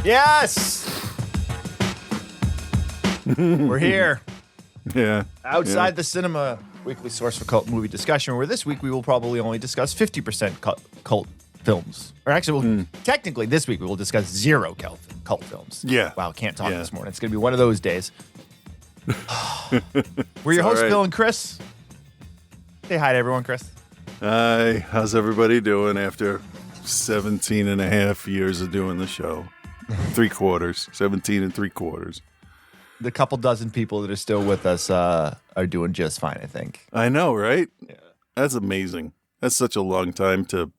Yes! We're here. Yeah. Outside the Cinema, weekly source for cult movie discussion, where this week we will probably only discuss 50% cult films. Or actually, technically this week we will discuss 0 cult films. Yeah. Wow, can't talk this morning. It's going to be one of those days. We're your hosts, right. Bill and Chris. Say hi to everyone, Chris. Hi. How's everybody doing after 17 and a half years of doing the show? 17 and 3/4. The couple dozen people that are still with us are doing just fine, I think. I know, right? Yeah. That's amazing. That's such a long time to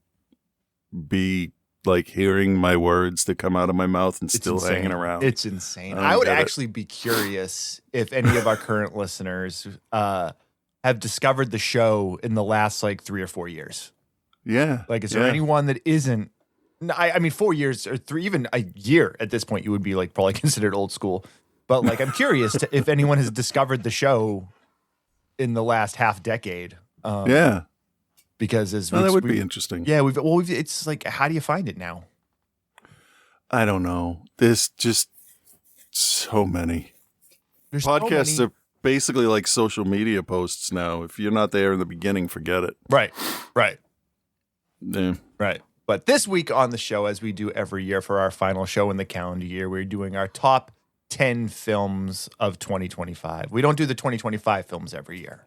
be like hearing my words that come out of my mouth and still insane. hanging around. It's insane. I I would get it. actually be curious if any of our current listeners have discovered the show in the last like 3 or 4 years. Yeah. Like, is there anyone that isn't? I mean, 4 years or 3, even a year at this point, you would be like probably considered old school. But like, I'm curious if anyone has discovered the show in the last half decade. Yeah. Because as Well, that would be interesting. Yeah, it's like, how do you find it now? I don't know. There's just so many. There's Podcasts are basically like social media posts now. If you're not there in the beginning, forget it. right. Yeah. Right. But this week on the show, as we do every year for our final show in the calendar year, we're doing our top 10 films of 2025. We don't do the 2025 films every year.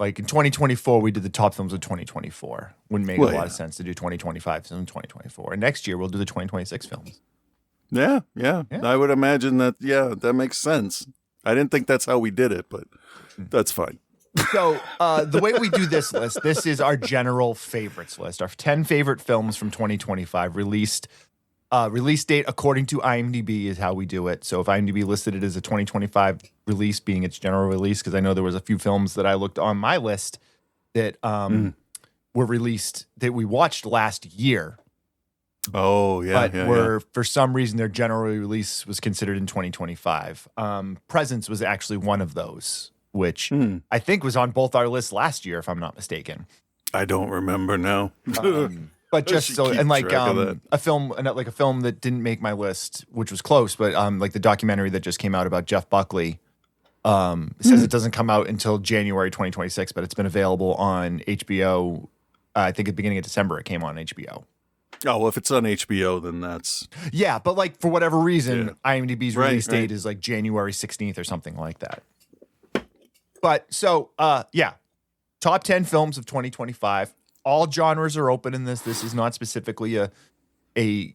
Like in 2024, we did the top films of 2024. Wouldn't make a lot of sense to do 2025 films in 2024. And next year, we'll do the 2026 films. Yeah. I would imagine that, that makes sense. I didn't think that's how we did it, but that's fine. So the way we do this list, this is our general favorites list. Our 10 favorite films from 2025 released. Release date according to IMDb is how we do it. So if IMDb listed it as a 2025 release, being its general release, because I know there was a few films that I looked on my list that were released that we watched last year. Oh, yeah. But for some reason, their general release was considered in 2025. Presence was actually one of those, which I think was on both our lists last year, if I'm not mistaken. I don't remember now. But just so, keep and like track of that. a film that didn't make my list, which was close, but like the documentary that just came out about Jeff Buckley, says it doesn't come out until January 2026, but it's been available on HBO. I think at the beginning of December it came on HBO. Oh, well, if it's on HBO, then that's... Yeah, but like for whatever reason, IMDb's Right, release date right. is like January 16th or something like that. But so, top 10 films of 2025. All genres are open in this. This is not specifically a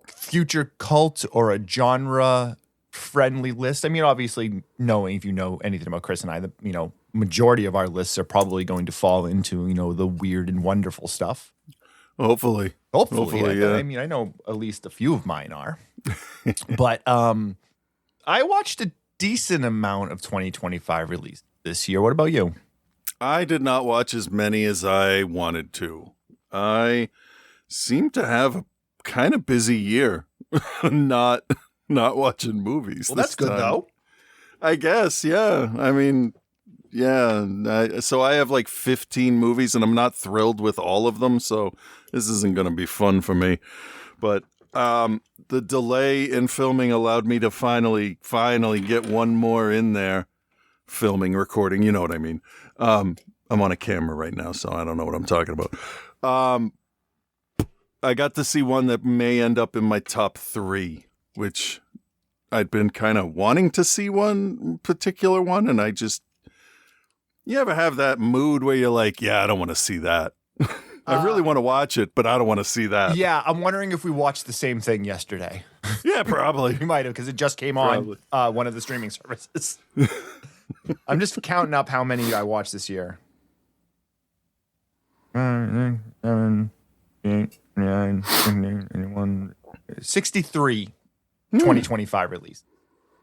future cult or a genre friendly list. I mean, obviously, if you know anything about Chris and I, the majority of our lists are probably going to fall into the weird and wonderful stuff. Hopefully, yeah. I mean, I know at least a few of mine are. But I watched a decent amount of 2025 release this year. What about you? I did not watch as many as I wanted to. I seem to have a kind of busy year not watching movies. Well, that's good, though. I guess, yeah. I mean, yeah. So I have like 15 movies, and I'm not thrilled with all of them, so this isn't going to be fun for me. But the delay in filming allowed me to finally get one more in there. Recording, you know what I mean. I'm on a camera right now, so I don't know what I'm talking about. I got to see one that may end up in my top 3, which I'd been kind of wanting to see one particular one, and you ever have that mood where you're like, yeah, I don't want to see that. I really want to watch it, but I don't want to see that. Yeah, I'm wondering if we watched the same thing yesterday. Yeah, probably. We might have, because it just came on one of the streaming services. I'm just counting up how many I watched this year. 63 2025 release.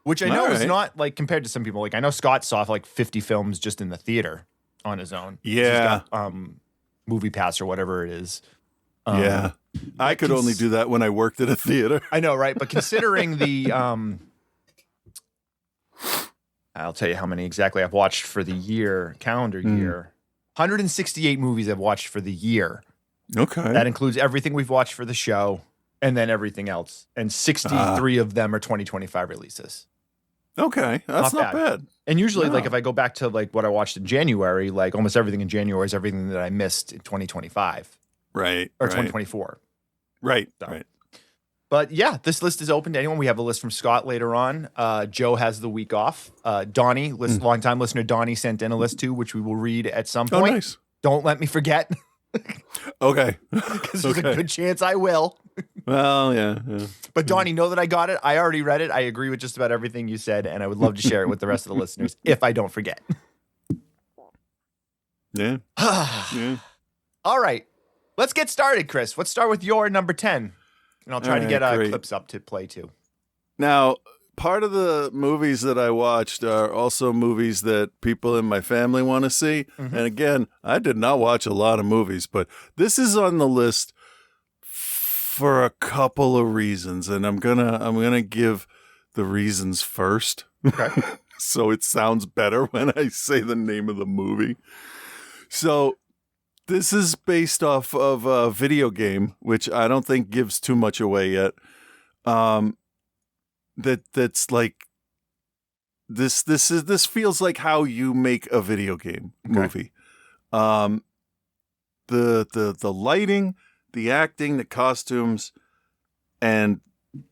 Which I know is not, like, compared to some people. Like, I know Scott saw like 50 films just in the theater on his own. Yeah. He's got, Movie Pass or whatever it is. Yeah. I could only do that when I worked at a theater. I know, right? But considering the I'll tell you how many exactly I've watched for the year, calendar year. 168 movies I've watched for the year. Okay. That includes everything we've watched for the show, and then everything else. And 63 of them are 2025 releases. Okay, that's not bad. And usually, No. like, if I go back to like what I watched in January, like almost everything in January is everything that I missed in 2025 Right. or right. 2024. Right. So. Right. But yeah, this list is open to anyone. We have a list from Scott later on. Joe has the week off. Donnie, longtime listener Donnie sent in a list too, which we will read at some Oh, point. nice. Don't let me forget, Okay. because there's a good chance I will. Well, yeah. But Donnie, know that I got it. I already read it. I agree with just about everything you said, and I would love to share it with the rest of the listeners if I don't forget. Yeah. Yeah. All right, let's get started, Chris. Let's start with your number 10, and I'll try to All get right, great. clips up to play too. Now, part of the movies that I watched are also movies that people in my family want to see. Mm-hmm. And again, I did not watch a lot of movies, but this is on the list for a couple of reasons, and I'm gonna give the reasons first. Okay. So it sounds better when I say the name of the movie. So this is based off of a video game, which I don't think gives too much away yet. That's like this feels like how you make a video game movie. The lighting, the acting, the costumes, and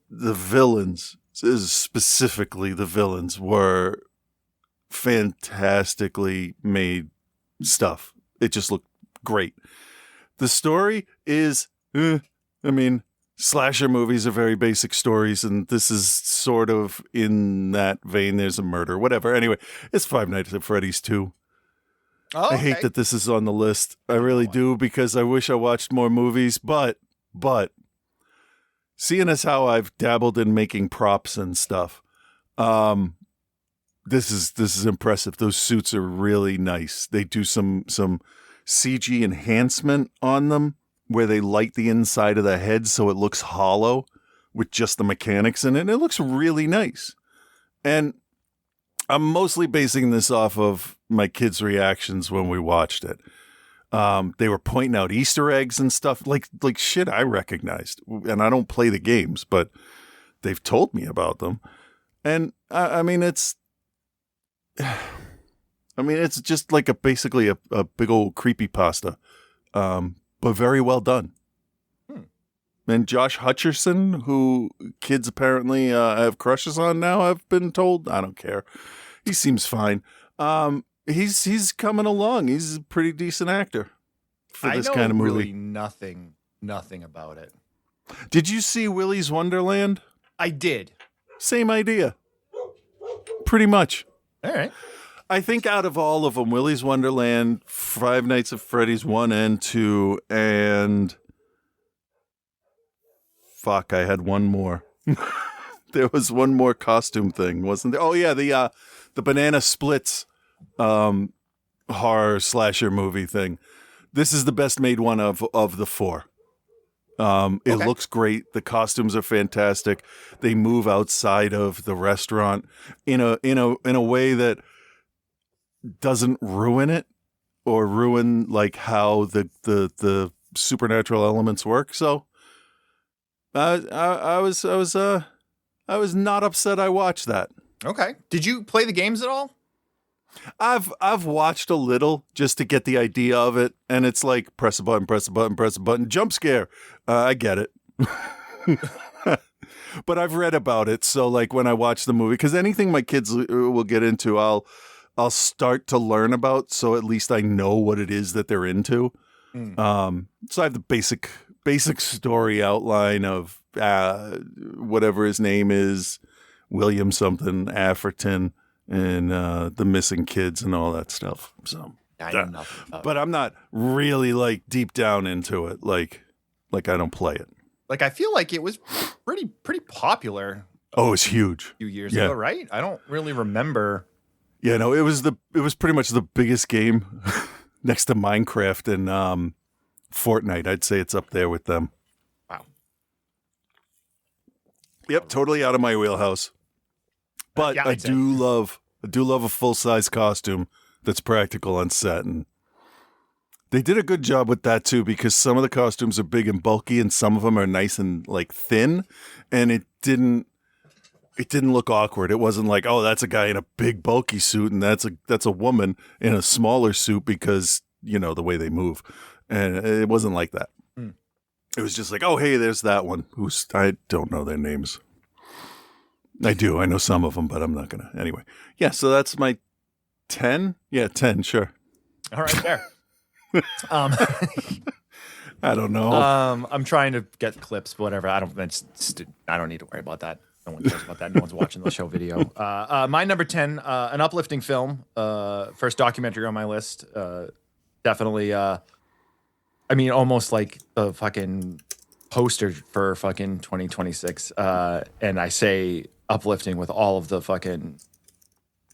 the villains, specifically the villains, were fantastically made stuff. It just looked great. The story is, slasher movies are very basic stories, and this is sort of in that vein. There's a murder, whatever. Anyway, it's Five Nights at Freddy's 2. Oh, I hate that this is on the list. I really do, because I wish I watched more movies, but seeing as how I've dabbled in making props and stuff, this is impressive. Those suits are really nice. They do some CG enhancement on them where they light the inside of the head so it looks hollow with just the mechanics in it. And it looks really nice. And I'm mostly basing this off of my kids' reactions when we watched it. They were pointing out Easter eggs and stuff like shit I recognized. And I don't play the games, but they've told me about them. And it's just like basically a big old creepypasta, but very well done. And Josh Hutcherson, who kids apparently have crushes on now, I've been told. I don't care. He seems fine. He's coming along. He's a pretty decent actor for this kind of movie. Really nothing about it. Did you see Willy's Wonderland? I did. Same idea. Pretty much. All right. I think out of all of them, Willy's Wonderland, Five Nights at Freddy's 1 and 2, and fuck, I had one more. There was one more costume thing, wasn't there? Oh yeah, the Banana Splits horror slasher movie thing. This is the best made one of the four. It looks great. The costumes are fantastic. They move outside of the restaurant in a way that doesn't ruin it or ruin like how the supernatural elements work. So I was not upset I watched that. Okay. Did you play the games at all? I've watched a little just to get the idea of it, and it's like press a button, press a button, press a button, jump scare. I get it. But I've read about it, so like when I watch the movie, because anything my kids will get into, I'll start to learn about, so at least I know what it is that they're into. So I have the basic story outline of whatever his name is, William something, Afferton, and the missing kids and all that stuff. So I know nothing about but I'm not really like deep down into it. Like I don't play it. Like I feel like it was pretty popular Oh, it's huge. a few years ago, right? I don't really remember. Yeah, no, it was pretty much the biggest game next to Minecraft and Fortnite. I'd say it's up there with them. Wow. Yep, totally out of my wheelhouse. But Yeah, I do love a full-size costume that's practical on set, and They did a good job with that too, because some of the costumes are big and bulky, and some of them are nice and like thin, and it didn't look awkward. It wasn't like, oh, that's a guy in a big bulky suit, and that's a woman in a smaller suit because the way they move, and it wasn't like that. Mm. It was just like, oh, hey, there's that one. I don't know their names. I do. I know some of them, but I'm not gonna. Anyway, yeah. So that's my 10. Yeah, 10. Sure. All right, there. I don't know. I'm trying to get clips, but whatever. I don't need to worry about that. No one cares about that. No one's watching the show video. My number 10, an uplifting film. First documentary on my list. Definitely. Almost like the fucking poster for fucking 2026. And I say uplifting with all of the fucking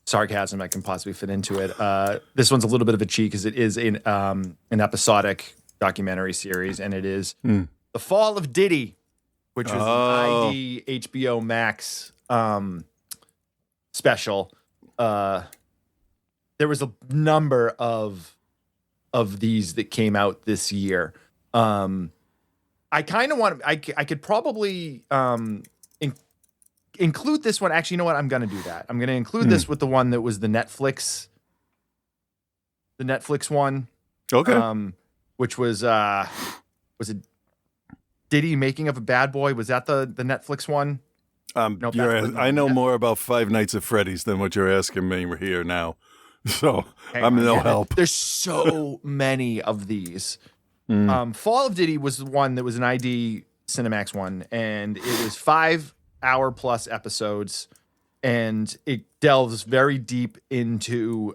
sarcasm I can possibly fit into it. This one's a little bit of a cheat because it is an episodic documentary series, and it is The Fall of Diddy, which was an ID HBO Max special. There was a number of these that came out this year. I kind of want. I could probably include this one. Actually, you know what? I'm going to do that. I'm going to include this with the one that was the Netflix one. Okay. Which was it Diddy Making of a Bad Boy? Was that the Netflix one? Nope, I know more about Five Nights at Freddy's than what you're asking me here now. So I'm no help. There's so many of these. Fall of Diddy was the one that was an ID Cinemax one, and it was 5-hour plus episodes, and it delves very deep into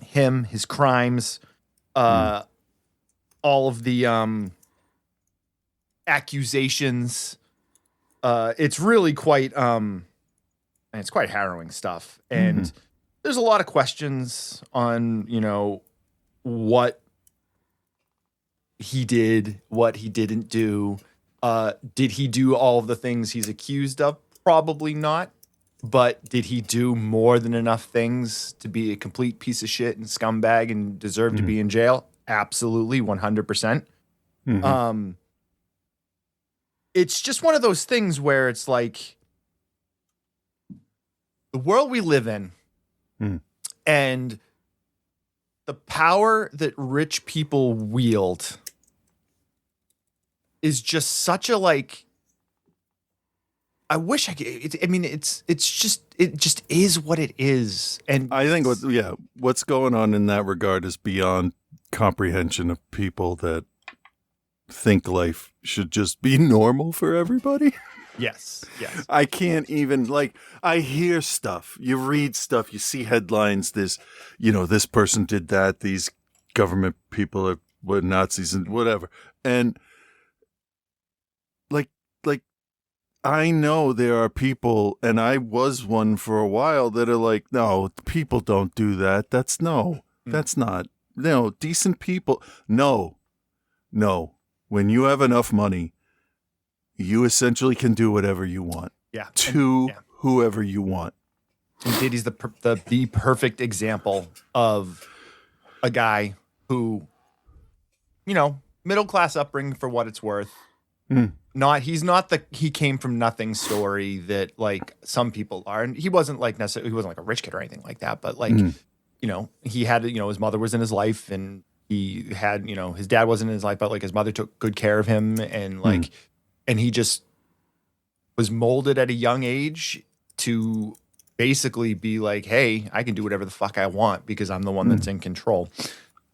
him, his crimes, all of the accusations. It's really quite it's quite harrowing stuff, and there's a lot of questions on what he did, what he didn't do. Did he do all of the things he's accused of? Probably not. But did he do more than enough things to be a complete piece of shit and scumbag and deserve to be in jail? Absolutely, 100%. It's just one of those things where it's like the world we live in and the power that rich people wield is just such a like. I wish I could. It just is what it is, and I think what's going on in that regard is beyond comprehension of people that think life should just be normal for everybody. Yes. I can't even I hear stuff, you read stuff, you see headlines. This person did that. These government people were Nazis and whatever, and like. I know there are people, and I was one for a while, that are like, no, people don't do that. That's not, decent people. No. When you have enough money, you essentially can do whatever you want. Yeah. Whoever you want. And Diddy's the perfect example of a guy who, middle class upbringing for what it's worth. He's not the he came from nothing story that like some people are, and he wasn't like necessarily, he wasn't like a rich kid or anything like that, but like he had his mother was in his life, and he had his dad wasn't in his life, but like his mother took good care of him, and like and he just was molded at a young age to basically be like, hey, I can do whatever the fuck I want because I'm the one that's in control.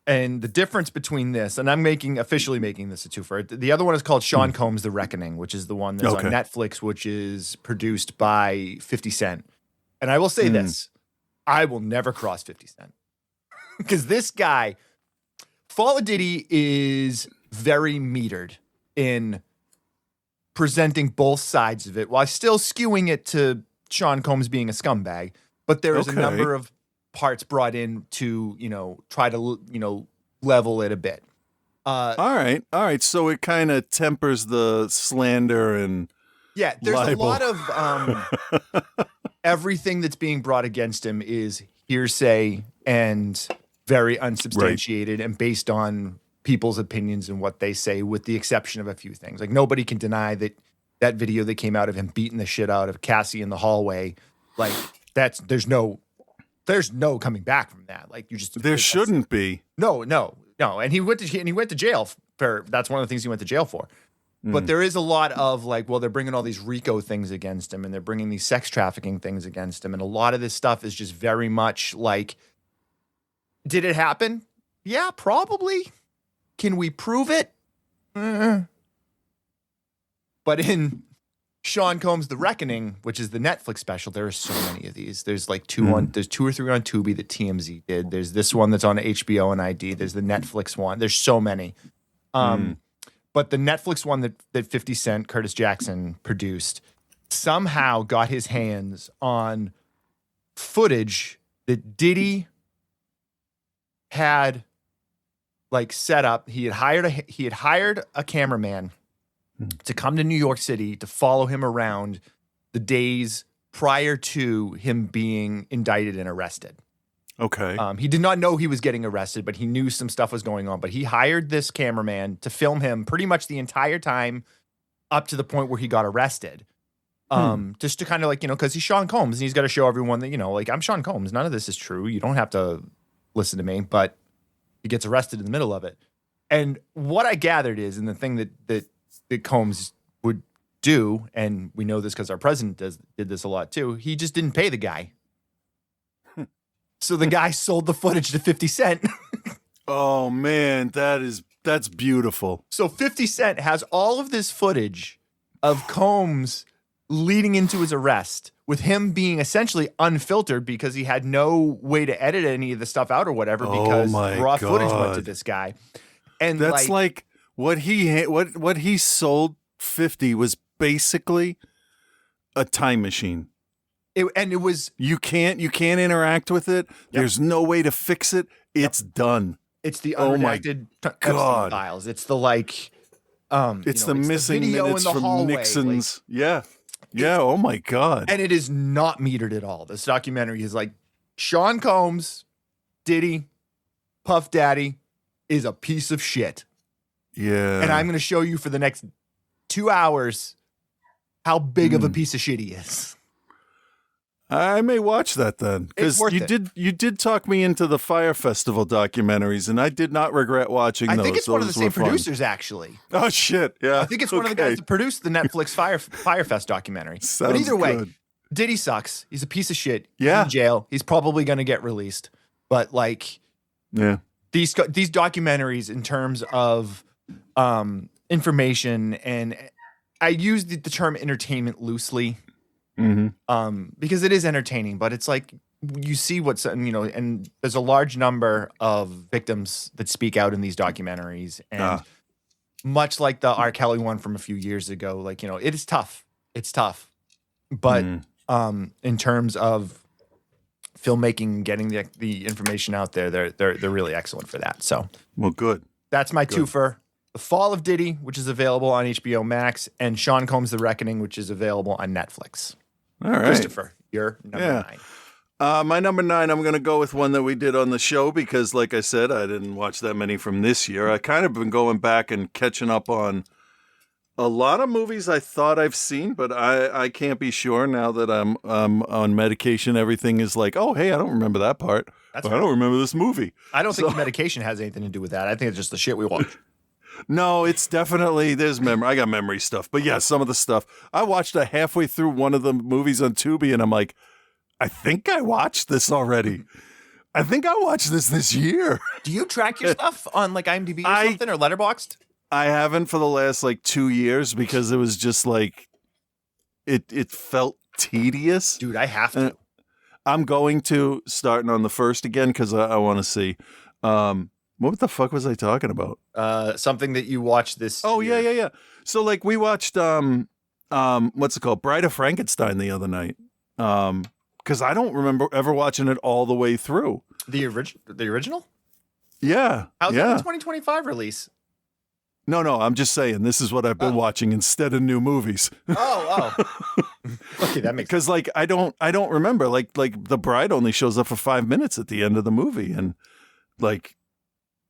And the difference between this, and I'm officially making this a twofer. The other one is called Sean Combs: The Reckoning, which is the one that's on Netflix, which is produced by 50 Cent. And I will say this, I will never cross 50 Cent. Because this guy, Fall of Diddy is very metered in presenting both sides of it while still skewing it to Sean Combs being a scumbag. But there is a number of parts brought in to try to level it a bit. All right. So it kind of tempers the slander and there's libel. A lot of everything that's being brought against him is hearsay and very unsubstantiated and based on people's opinions and what they say, with the exception of a few things. Like, nobody can deny that video that came out of him beating the shit out of Cassie in the hallway, like, there's no coming back from that. Like, there shouldn't be. No. And he went to jail for, that's one of the things he went to jail for. But there is a lot of like, well, they're bringing all these RICO things against him, and they're bringing these sex trafficking things against him. And a lot of this stuff is just very much like, did it happen? Yeah, probably. Can we prove it? But in Sean Combs' The Reckoning, which is the Netflix special, there are so many of these. There's like there's 2 or 3 on Tubi that TMZ did. There's this one that's on HBO and ID. There's the Netflix one. There's so many. But the Netflix one that 50 Cent, Curtis Jackson produced, somehow got his hands on footage that Diddy had like set up. He had hired a cameraman to come to New York City to follow him around the days prior to him being indicted and arrested. Okay. He did not know he was getting arrested, but he knew some stuff was going on. But he hired this cameraman to film him pretty much the entire time up to the point where he got arrested. Just to kind of like, because he's Sean Combs and he's got to show everyone that, like, I'm Sean Combs. None of this is true. You don't have to listen to me. But he gets arrested in the middle of it. And what I gathered is, and the thing that Combs would do, and we know this because our president did this a lot too, he just didn't pay the guy. So the guy sold the footage to 50 Cent. Oh man, that's beautiful. So 50 Cent has all of this footage of Combs leading into his arrest, with him being essentially unfiltered because he had no way to edit any of the stuff out or whatever, because raw footage went to this guy. And that's like what he sold 50 was basically a time machine. It was, you can't interact with it. Yep. There's no way to fix it. It's done. It's the unredacted Epstein files. It's the like, it's the missing minutes from hallway, Nixon's. Like, yeah. Oh my God. And it is not metered at all. This documentary is like, Sean Combs, Diddy, Puff Daddy is a piece of shit. Yeah. And I'm going to show you for the next 2 hours how big of a piece of shit he is. I may watch that then, because you did talk me into the Fyre Festival documentaries, and I did not regret watching those. I think it's one of the same producers, actually. Oh shit! Yeah, I think it's one of the guys that produced the Netflix Fyre Fest documentary. But either way, Diddy sucks. He's a piece of shit. He's in jail. He's probably going to get released. But like, these documentaries in terms of information, and I use the term entertainment loosely. Because it is entertaining, but it's like, you see what's, and there's a large number of victims that speak out in these documentaries. And much like the R. Kelly one from a few years ago, like, it is tough. It's tough. But in terms of filmmaking, getting the information out there, they're really excellent for that. So, well, good. That's my twofer. The Fall of Diddy, which is available on HBO Max, and Sean Combs' The Reckoning, which is available on Netflix. All right. Christopher, you're number 9. My number 9, I'm going to go with one that we did on the show because, like I said, I didn't watch that many from this year. I kind of been going back and catching up on a lot of movies I thought I've seen, but I can't be sure now that I'm on medication. Everything is like, oh, hey, I don't remember that part. I don't remember this movie. I don't think the medication has anything to do with that. I think it's just the shit we watch. No, it's definitely, there's memory. I got memory stuff. But yeah, some of the stuff. I watched halfway through one of the movies on Tubi, and I'm like, I think I watched this already. I think I watched this year. Do you track your stuff on like IMDb or something, or Letterboxd? I haven't for the last like 2 years because it was just like, it felt tedious. Dude, I have to. I'm going to, starting on the first again, because I want to see. What the fuck was I talking about? Something that you watched this year. Yeah. So like we watched what's it called? Bride of Frankenstein the other night. Because I don't remember ever watching it all the way through. The original? Yeah. How's it a 2025 release? No, I'm just saying this is what I've been watching instead of new movies. Oh. Okay, that makes sense. Because like I don't remember. Like the bride only shows up for 5 minutes at the end of the movie, and like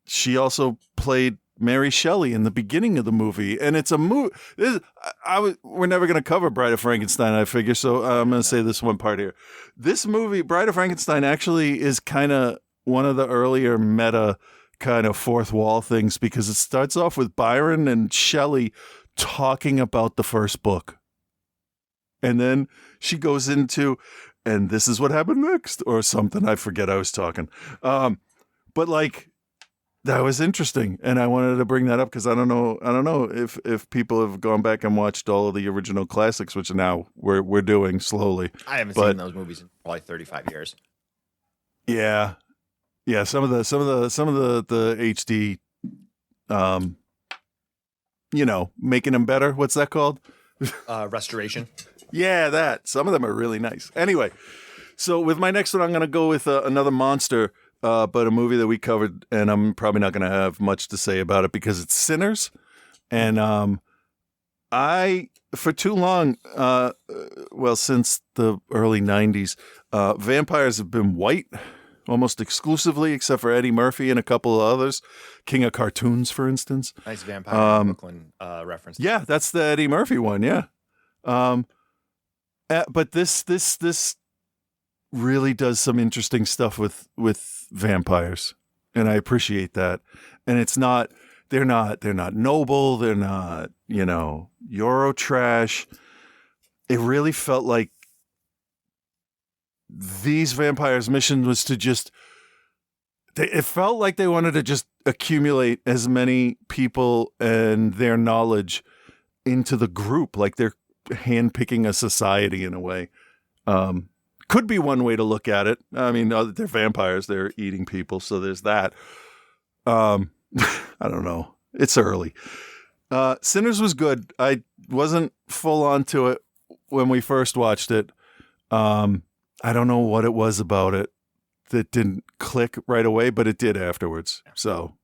she also played Mary Shelley in the beginning of the movie, and it's a movie. We're never going to cover Bride of Frankenstein, I figure. So I'm going to say this one part here. This movie, Bride of Frankenstein, actually is kind of one of the earlier meta kind of fourth wall things, because it starts off with Byron and Shelley talking about the first book, and then she goes into, and this is what happened next, or something. I forget. I was talking, but like. That was interesting, and I wanted to bring that up because I don't know if people have gone back and watched all of the original classics, which now we're doing slowly. I haven't seen those movies in probably 35 years. Yeah, some of the HD, making them better. What's that called? Restoration. Yeah, that. Some of them are really nice. Anyway, so with my next one, I'm going to go with another monster. But a movie that we covered, and I'm probably not going to have much to say about it because it's Sinners. And for too long, since the early 90s, vampires have been white almost exclusively, except for Eddie Murphy and a couple of others. King of Cartoons, for instance. Nice Vampire in Brooklyn reference. Yeah, that's the Eddie Murphy one, yeah. But this really does some interesting stuff with vampires, and I appreciate that. And they're not noble, they're not Euro trash. It really felt like these vampires' mission was to it felt like they wanted to just accumulate as many people and their knowledge into the group, like they're handpicking a society in a way. Could be one way to look at it. I mean, they're vampires. They're eating people. So there's that. I don't know. It's early. Sinners was good. I wasn't full on to it when we first watched it. I don't know what it was about it that didn't click right away, but it did afterwards. So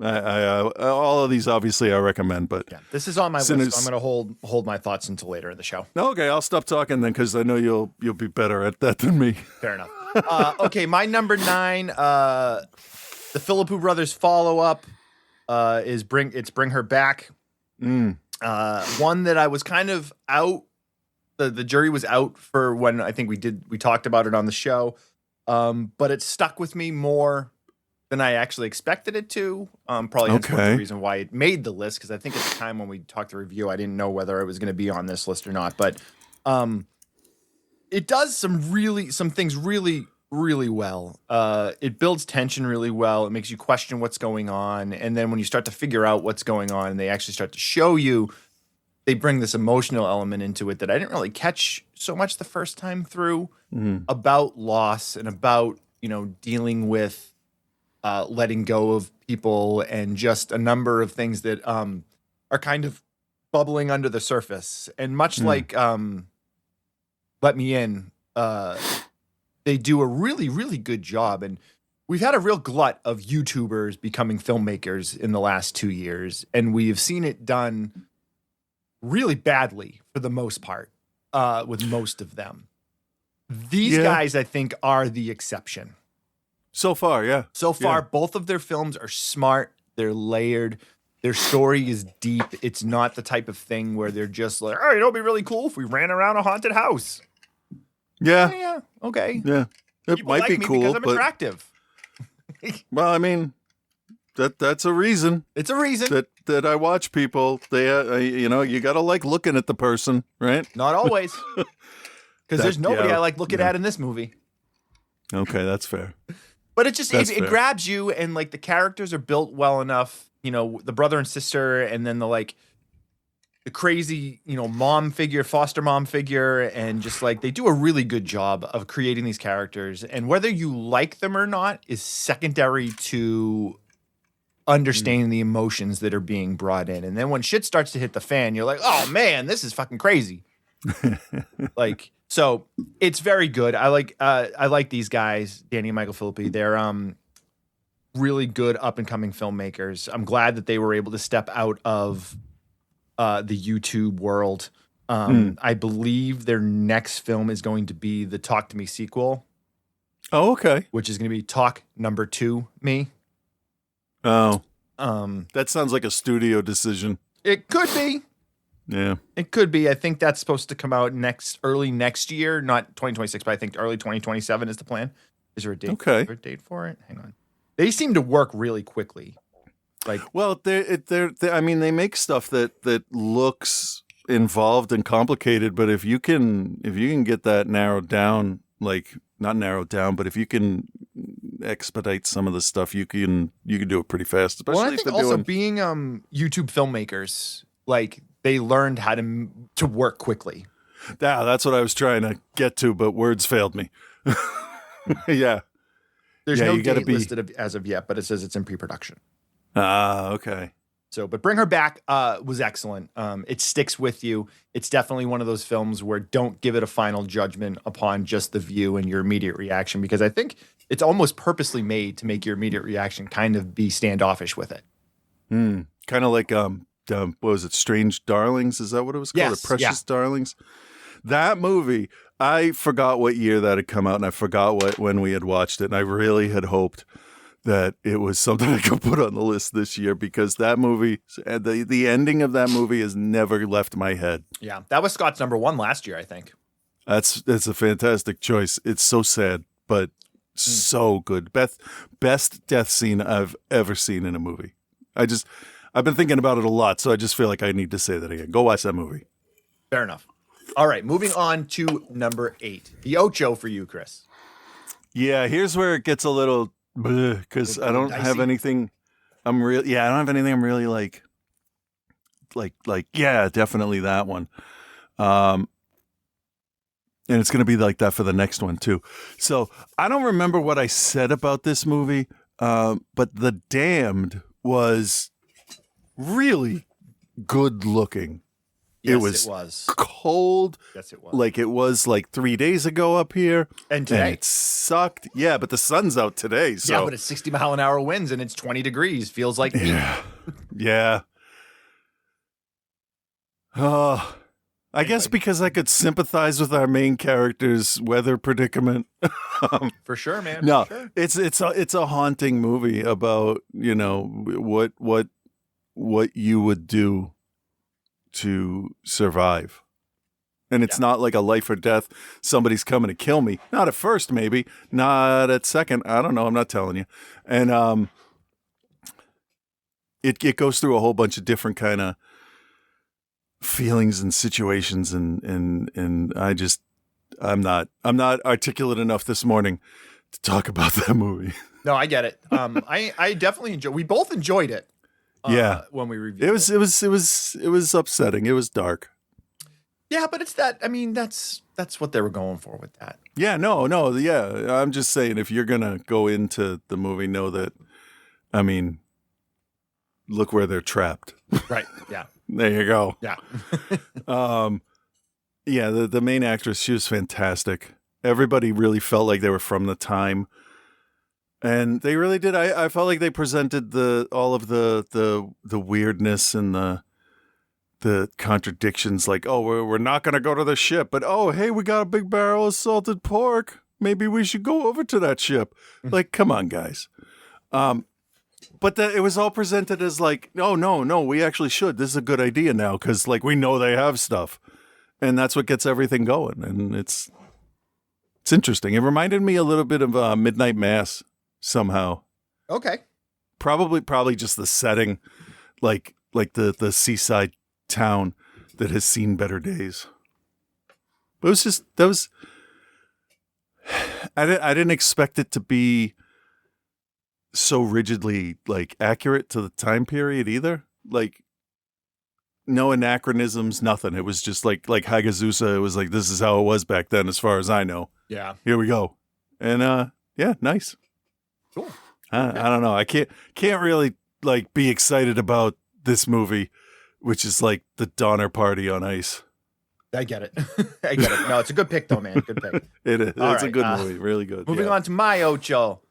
I all of these obviously I recommend, but yeah, this is on my list. So I'm going to hold my thoughts until later in the show. Okay, I'll stop talking then because I know you'll be better at that than me. Fair enough. Okay, my number 9, the Philippou Brothers follow up is Bring Her Back. One that I was kind of out. The jury was out for when I think we talked about it on the show, but it stuck with me more than I actually expected it to. Probably that's the reason why it made the list, because I think at the time when we talked the review, I didn't know whether it was going to be on this list or not. But it does some things really, really well. It builds tension really well. It makes you question what's going on, and then when you start to figure out what's going on, and they actually start to show you, they bring this emotional element into it that I didn't really catch so much the first time through, about loss and about dealing with. Letting go of people and just a number of things that are kind of bubbling under the surface. And much like Let Me In, they do a really, really good job. And we've had a real glut of YouTubers becoming filmmakers in the last 2 years. And we've seen it done really badly for the most part, with most of them. These guys, I think, are the exception. So far, yeah. Both of their films are smart. They're layered. Their story is deep. It's not the type of thing where they're just like, "Oh, it'll be really cool if we ran around a haunted house." Yeah. Okay. Yeah. It People might like be me cool, because I'm but attractive. well, I mean, that's a reason. It's a reason that I watch people. They, you got to like looking at the person, right? Not always, because there's nobody I like looking at in this movie. Okay, that's fair. But it just it grabs you, and like the characters are built well enough. The brother and sister, and then the crazy mom figure, foster mom figure, and just like they do a really good job of creating these characters. And whether you like them or not is secondary to understanding the emotions that are being brought in. And then when shit starts to hit the fan, you're like, oh man, this is fucking crazy. So it's very good. I like these guys, Danny and Michael Philippi. They're really good up and coming filmmakers. I'm glad that they were able to step out of the YouTube world. I believe their next film is going to be the Talk to Me sequel. Oh, okay. Which is going to be Talk Number 2 Me. Oh, Um, that sounds like a studio decision. it could be. Yeah. It could be. I think that's supposed to come out early next year, not 2026, but I think early 2027 is the plan. Is there a date? Okay. Is there a date for it? Hang on. They seem to work really quickly. Like, Well, I mean, they make stuff that looks involved and complicated, but if you can get that narrowed down, like not narrowed down, but if you can expedite some of the stuff, you can do it pretty fast. Especially well, I if think they're also doing. being YouTube filmmakers, like they learned how to work quickly. Yeah, that's what I was trying to get to, but words failed me. Yeah. There's Yeah, no you gotta date be- listed as of yet, but it says it's in pre-production. Ah, okay. So, but Bring Her Back was excellent. It sticks with you. It's definitely one of those films where don't give it a final judgment upon just the view and your immediate reaction, because I think it's almost purposely made to make your immediate reaction kind of be standoffish with it. Kind of like what was it? Strange Darlings? Is that what it was called? Yes, Or Precious Darlings? That movie, I forgot what year that had come out, and I forgot when we had watched it, and I really had hoped that it was something I could put on the list this year, because that movie, the ending of that movie has never left my head. Yeah, that was Scott's number one last year, I think. That's a fantastic choice. It's so sad, but so good. Best death scene I've ever seen in a movie. I've been thinking about it a lot, so I just feel like I need to say that again. Go watch that movie. Fair enough. All right, moving on to number 8. The Ocho for you, Chris. Yeah, here's where it gets a little because I don't have dicey? anything. I don't have anything. I'm really like yeah, definitely that one. And it's gonna be like that for the next one too. So I don't remember what I said about this movie, but The Damned was really good looking. Yes, was it was. Cold. Yes, it was. Like it was like 3 days ago up here. And today. And it sucked. Yeah, but the sun's out today. So Yeah, but it's 60-mile-an-hour winds and it's 20 degrees. Feels like yeah. Yeah. Oh, I guess because I could sympathize with our main character's weather predicament. for sure, man. No, for sure. it's a haunting movie about, what you would do to survive. And it's not like a life or death. Somebody's coming to kill me. Not at first, maybe. Not at second. I don't know. I'm not telling you. And it goes through a whole bunch of different kind of feelings and situations, and I'm not articulate enough this morning to talk about that movie. No, I get it. I definitely enjoy. We both enjoyed it. Yeah. When we reviewed It was upsetting. It was dark. Yeah, but it's that. I mean, that's what they were going for with that. Yeah, no, yeah. I'm just saying, if you're gonna go into the movie, know that, I mean, look where they're trapped. Right. Yeah. There you go. Yeah. Yeah, the main actress, she was fantastic. Everybody really felt like they were from the time. And they really did. I felt like they presented all of the weirdness and the contradictions. Like, oh, we're not going to go to the ship, but oh, hey, we got a big barrel of salted pork. Maybe we should go over to that ship. Like, come on, guys. But it was all presented as like, no, we actually should. This is a good idea now because like we know they have stuff, and that's what gets everything going. And it's interesting. It reminded me a little bit of Midnight Mass. Somehow, Okay. probably just the setting, like the seaside town that has seen better days. But it was just I didn't expect it to be so rigidly like accurate to the time period either. Like no anachronisms, nothing. It was just like Hagazusa. It was like this is how it was back then, as far as I know. Yeah. Here we go, and yeah, nice. Cool. I don't know. I can't really like be excited about this movie, which is like the Donner Party on ice. I get it. I get it. No, it's a good pick though, man. Good pick. It is. All It's a right, good movie. Really good. Moving on to my Ocho.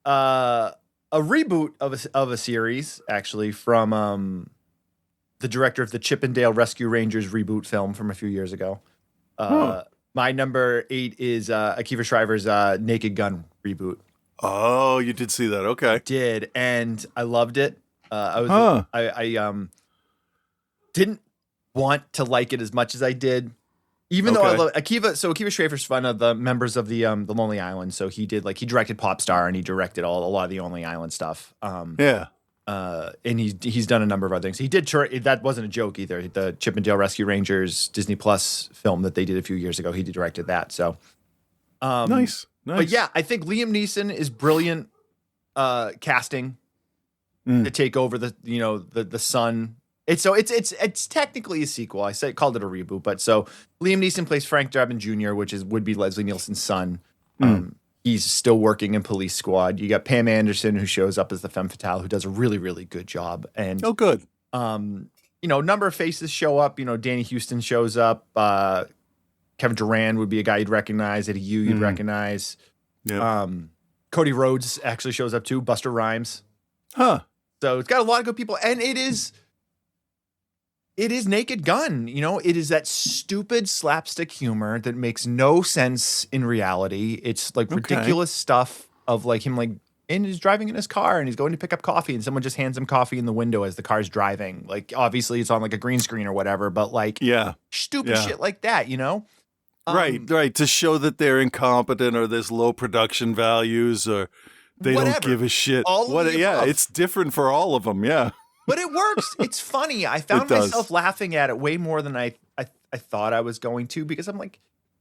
A reboot of a series, actually, from the director of the Chippendale Rescue Rangers reboot film from a few years ago. My number 8 is Akiva Shriver's Naked Gun reboot. Oh, you did see that. Okay. Did, and I loved it. Huh. I didn't want to like it as much as I did, even though I Okay. love Akiva. So Akiva Schrafer's one of the members of the Lonely Island. So he directed Popstar, and he directed a lot of the Lonely Island stuff. Yeah. And he's done a number of other things. He did that wasn't a joke either. The Chip and Dale Rescue Rangers Disney Plus film that they did a few years ago, he directed that. So Nice. but yeah, I think Liam Neeson is brilliant casting to take over the son. It's technically a sequel. Called it a reboot, but so Liam Neeson plays Frank Drebin Jr., which would be Leslie Nielsen's son. He's still working in Police Squad. You got Pam Anderson, who shows up as the femme fatale, who does a really, really good job. And good. a number of faces show up. Danny Houston shows up. Kevin Durant would be a guy you'd recognize. Eddie Yu you'd recognize. Yeah. Cody Rhodes actually shows up too. Buster Rhymes. Huh. So it's got a lot of good people, and it is Naked Gun. It is that stupid slapstick humor that makes no sense in reality. It's like ridiculous stuff of like him and he's driving in his car and he's going to pick up coffee and someone just hands him coffee in the window as the car's driving. Like obviously it's on like a green screen or whatever, but like stupid shit like that, Right. To show that they're incompetent or there's low production values or they don't give a shit. It's different for all of them. Yeah. But it works. It's funny. I found myself laughing at it way more than I thought I was going to, because I'm like,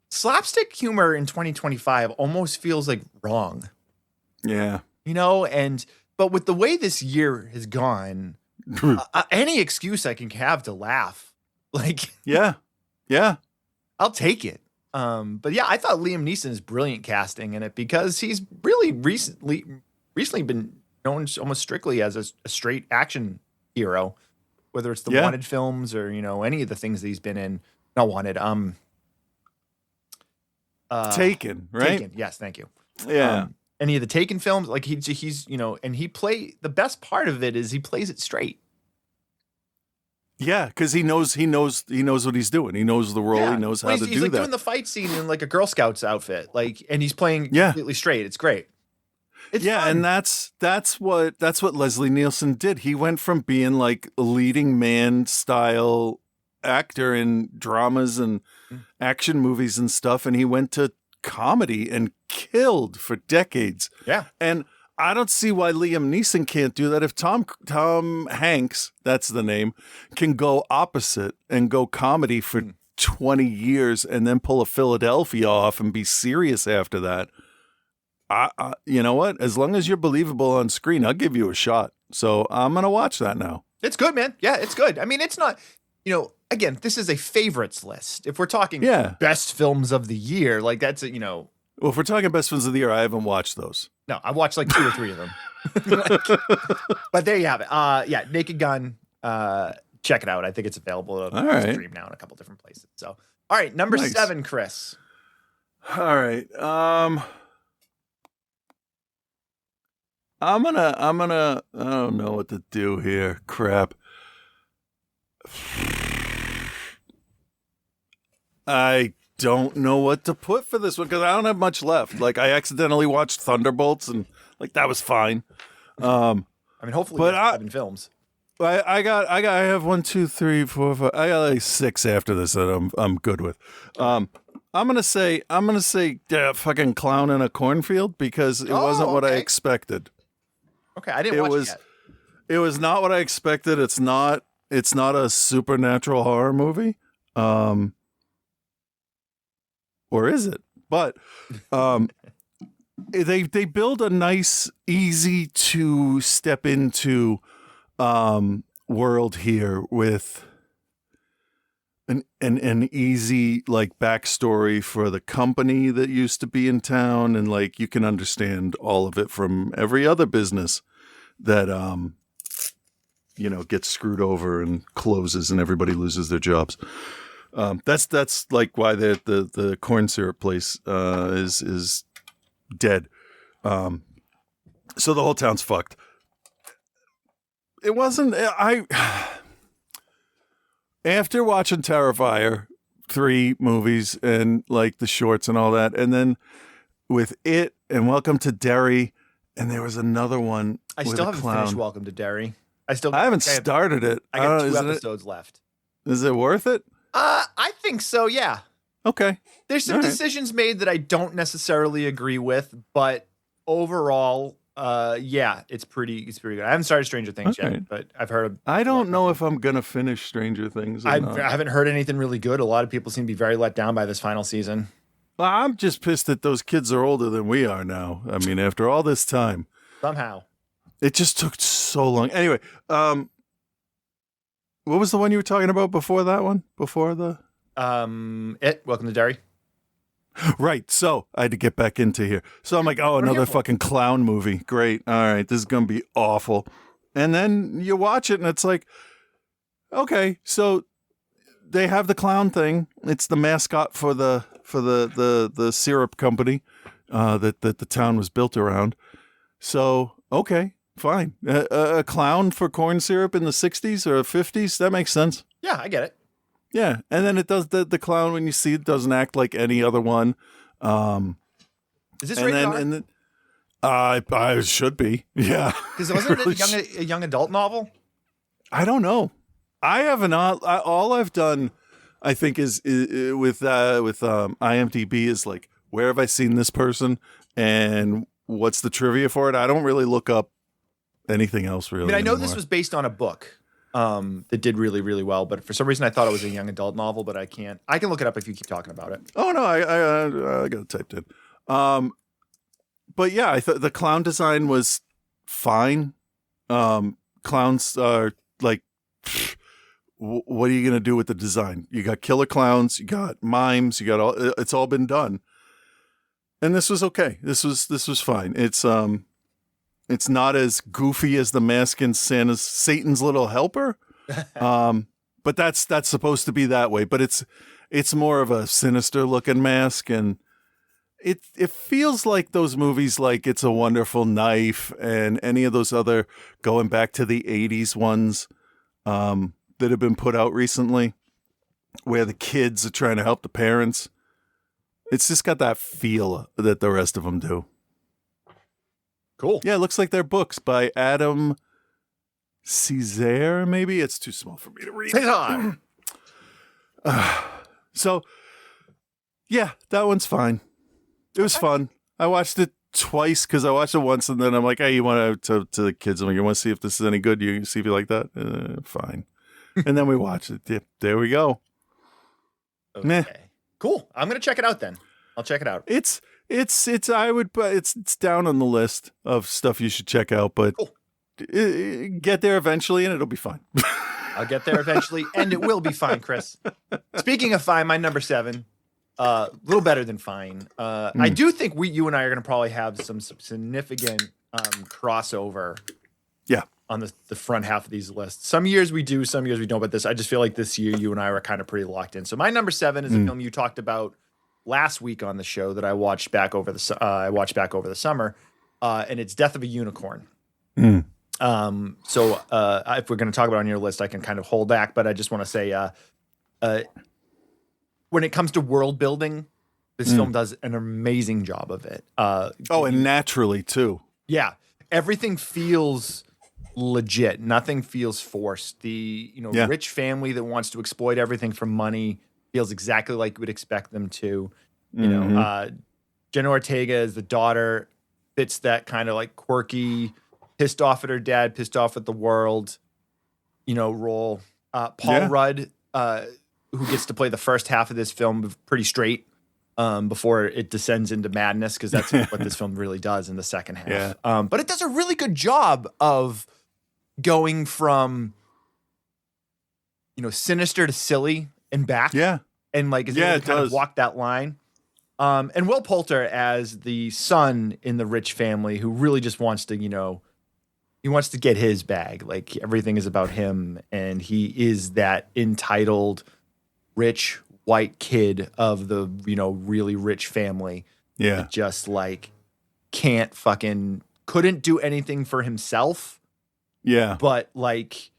slapstick humor in 2025 almost feels like wrong. Yeah. But with the way this year has gone, any excuse I can have to laugh, yeah, I'll take it. But yeah, I thought Liam Neeson is brilliant casting in it, because he's really recently been known almost strictly as a straight action hero, whether it's the Wanted films or any of the things that he's been in. Not Wanted, Taken, right? Taken, yes, thank you. Yeah. Any of the Taken films, like he's and the best part of it is he plays it straight. Yeah, because he knows what he's doing. He knows the role. Yeah. He knows how to do that. He's doing the fight scene in like a Girl Scouts outfit, and he's playing completely straight. It's great. It's fun. And that's what Leslie Nielsen did. He went from being like a leading man style actor in dramas and action movies and stuff, and he went to comedy and killed for decades. Yeah. And I don't see why Liam Neeson can't do that. If Tom Hanks, that's the name, can go opposite and go comedy for 20 years and then pull a Philadelphia off and be serious after that, you know what? As long as you're believable on screen, I'll give you a shot. So I'm going to watch that now. It's good, man. Yeah, it's good. I mean, it's not, again, this is a favorites list. If we're talking best films of the year, like that's, Well, if we're talking best films of the year, I haven't watched those. No, I watched like 2 or 3 of them. But there you have it. Naked Gun. Check it out. I think it's available to stream now in a couple different places. So, all right, number 7, Chris. All right. I'm gonna. I don't know what to do here. Crap. I don't know what to put for this one because I don't have much left. Like I accidentally watched Thunderbolts and like that was fine. I mean, hopefully, but 7 films. I have 1, 2, 3, 4, 5. I got like 6 after this that I'm good with. I'm gonna say fucking Clown in a Cornfield because it wasn't what I expected. Okay, I didn't watch it yet. It was not what I expected. It's not a supernatural horror movie. Or is it? But they build a nice, easy to step into world here with an easy like backstory for the company that used to be in town, and like you can understand all of it from every other business that gets screwed over and closes and everybody loses their jobs. That's like why the corn syrup place is dead. So the whole town's fucked. It wasn't after watching Terrifier 3 movies and like the shorts and all that, and then with it and Welcome to Derry and there was another one. I with still a haven't clown. finished Welcome to Derry. I haven't started it. I got two isn't episodes left. Is it worth it? I think so. Yeah. Okay. There's some All right. decisions made that I don't necessarily agree with, but overall, yeah, it's pretty good. I haven't started Stranger Things Okay. yet, but I've heard. I don't know if I'm gonna finish Stranger Things. Or I not. haven't heard anything really good. A lot of people seem to be very let down by this final season. Well, I'm just pissed that those kids are older than we are now. I mean, after all this time, Somehow, it just took so long. Anyway, what was the one you were talking about before that one? Before the Welcome to Derry. right. So I had to get back into here. So I'm like, oh, another fucking clown movie. Great. All right, this is gonna be awful. And then you watch it, and it's like, okay, so they have the clown thing. It's the mascot for the syrup company that the town was built around. So okay, fine. A clown for corn syrup in the 60s or 50s, that makes sense. Yeah, I get it. Yeah, and then it does the clown when you see it doesn't act like any other one. Is this rated R? And then I should be. Yeah. Because wasn't it a young adult novel? I don't know. I have all I've done, I think, is with IMDb is like, where have I seen this person and what's the trivia for it? I don't really look up anything else really. I mean, I know anymore. this was based on a book that did really, really well, but for some reason I thought it was a young adult novel, but I can't. I can look it up if you keep talking about it. Oh no, I got it typed in. But yeah, I thought the clown design was fine. Clowns are like, what are you gonna do with the design? You got killer clowns, you got mimes, you got all. It's all been done, and this was okay. This was fine. It's not as goofy as the mask in Satan's Little Helper, but that's supposed to be that way. But it's more of a sinister looking mask, and it feels like those movies like It's a Wonderful Knife and any of those other going back to the 80s ones that have been put out recently, where the kids are trying to help the parents. It's just got that feel that the rest of them do. Cool. Yeah, it looks like they're books by Adam Cesare, maybe? It's too small for me to read. Cesar. So, yeah, that one's fine. It was fun. I watched it twice because I watched it once and then I'm like, hey, you want to the kids, I'm like, you want to see if this is any good? You see if you like that? Fine. And then we watched it. Yeah, there we go. Okay. Meh. Cool. I'm going to check it out then. I'll check it out. It's down on the list of stuff you should check out, but Cool. Get there eventually and it'll be fine. I'll get there eventually, and it will be fine, Chris. Speaking of fine, my number 7, a little better than fine. I do think you and I are going to probably have some significant crossover. Yeah. On the front half of these lists. Some years we do, some years we don't. But I just feel like this year you and I were kind of pretty locked in. So my number 7 is a film you talked about last week on the show that I watched back over the summer, and it's Death of a Unicorn. So if we're going to talk about it on your list, I can kind of hold back, but I just want to say, when it comes to world building, this film does an amazing job of it. And naturally too. Yeah, everything feels legit. Nothing feels forced. The rich family that wants to exploit everything for money feels exactly like you would expect them to. Jenna Ortega as the daughter fits that kind of like quirky, pissed off at her dad, pissed off at the world, role. Paul Rudd, who gets to play the first half of this film pretty straight before it descends into madness, because that's what this film really does in the second half. Yeah. But it does a really good job of going from, sinister to silly and back. Yeah. And like, is able to kind of walk that line. And Will Poulter as the son in the rich family who really just wants to, he wants to get his bag. Like everything is about him. And he is that entitled, rich, white kid of the, really rich family. Yeah. That just like couldn't do anything for himself. Yeah. But like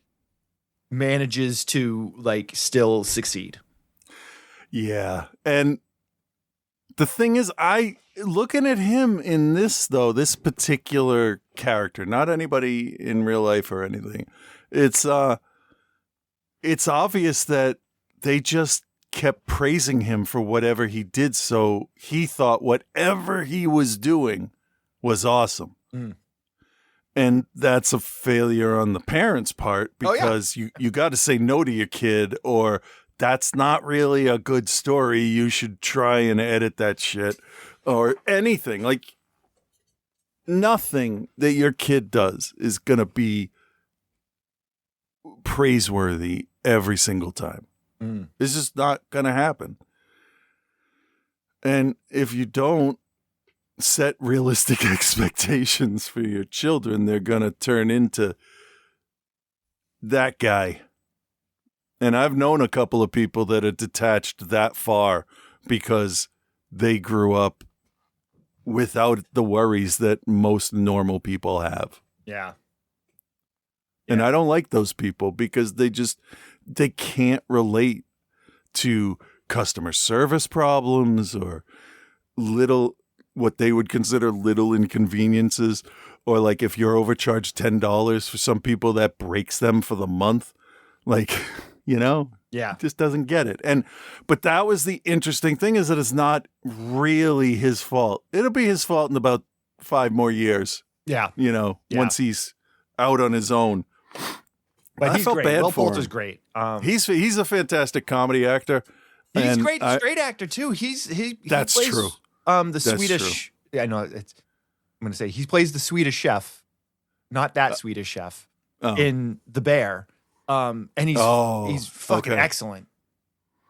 manages to like still succeed. Yeah. And The thing is, looking at him in this though, this particular character, not anybody in real life or anything. It's obvious that they just kept praising him for whatever he did, so he thought whatever he was doing was awesome. Mm. And that's a failure on the parents' part, because you got to say no to your kid, or that's not really a good story. You should try and edit that shit, or anything. Like, nothing that your kid does is going to be praiseworthy every single time. Mm. It's just not going to happen. And if you don't set realistic expectations for your children, they're going to turn into that guy. And I've known a couple of people that are detached that far because they grew up without the worries that most normal people have. Yeah. And I don't like those people because they can't relate to customer service problems or what they would consider little inconveniences, or like if you're overcharged $10 for some people, that breaks them for the month. Like, Yeah. just doesn't get it. But that was the interesting thing, is that it's not really his fault. It'll be his fault in about 5 more years, Yeah. once he's out on his own. But I he's felt great. bad Will for Poulter's him. great. He's a fantastic comedy actor. He's and great straight actor too. He That's plays, true. The That's Swedish. Yeah, I know. I'm going to say he plays the Swedish chef, not that Swedish chef, in The Bear. And he's fucking excellent.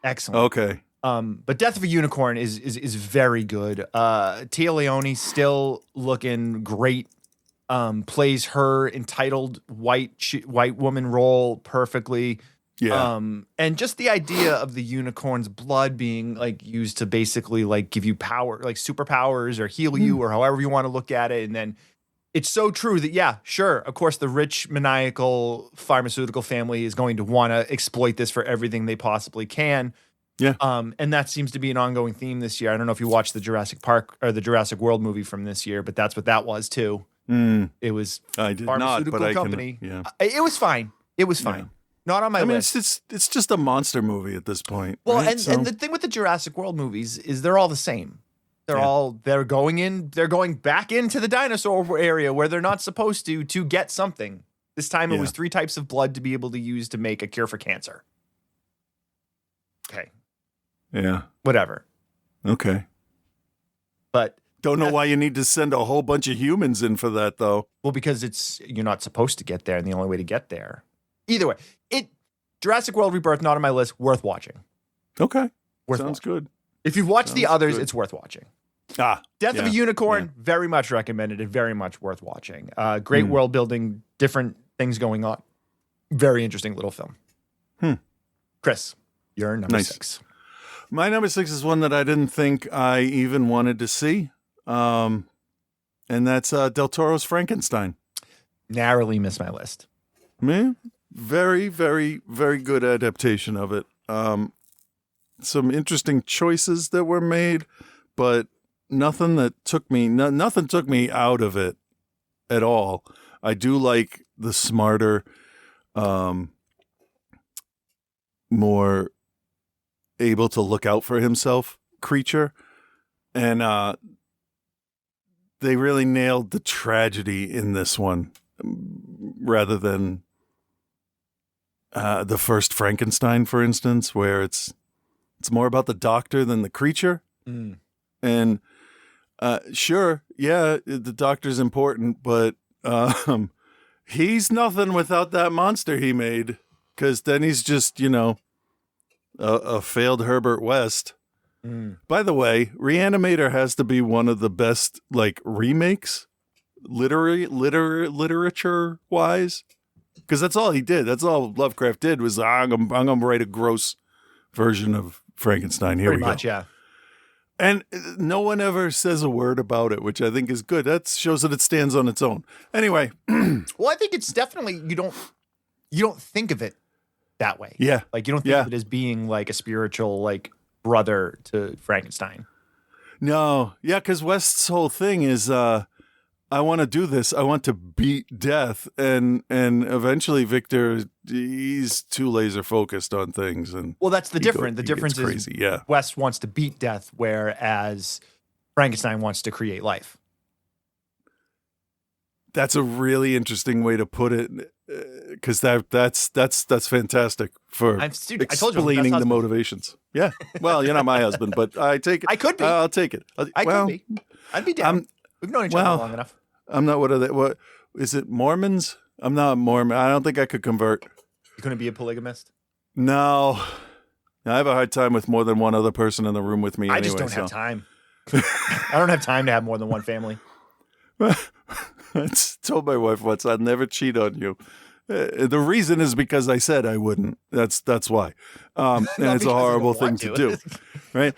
Excellent. Okay. But Death of a Unicorn is very good. Tia Leone still looking great. Plays her entitled white woman role perfectly. Yeah. And just the idea of the unicorn's blood being like used to basically like give you power, like superpowers, or heal you, or however you want to look at it. And then it's so true that, yeah, sure, of course, the rich maniacal pharmaceutical family is going to want to exploit this for everything they possibly can. Yeah. And that seems to be an ongoing theme this year. I don't know if you watched the Jurassic Park or the Jurassic World movie from this year, but that's what that was too. It was I did pharmaceutical not, but company. I can. Yeah. It was fine. It was fine. Yeah. Not on my list. It's just a monster movie at this point. Well, right? and the thing with the Jurassic World movies is they're all the same. They're going back into the dinosaur area where they're not supposed to get something. This time it was 3 types of blood to be able to use to make a cure for cancer. Okay. Yeah. Whatever. Okay. But don't know why you need to send a whole bunch of humans in for that, though. Well, because you're not supposed to get there, and the only way to get there. Either way, Jurassic World Rebirth, not on my list, worth watching. Okay. Sounds watching. Good. If you've watched the others, it's worth watching. Death of a Unicorn, very much recommended and very much worth watching. Great world building, different things going on. Very interesting little film. Chris, your number 6. My number 6 is one that I didn't think I even wanted to see. And that's Del Toro's Frankenstein. Narrowly missed my list. Man, very, very, very good adaptation of it. Some interesting choices that were made, but nothing took me out of it at all. I do like the smarter, more able to look out for himself creature, and they really nailed the tragedy in this one rather than the first Frankenstein, for instance, where it's more about the doctor than the creature. And sure, yeah, the doctor's important, but he's nothing without that monster he made, because then he's just, a failed Herbert West. By the way, Reanimator has to be one of the best remakes, literature wise, because that's all he did. That's all Lovecraft did was I'm gonna write a gross version of Frankenstein. Here Pretty we much, go. yeah. And no one ever says a word about it, which I think is good. That shows that it stands on its own. Anyway, well, I think it's definitely you don't think of it that way. Yeah, you don't think of it as being like a spiritual brother to Frankenstein. No, yeah, because West's whole thing is, I want to do this. I want to beat death, and eventually Victor, he's too laser focused on things, and Well, that's the he difference. The he gets difference is crazy. Yeah, West wants to beat death, whereas Frankenstein wants to create life. that's a really interesting way to put it, because that's fantastic for I told you, I'm the best explaining the husband. motivations. Yeah, well, you're not my husband, but I take it. I could be. I'll take it. I well, could be. I'd be down. We've known each other long enough. I'm not. What are they? What is it? Mormons? I'm not Mormon. I don't think I could convert. You couldn't be a polygamist. No, I have a hard time with more than one other person in the room with me. I anyway, just don't so. have time. I don't have time to have more than one family. I told my wife once I'd never cheat on you. The reason is because I said I wouldn't. That's why. And it's a horrible thing to do, right?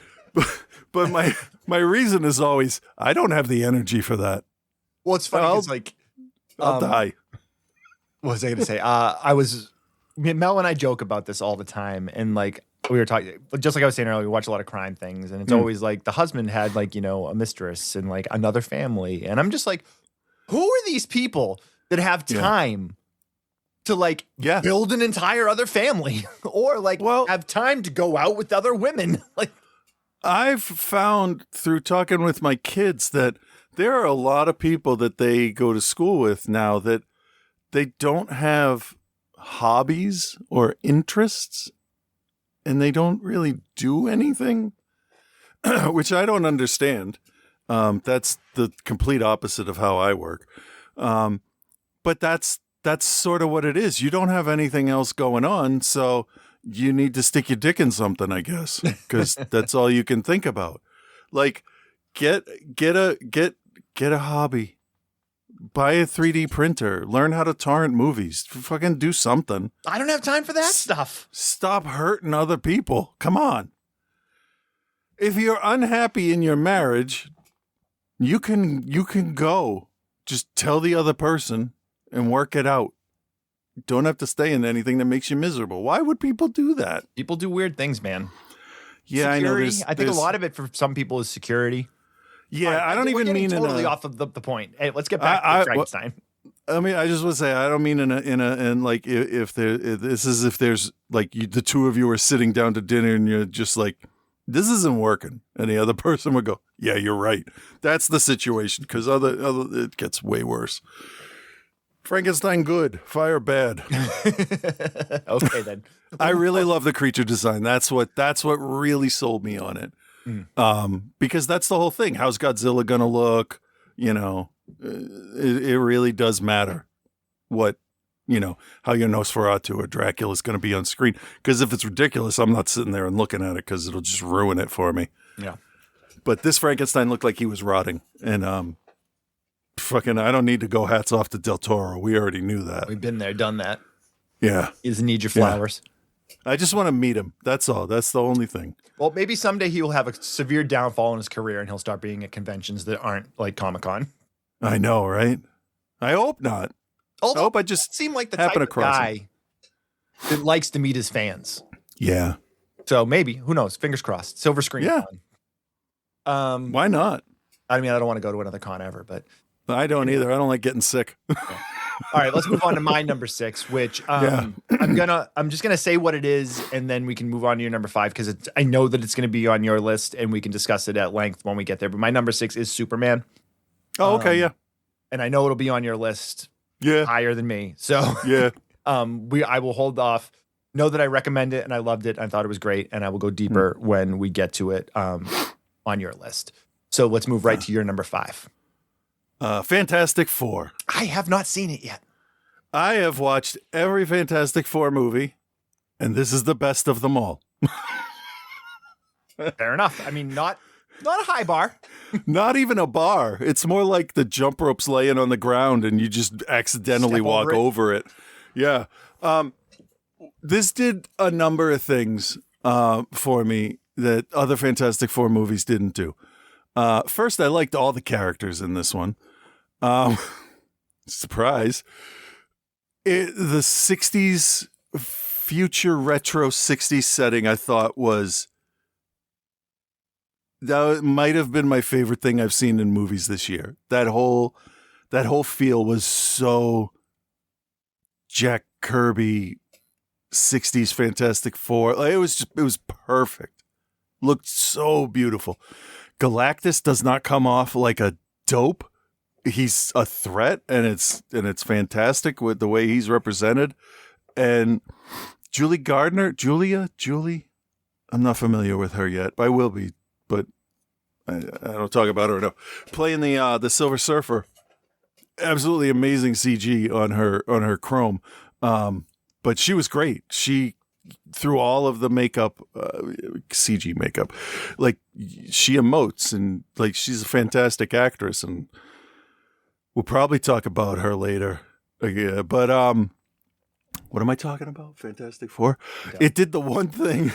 But my reason is always I don't have the energy for that. Well, it's funny because like I'll die. What was I going to say? Mel and I joke about this all the time, and like we were talking, just like I was saying earlier, we watch a lot of crime things, and it's always like the husband had like a mistress and like another family, and I'm just like, who are these people that have time to like build an entire other family or like have time to go out with other women? Like, I've found through talking with my kids that there are a lot of people that they go to school with now that they don't have hobbies or interests, and they don't really do anything, which I don't understand. That's the complete opposite of how I work. But that's sort of what it is. You don't have anything else going on, so you need to stick your dick in something, I guess, because that's all you can think about. Like, get a hobby. Buy a 3D printer. Learn how to torrent movies. Fucking do something. I don't have time for that stuff. Stop hurting other people. Come on. If you're unhappy in your marriage, you can go. Just tell the other person and work it out. Don't have to stay in anything that makes you miserable. Why would people do that? People do weird things, man. Yeah, security, I know. I think a lot of it for some people is security. Yeah, I don't even mean totally off of the point. Hey, let's get back to Frankenstein. I mean, I just want to say I don't mean in like if there's like the two of you are sitting down to dinner and you're just like, this isn't working, and the other person would go, yeah, you're right. That's the situation, because other it gets way worse. Frankenstein good, fire bad. Okay then. I really love the creature design. That's what really sold me on it. Because that's the whole thing. How's Godzilla gonna look? It really does matter what how your Nosferatu or Dracula is going to be on screen. Because if it's ridiculous, I'm not sitting there and looking at it because it'll just ruin it for me. Yeah. But this Frankenstein looked like he was rotting, and fucking, I don't need to go hats off to Del Toro. We already knew that. We've been there, done that. Yeah. He doesn't need your flowers. Yeah. I just want to meet him. That's all. That's the only thing. Well, maybe someday he will have a severe downfall in his career and he'll start being at conventions that aren't like Comic-Con. I know, right? I hope not. Although, I hope I just seem like the type of guy that likes to meet his fans. Yeah. So maybe, who knows? Fingers crossed. Silver Screen. Yeah. Con. Why not? I mean, I don't want to go to another con ever, but I don't either. I don't like getting sick. All right, let's move on to my number 6, which I'm just gonna say what it is, and then we can move on to your number 5 because I know that it's gonna be on your list, and we can discuss it at length when we get there. But my number 6 is Superman. Oh, okay, yeah. And I know it'll be on your list, higher than me. So yeah, I will hold off. Know that I recommend it, and I loved it. I thought it was great, and I will go deeper when we get to it on your list. So let's move right to your number 5. Fantastic Four. I have not seen it yet. I have watched every Fantastic Four movie, and this is the best of them all. Fair enough. I mean, not a high bar. Not even a bar. It's more like the jump rope's laying on the ground, and you just accidentally walk over it. Yeah. This did a number of things for me that other Fantastic Four movies didn't do. First, I liked all the characters in this one. Surprise. The 60s, future retro 60s setting, I thought was that might have been my favorite thing I've seen in movies this year. That whole feel was so Jack Kirby 60s Fantastic Four. Like, it was perfect. Looked so beautiful. Galactus does not come off like a dope. He's a threat, and it's fantastic with the way he's represented. And Julie, I'm not familiar with her yet. I will be, but I don't talk about her enough. Playing the Silver Surfer, absolutely amazing CG on her Chrome. But she was great. She, through all of the makeup, CG makeup, like, she emotes, and like, she's a fantastic actress, and we'll probably talk about her later. Yeah, but what am I talking about? Fantastic Four. Yeah. It did the one thing.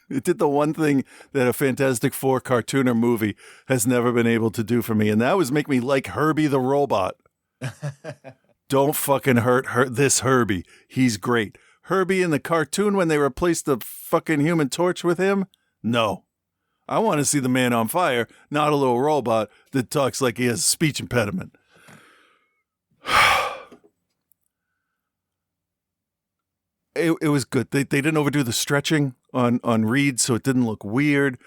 It did the one thing that a Fantastic Four cartoon or movie has never been able to do for me, and that was make me like Herbie the robot. Don't fucking hurt this Herbie. He's great. Herbie in the cartoon, when they replaced the fucking Human Torch with him, no. I want to see the man on fire, not a little robot that talks like he has a speech impediment. It was good. They didn't overdo the stretching on Reed, so it didn't look weird.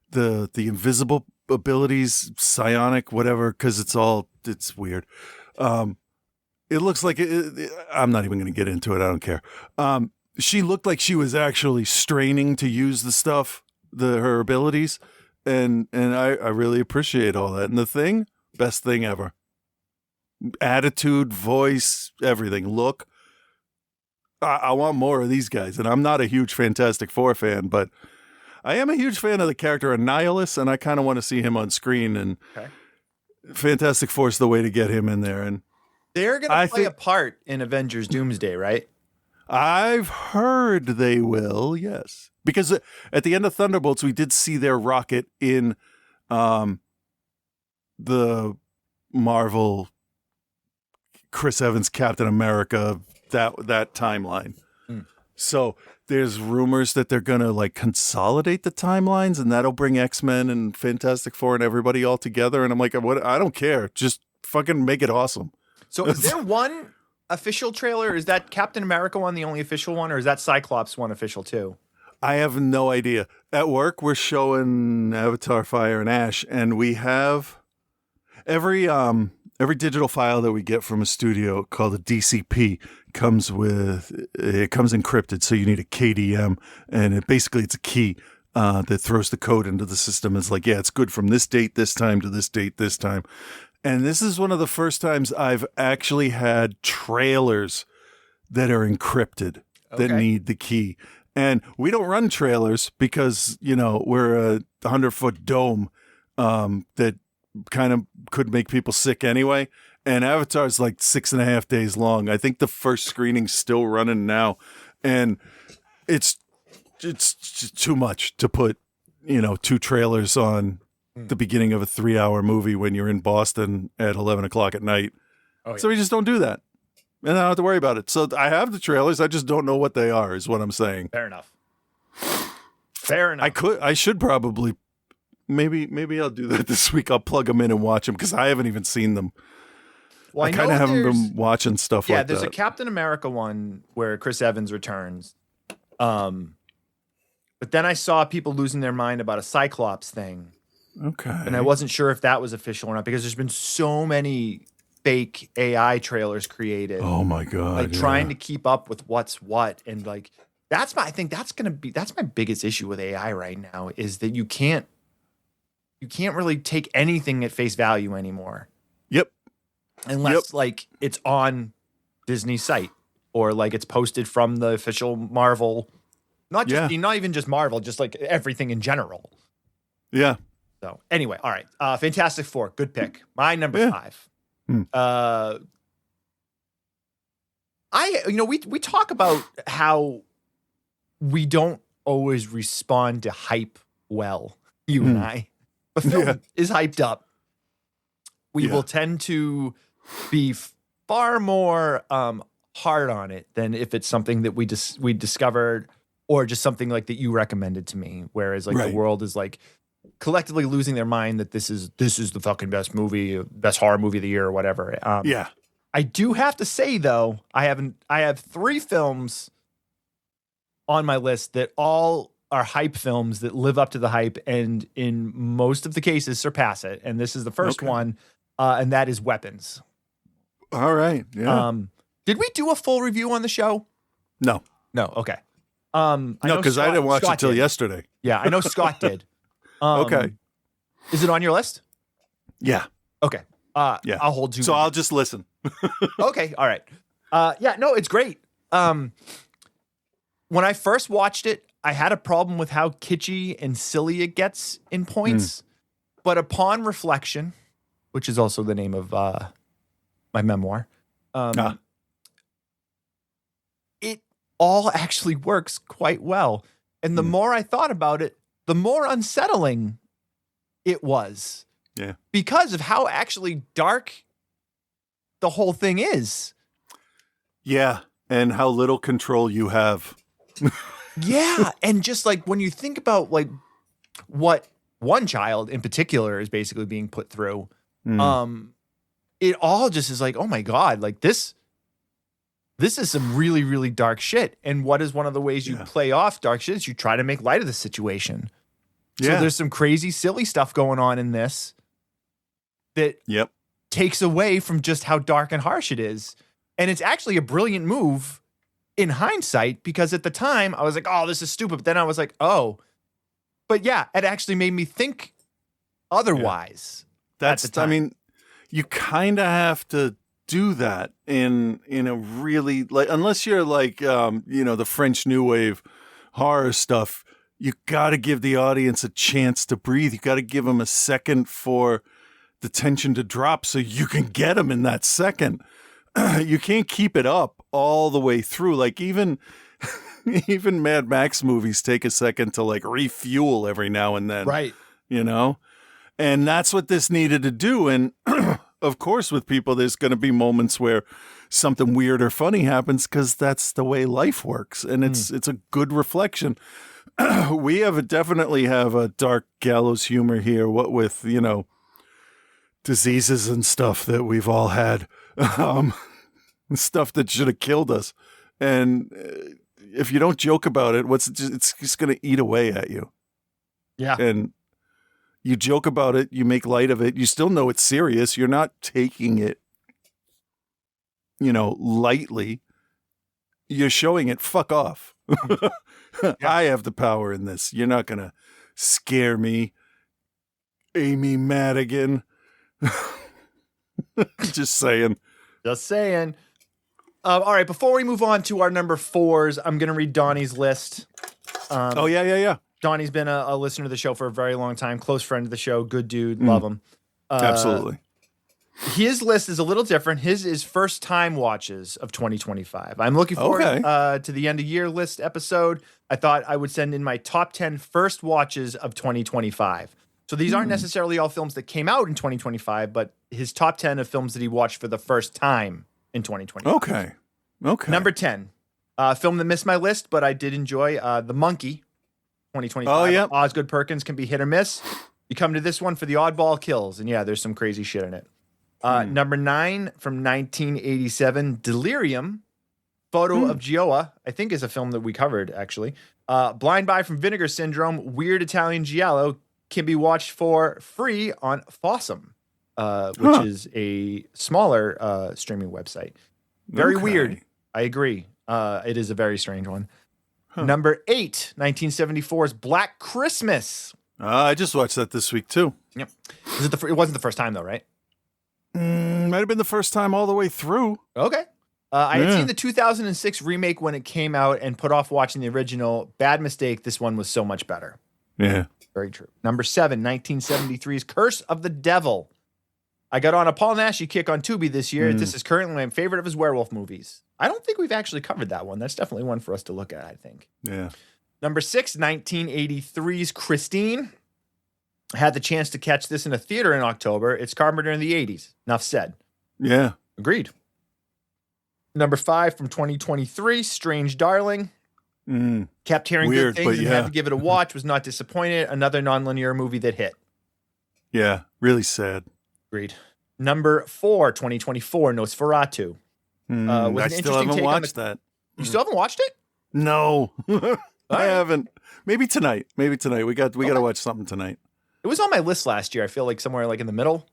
The invisible abilities, psionic, whatever, because it's weird. It looks like I'm not even going to get into it. I don't care. She looked like she was actually straining to use the stuff, her abilities, and I really appreciate all that. And the Thing, best thing ever. Attitude, voice, everything. Look. I want more of these guys, and I'm not a huge Fantastic Four fan, but I am a huge fan of the character Annihilus, and I kind of want to see him on screen, and Fantastic Four is the way to get him in there. And they're going to play a part in Avengers Doomsday, right? I've heard they will, yes. Because at the end of Thunderbolts, we did see their rocket in the Marvel Chris Evans Captain America that timeline. So there's rumors that they're gonna like consolidate the timelines, and that'll bring X-Men and Fantastic Four and everybody all together. And I'm like, what? I don't care. Just fucking make it awesome. So is there one official trailer? Is that Captain America one the only official one, or is that Cyclops one official too? I have no idea. At work, we're showing Avatar, Fire, and Ash, and we have every digital file that we get from a studio called a DCP comes encrypted, so you need a KDM, and it's a key that throws the code into the system. It's like, yeah, it's good from this date, this time to this date, this time. And this is one of the first times I've actually had trailers that are encrypted that need the key. And we don't run trailers because, we're a 100-foot dome that kind of could make people sick anyway. And Avatar's like 6.5 days long. I think the first screening's still running now. And it's just too much to put, 2 trailers on the beginning of a 3-hour movie when you're in Boston at 11 o'clock at night. So we just don't do that. And I don't have to worry about it. So I have the trailers. I just don't know what they are, is what I'm saying. Fair enough. I should probably, maybe I'll do that this week. I'll plug them in and watch them because I haven't even seen them. Well, I kind of haven't been watching stuff like that. Yeah, there's a Captain America one where Chris Evans returns. But then I saw people losing their mind about a Cyclops thing. Okay. And I wasn't sure if that was official or not because there's been so many fake AI trailers created. Oh my God. Trying to keep up with what's what. And like, that's my biggest issue with AI right now is that you can't really take anything at face value anymore. Yep. Unless like it's on Disney's site or like it's posted from the official Marvel, not even just Marvel, just like everything in general. Yeah. So anyway, all right. Fantastic Four, good pick. My number 5. We talk about how we don't always respond to hype well, you and I. A film is hyped up. We will tend to be far more hard on it than if it's something that we discovered or just something like that you recommended to me. Whereas like the world is like collectively losing their mind that this is the fucking best movie, best horror movie of the year or whatever. Yeah. I do have to say though, I have 3 films on my list that all are hype films that live up to the hype and in most of the cases surpass it. And this is the first one, and that is Weapons. All right. Yeah. Did we do a full review on the show? No. No. Okay. No, because I didn't watch it till yesterday. Yeah, I know Scott did. Okay. Is it on your list? Yeah. Okay. Yeah. I'll hold you. So I'll just listen. Okay. All right. Yeah, no, it's great. When I first watched it, I had a problem with how kitschy and silly it gets in points. But upon reflection, which is also the name of my memoir, it all actually works quite well. And the more I thought about it, the more unsettling it was. Yeah. Because of how actually dark the whole thing is. Yeah. And how little control you have. Yeah. And just like when you think about like what one child in particular is basically being put through, it all just is like, oh my God, like this is some really, really dark shit. And what is one of the ways you play off dark shit is you try to make light of the situation. So there's some crazy, silly stuff going on in this that takes away from just how dark and harsh it is. And it's actually a brilliant move in hindsight, because at the time I was like, oh, this is stupid. But then I was like, oh, but yeah, it actually made me think otherwise. That's, I mean, you kind of have to do that in a really, like, unless you're like, the French New Wave horror stuff, you got to give the audience a chance to breathe. You got to give them a second for the tension to drop so you can get them in that second. You can't keep it up all the way through. Like even Mad Max movies take a second to like refuel every now and then. Right. And that's what this needed to do. And of course, with people, there's going to be moments where something weird or funny happens because that's the way life works. And it's a good reflection. We definitely have a dark gallows humor here, what with, diseases and stuff that we've all had, stuff that should have killed us. And if you don't joke about it, it's just going to eat away at you. Yeah. And you joke about it, you make light of it, you still know it's serious. You're not taking it, lightly. You're showing it, fuck off. I have the power in this. You're not going to scare me. Amy Madigan. Just saying. Just saying. All right, before we move on to our number 4s, I'm going to read Donnie's list. Yeah. Donnie's been a listener to the show for a very long time, close friend of the show, good dude, love him. Absolutely. His list is a little different. His is first time watches of 2025. I'm looking forward to the end of year list episode. I thought I would send in my top 10 first watches of 2025. So these aren't necessarily all films that came out in 2025, but his top 10 of films that he watched for the first time in 2025. Okay. Number 10, film that missed my list, but I did enjoy, The Monkey, 2025. Oh, yeah. Osgood Perkins can be hit or miss. You come to this one for the oddball kills, and yeah, there's some crazy shit in it. Number 9 from 1987, Delirium, Photo of Gioia, I think is a film that we covered, actually. Blind Buy from Vinegar Syndrome, Weird Italian Giallo, can be watched for free on Fossum, which is a smaller streaming website. Very weird. I agree. It is a very strange one. Number 8, 1974's Black Christmas. I just watched that this week, too. Yep. It wasn't the first time, though, right? Might have been the first time all the way through. Okay. I had seen the 2006 remake when it came out and put off watching the original. Bad mistake. This one was so much better. Yeah. Very true. Number 7, 1973's Curse of the Devil. I got on a Paul Naschy kick on Tubi this year. This is currently my favorite of his werewolf movies. I don't think we've actually covered that one. That's definitely one for us to look at, I think. Yeah. Number 6, 1983's Christine. I had the chance to catch this in a theater in October. It's Carpenter in the 80s. Enough said. Yeah. Agreed. Number 5 from 2023, Strange Darling. Kept hearing Weird, good but things and yeah. had to give it a watch. Was not disappointed. Another nonlinear movie that hit. Yeah, really sad. Agreed. Number 4, 2024, Nosferatu. Was I an still interesting haven't take on watched that. You still haven't watched it? No, I right. haven't. Maybe tonight. We got to watch something tonight. It was on my list last year. I feel like somewhere like in the middle.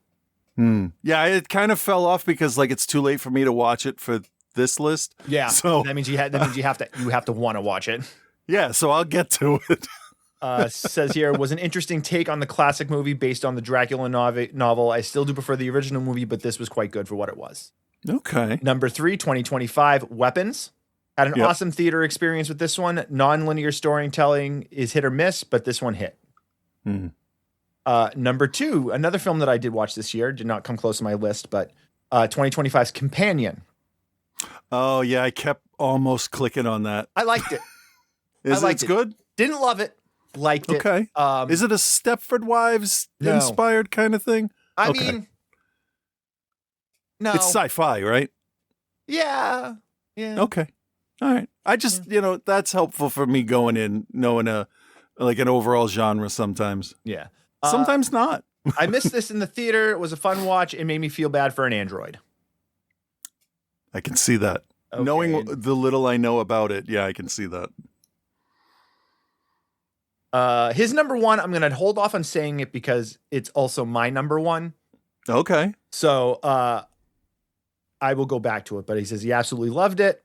Yeah, it kind of fell off because like it's too late for me to watch it for this list. Yeah. So that means you have to want to watch it. yeah, so I'll get to it. Says here, was an interesting take on the classic movie based on the Dracula novel. I still do prefer the original movie, but this was quite good for what it was. Okay. Number 3, 2025, Weapons. Had an awesome theater experience with this one. Non-linear storytelling is hit or miss, but this one hit. Number 2, another film that I did watch this year, did not come close to my list, but 2025's Companion. Oh yeah, I kept almost clicking on that. I liked it. It's good? Didn't love it. Liked it. Okay. Is it a Stepford Wives inspired kind of thing? I mean, no. It's sci-fi, right? Yeah. Okay. All right. I just, that's helpful for me going in knowing an overall genre sometimes. Yeah. Sometimes not. I missed this in the theater. It was a fun watch. It made me feel bad for an android. I can see that. Okay. Knowing the little I know about it, yeah, I can see that. His number 1, I'm going to hold off on saying it because it's also my number 1. Okay. So I will go back to it, but he says he absolutely loved it.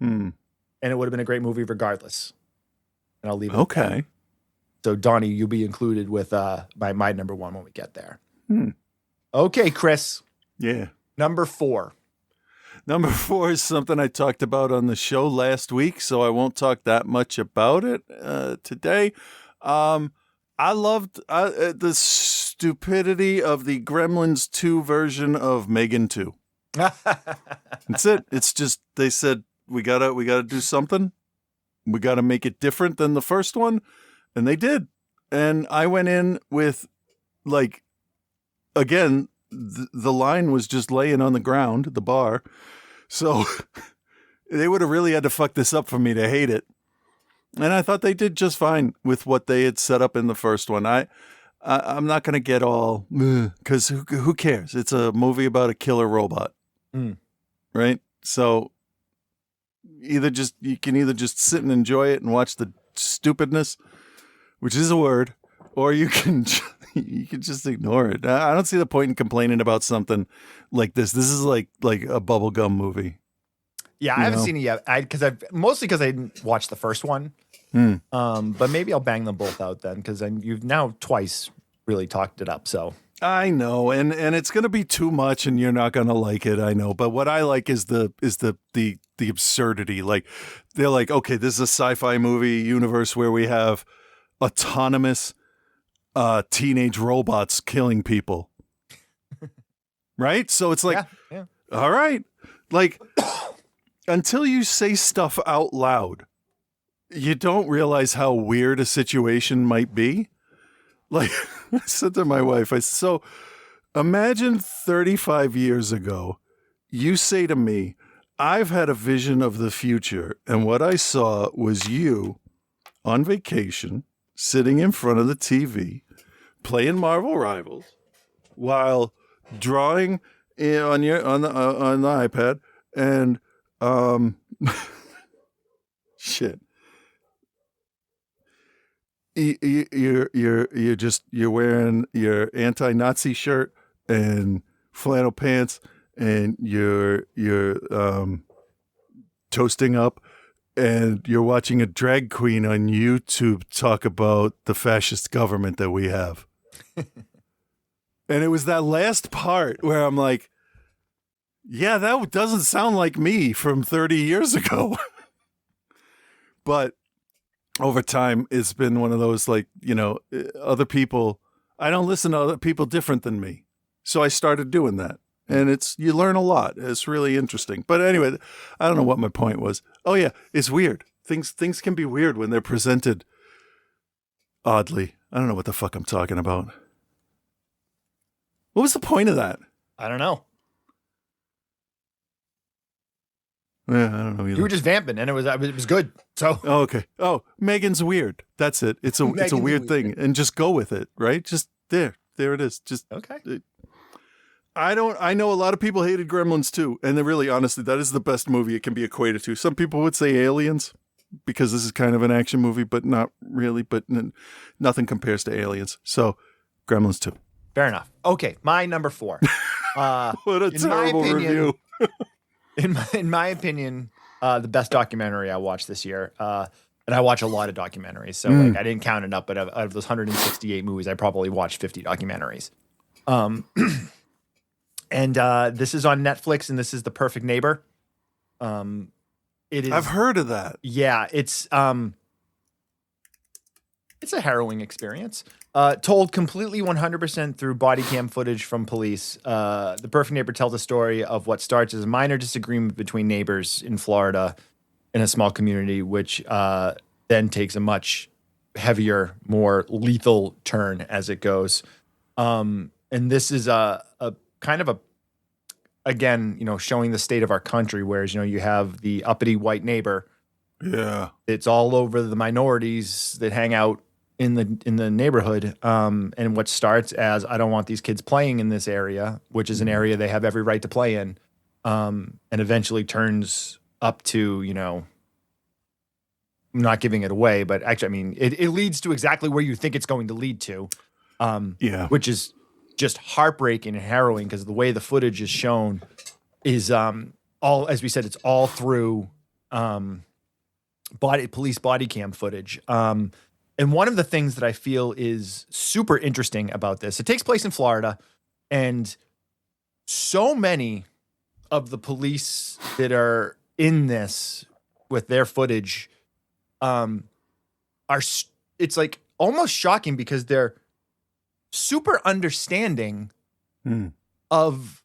And it would have been a great movie regardless. And I'll leave it. Okay. So Donnie, you'll be included with my number 1 when we get there. Okay, Chris. Yeah. Number 4. Number 4 is something I talked about on the show last week, so I won't talk that much about it today. I loved the stupidity of the Gremlins 2 version of Megan 2. That's it. It's just they said we gotta do something. We gotta make it different than the first one, and they did. And I went in with again. The line was just laying on the ground, the bar. So they would have really had to fuck this up for me to hate it. And I thought they did just fine with what they had set up in the first one. I'm not going to get all, because who cares? It's a movie about a killer robot. Right? So you can either just sit and enjoy it and watch the stupidness, which is a word, or you can just ignore it. I don't see the point in complaining about something like this. This is like a bubblegum movie. Yeah, I haven't seen it yet. Mostly because I didn't watch the first one. But maybe I'll bang them both out then because you've now twice really talked it up. So I know, and it's gonna be too much, and you're not gonna like it. I know, but what I like is the absurdity. Like they're like, okay, this is a sci-fi movie universe where we have autonomous teenage robots killing people. Right? So it's like, all right, like until you say stuff out loud, you don't realize how weird a situation might be. Like I said to my wife, I said, so imagine 35 years ago, you say to me, I've had a vision of the future, and what I saw was you on vacation, sitting in front of the TV, playing Marvel Rivals, while drawing on the iPad, and shit. You're wearing your anti-Nazi shirt and flannel pants, and you're toasting up, and you're watching a drag queen on YouTube talk about the fascist government that we have. And it was that last part where I'm like, yeah, that doesn't sound like me from 30 years ago. But over time, it's been one of those, like, other people, I don't listen to other people different than me. So I started doing that. And you learn a lot. It's really interesting. But anyway, I don't know what my point was. Oh yeah, it's weird. Things can be weird when they're presented oddly. I don't know what the fuck I'm talking about. What was the point of that? I don't know. Yeah, I don't know either. You were just vamping, and it was good. So Oh, okay. Oh, Megan's weird. That's it. It's a Megan's weird thing, and just go with it, right? Just there it is. Just okay. I know a lot of people hated Gremlins too, and really, honestly, that is the best movie it can be equated to. Some people would say Aliens because this is kind of an action movie, but not really. But nothing compares to Aliens. So, Gremlins 2. Fair enough. Okay, my number 4. What a terrible review. In my opinion, the best documentary I watched this year, and I watch a lot of documentaries, so like I didn't count it up, but out of those 168 movies, I probably watched 50 documentaries. And this is on Netflix, and this is The Perfect Neighbor. It is. I've heard of that. Yeah, it's a harrowing experience. Told completely 100% through body cam footage from police. The Perfect Neighbor tells a story of what starts as a minor disagreement between neighbors in Florida in a small community, which then takes a much heavier, more lethal turn as it goes. And this is a kind of again, showing the state of our country, whereas, you have the uppity white neighbor. Yeah. It's all over the minorities that hang out in the neighborhood. And what starts as, I don't want these kids playing in this area, which is an area they have every right to play in, and eventually turns up to, I'm not giving it away, but actually, I mean, it leads to exactly where you think it's going to lead to, which is just heartbreaking and harrowing because the way the footage is shown is all, as we said, it's all through police body cam footage. And one of the things that I feel is super interesting about this, it takes place in Florida, and so many of the police that are in this with their footage it's like almost shocking because they're super understanding of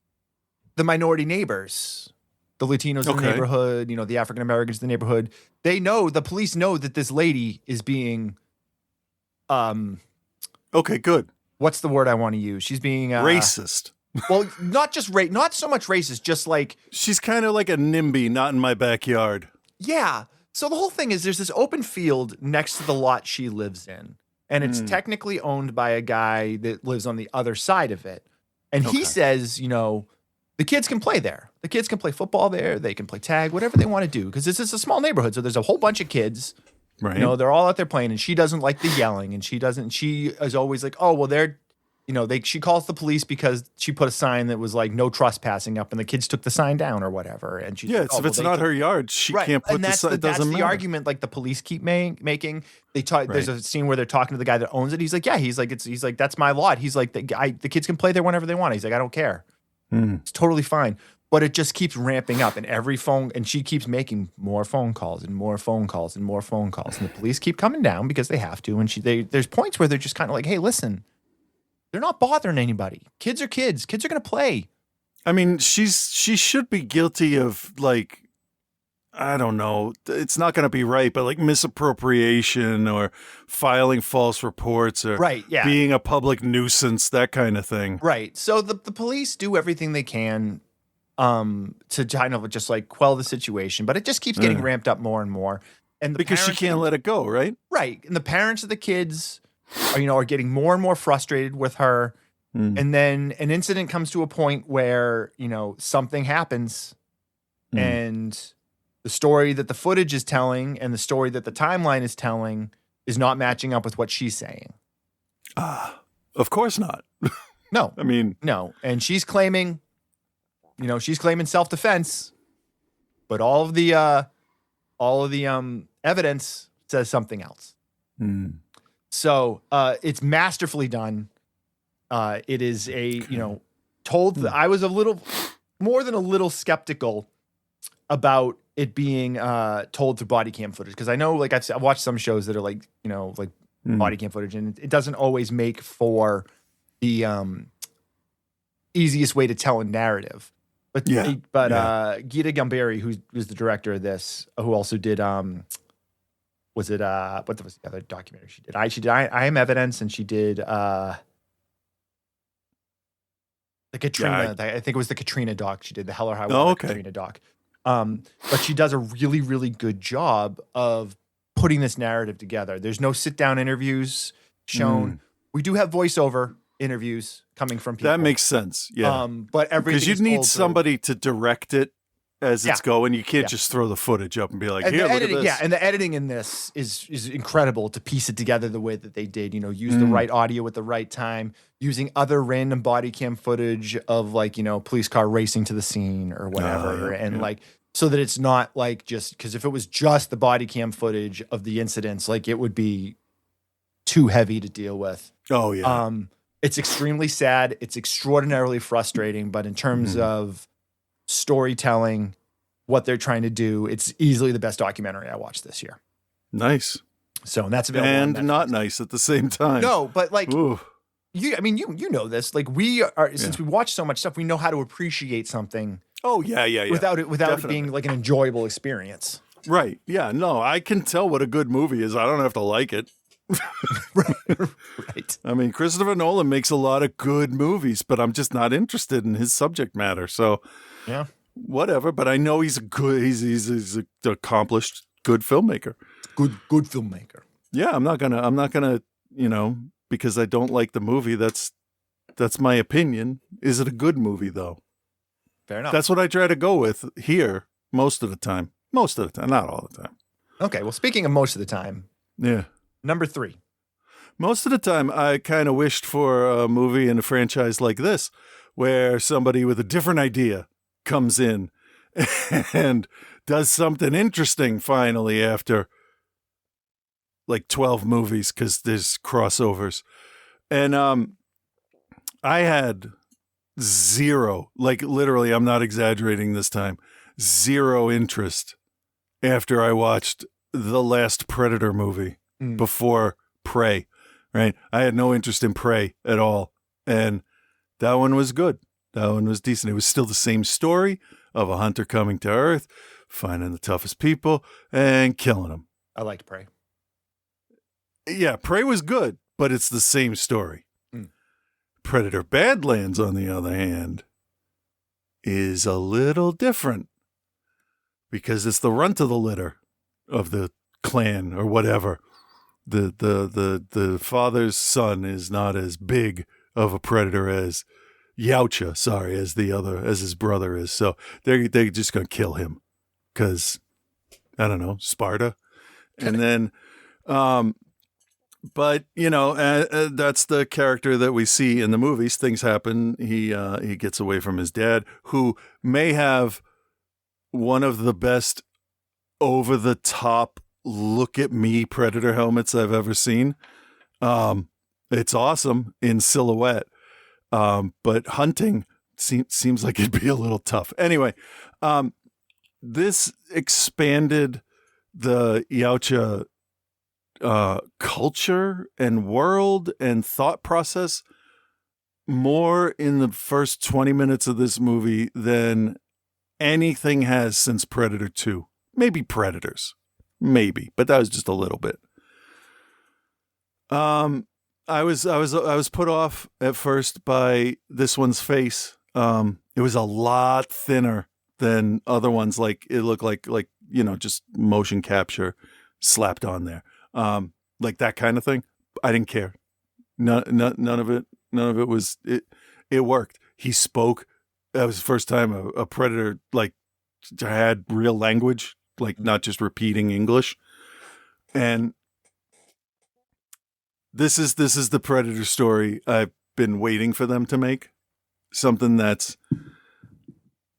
the minority neighbors, the Latinos in the neighborhood, the African Americans in the neighborhood. The police know that this lady is being, okay, good. What's the word I want to use? She's being racist. Well, not so much racist, just like she's kind of like a NIMBY, not in my backyard. Yeah. So the whole thing is there's this open field next to the lot she lives in. And it's technically owned by a guy that lives on the other side of it. And he says, the kids can play there. The kids can play football there. They can play tag, whatever they want to do. Because this is a small neighborhood. So there's a whole bunch of kids. Right. They're all out there playing. And she doesn't like the yelling. And she is always like, oh, well, she calls the police because she put a sign that was like no trespassing up, and the kids took the sign down or whatever. And she's like, if it's not her yard, she can't put the sign. It doesn't matter. The argument like the police keep making. There's a scene where they're talking to the guy that owns it. He's like, yeah, he's like, that's my lot. He's like, the kids can play there whenever they want. He's like, I don't care. It's totally fine. But it just keeps ramping up, and and she keeps making more phone calls and more phone calls and more phone calls, and the police keep coming down because they have to. And there's points where they're just kind of like, hey, listen. They're not bothering anybody. Kids are kids. Kids are going to play. I mean, she should be guilty of, like, I don't know. It's not going to be right, but like misappropriation or filing false reports or being a public nuisance, that kind of thing. Right. So the police do everything they can to kind of just like quell the situation, but it just keeps getting ramped up more and more. And because she can't let it go, right? Right. And the parents of the kids are getting more and more frustrated with her. And then an incident comes to a point where, something happens and the story that the footage is telling and the story that the timeline is telling is not matching up with what she's saying. Of course not. No. I mean, no. And she's claiming self-defense, but all of the evidence says something else. So it's masterfully done. It is I was a little more than a little skeptical about it being told through body cam footage, because I know, like, I've watched some shows that are like body cam footage, and it doesn't always make for the easiest way to tell a narrative. But Gita Gambari, who's the director of this, who also did what was the other documentary she did? She did I Am Evidence, and she did the Katrina. I think it was the Katrina doc. She did the Hell or High Water Katrina doc. But she does a really, really good job of putting this narrative together. There's no sit down interviews shown. We do have voiceover interviews coming from people. That makes sense. Yeah. But everything Because you is need told through- somebody to direct it as it's Yeah. going. You can't Yeah. just throw the footage up and be like, And here, the look editing, at this. yeah, and the editing in this is incredible to piece it together the way that they did. Use the right audio at the right time, using other random body cam footage of police car racing to the scene or whatever, and so that it's not just because if it was just the body cam footage of the incidents, it would be too heavy to deal with. Oh yeah. It's extremely sad. It's extraordinarily frustrating, but in terms of storytelling, what they're trying to do, it's easily the best documentary I watched this year. Nice. So and that's available on And Netflix. not nice at the same time. No, but Ooh. you know this. We are since we watch so much stuff, we know how to appreciate something Oh yeah. without it Definitely. being an enjoyable experience. Right. Yeah. No, I can tell what a good movie is. I don't have to like it. Right. I mean, Christopher Nolan makes a lot of good movies, but I'm just not interested in his subject matter. So, Yeah. whatever. But I know he's he's an accomplished, good filmmaker. Good filmmaker. Yeah, I'm not gonna, because I don't like the movie. That's my opinion. Is it a good movie though? Fair enough. That's what I try to go with here most of the time. Most of the time, not all the time. Okay. Well, speaking of most of the time, Yeah. number 3. Most of the time, I kind of wished for a movie and a franchise like this, where somebody with a different idea comes in and does something interesting finally after 12 movies, because there's crossovers. And I had zero, literally, I'm not exaggerating this time, zero interest after I watched the last Predator movie before Prey, right? I had no interest in Prey at all. And that one was good. That one was decent. It was still the same story of a hunter coming to Earth, finding the toughest people and killing them. I liked Prey. Yeah, Prey was good, but it's the same story. Predator Badlands, on the other hand, is a little different because it's the runt of the litter of the clan or whatever. The father's son is not as big of a predator as Yautja, as his brother is. So they're just gonna kill him because I don't know, Sparta, and then but that's the character that we see in the movies. Things happen. He gets away from his dad, who may have one of the best over the top look at me Predator helmets I've ever seen. It's awesome in silhouette. But hunting seems like it'd be a little tough. Anyway, this expanded the Yautja culture and world and thought process more in the first 20 minutes of this movie than anything has since Predator 2. Maybe Predators. Maybe, but that was just a little bit. I was put off at first by this one's face. It was a lot thinner than other ones. It looked like just motion capture slapped on there. That kind of thing. I didn't care. None of it was it. It worked. He spoke. That was the first time a predator had real language, not just repeating English. And this is the Predator story I've been waiting for them to make. Something that's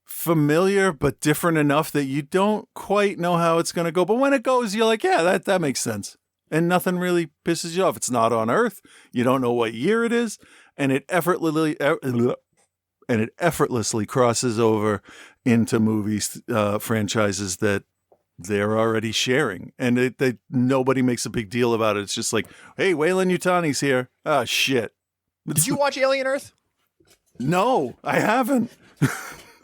familiar but different enough that you don't quite know how it's going to go. But when it goes, you're like, yeah, that makes sense. And nothing really pisses you off. It's not on Earth. You don't know what year it is. And it effortlessly crosses over into movies, franchises that they're already sharing. And nobody makes a big deal about it. It's just like, hey, Wayland Yutani's here. Ah, shit. Did you watch Alien Earth? No, I haven't.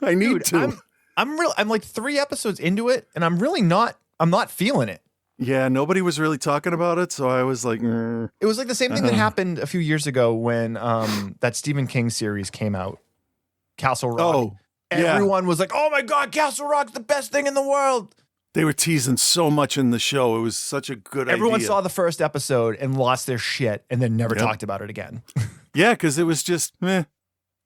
I need to. I'm 3 episodes into it, and I'm not feeling it. Yeah, nobody was really talking about it, so I was like, It was like the same thing that happened a few years ago when that Stephen King series came out, Castle Rock. Oh, everyone was like, "Oh my God, Castle Rock's the best thing in the world." They were teasing so much in the show. It was such a good Everyone idea. saw the first episode and lost their shit and then never talked about it again. Yeah, because it was just meh.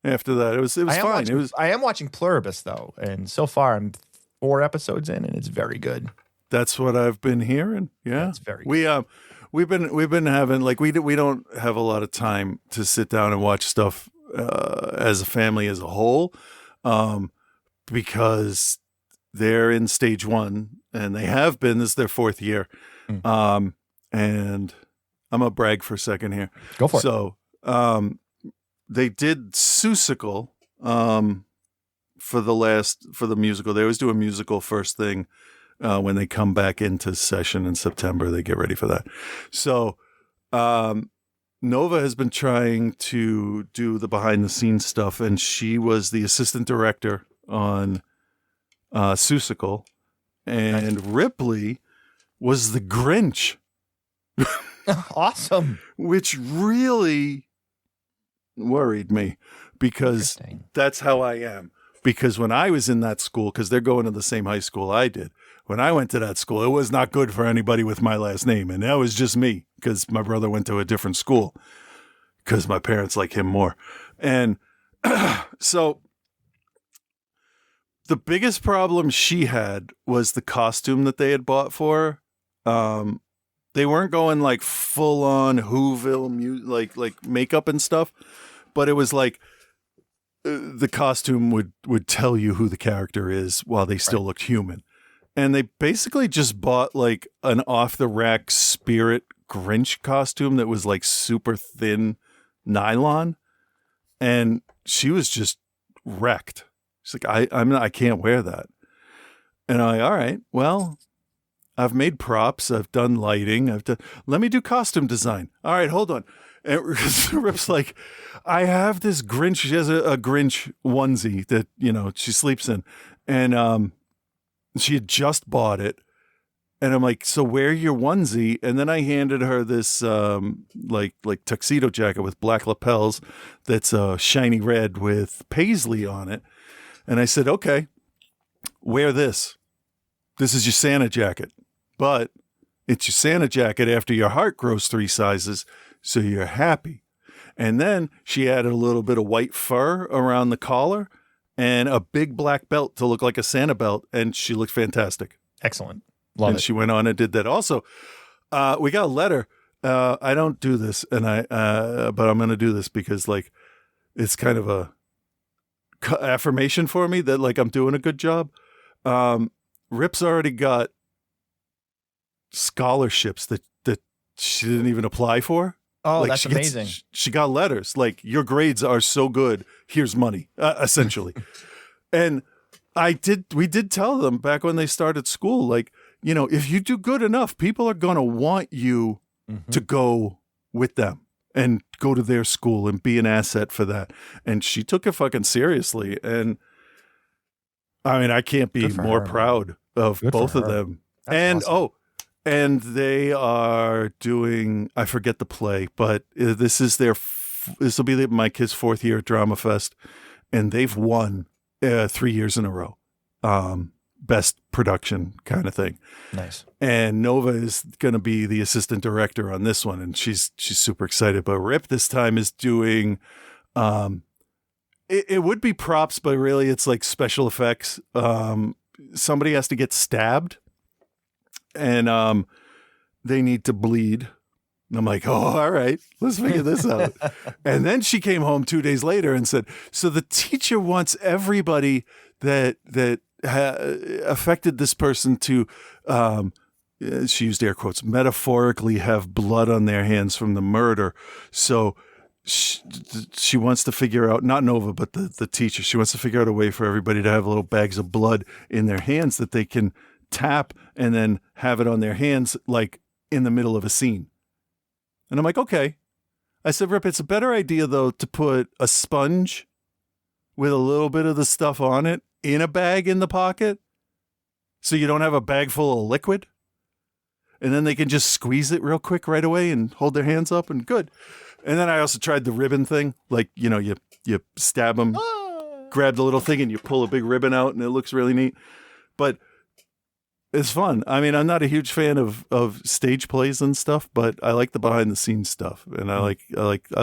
After that, it was fine. I am watching Pluribus though, and so far I'm 4 episodes in, and it's very good. That's what I've been hearing. Yeah, it's very good. We've been having like we don't have a lot of time to sit down and watch stuff as a family as a whole, because they're in stage 1 and they have been. This is their 4th year, and I'm gonna brag for a second here. Go for it. So, they did Seussical for the musical. They always do a musical first thing when they come back into session in September. They get ready for that. So Nova has been trying to do the behind the scenes stuff, and she was the assistant director on Seussical, and Ripley was the Grinch. Awesome. Which really worried me, because that's how I am. Because when I was in that school, because they're going to the same high school I did, when I went to that school, it was not good for anybody with my last name. And that was just me, because my brother went to a different school, because my parents like him more. And so the biggest problem she had was the costume that they had bought for her. They weren't going like full on Whoville like makeup and stuff, but it was like the costume would tell you who the character is while they still looked human. And they basically just bought like an off the rack Spirit Grinch costume that was like super thin nylon, and she was just wrecked. She's like, I can't wear that. And I'm like, all right, well, I've made props. I've done lighting. Let me do costume design. All right, hold on. And Rip's like, I have this Grinch. She has a Grinch onesie that, she sleeps in. And she had just bought it. And I'm like, so wear your onesie. And then I handed her this like tuxedo jacket with black lapels that's shiny red with paisley on it. And I said, okay, wear this. This is your Santa jacket. But it's your Santa jacket after your heart grows 3 sizes, so you're happy. And then she added a little bit of white fur around the collar and a big black belt to look like a Santa belt, and she looked fantastic. Excellent. Love it. She went on and did that. Also, we got a letter. I don't do this, but I'm going to do this because, like, it's kind of a affirmation for me that, like, I'm doing a good job. Rip's already got scholarships that she didn't even apply for. Oh, like, that's amazing. She got letters like, your grades are so good, here's money, essentially. And we did tell them back when they started school, like, if you do good enough, people are going to want you to go with them and go to their school and be an asset for that. And she took it fucking seriously. And I mean, I can't be more proud of both of them. That's and awesome. And they are doing, I forget the play, but this will be my kids' 4th year at Drama Fest, and they've won 3 years in a row. Best production kind of thing. Nice. And Nova is going to be the assistant director on this one, and she's super excited. But Rip this time is doing, it would be props, but really it's like special effects. Somebody has to get stabbed, and they need to bleed. And I'm like, oh, all right, let's figure this out. And then she came home 2 days later and said, so the teacher wants everybody that affected this person to, she used air quotes, metaphorically have blood on their hands from the murder. So she wants to figure out, not Nova, but the teacher, she wants to figure out a way for everybody to have little bags of blood in their hands that they can tap and then have it on their hands, like in the middle of a scene. And I'm like, okay. I said, Rip, it's a better idea, though, to put a sponge with a little bit of the stuff on it in a bag in the pocket, so you don't have a bag full of liquid. And then they can just squeeze it real quick right away and hold their hands up, and good. And then I also tried the ribbon thing. Like, you stab them. grab the little thing and you pull a big ribbon out and it looks really neat. But it's fun. I mean, I'm not a huge fan of stage plays and stuff, but I like the behind the scenes stuff, and I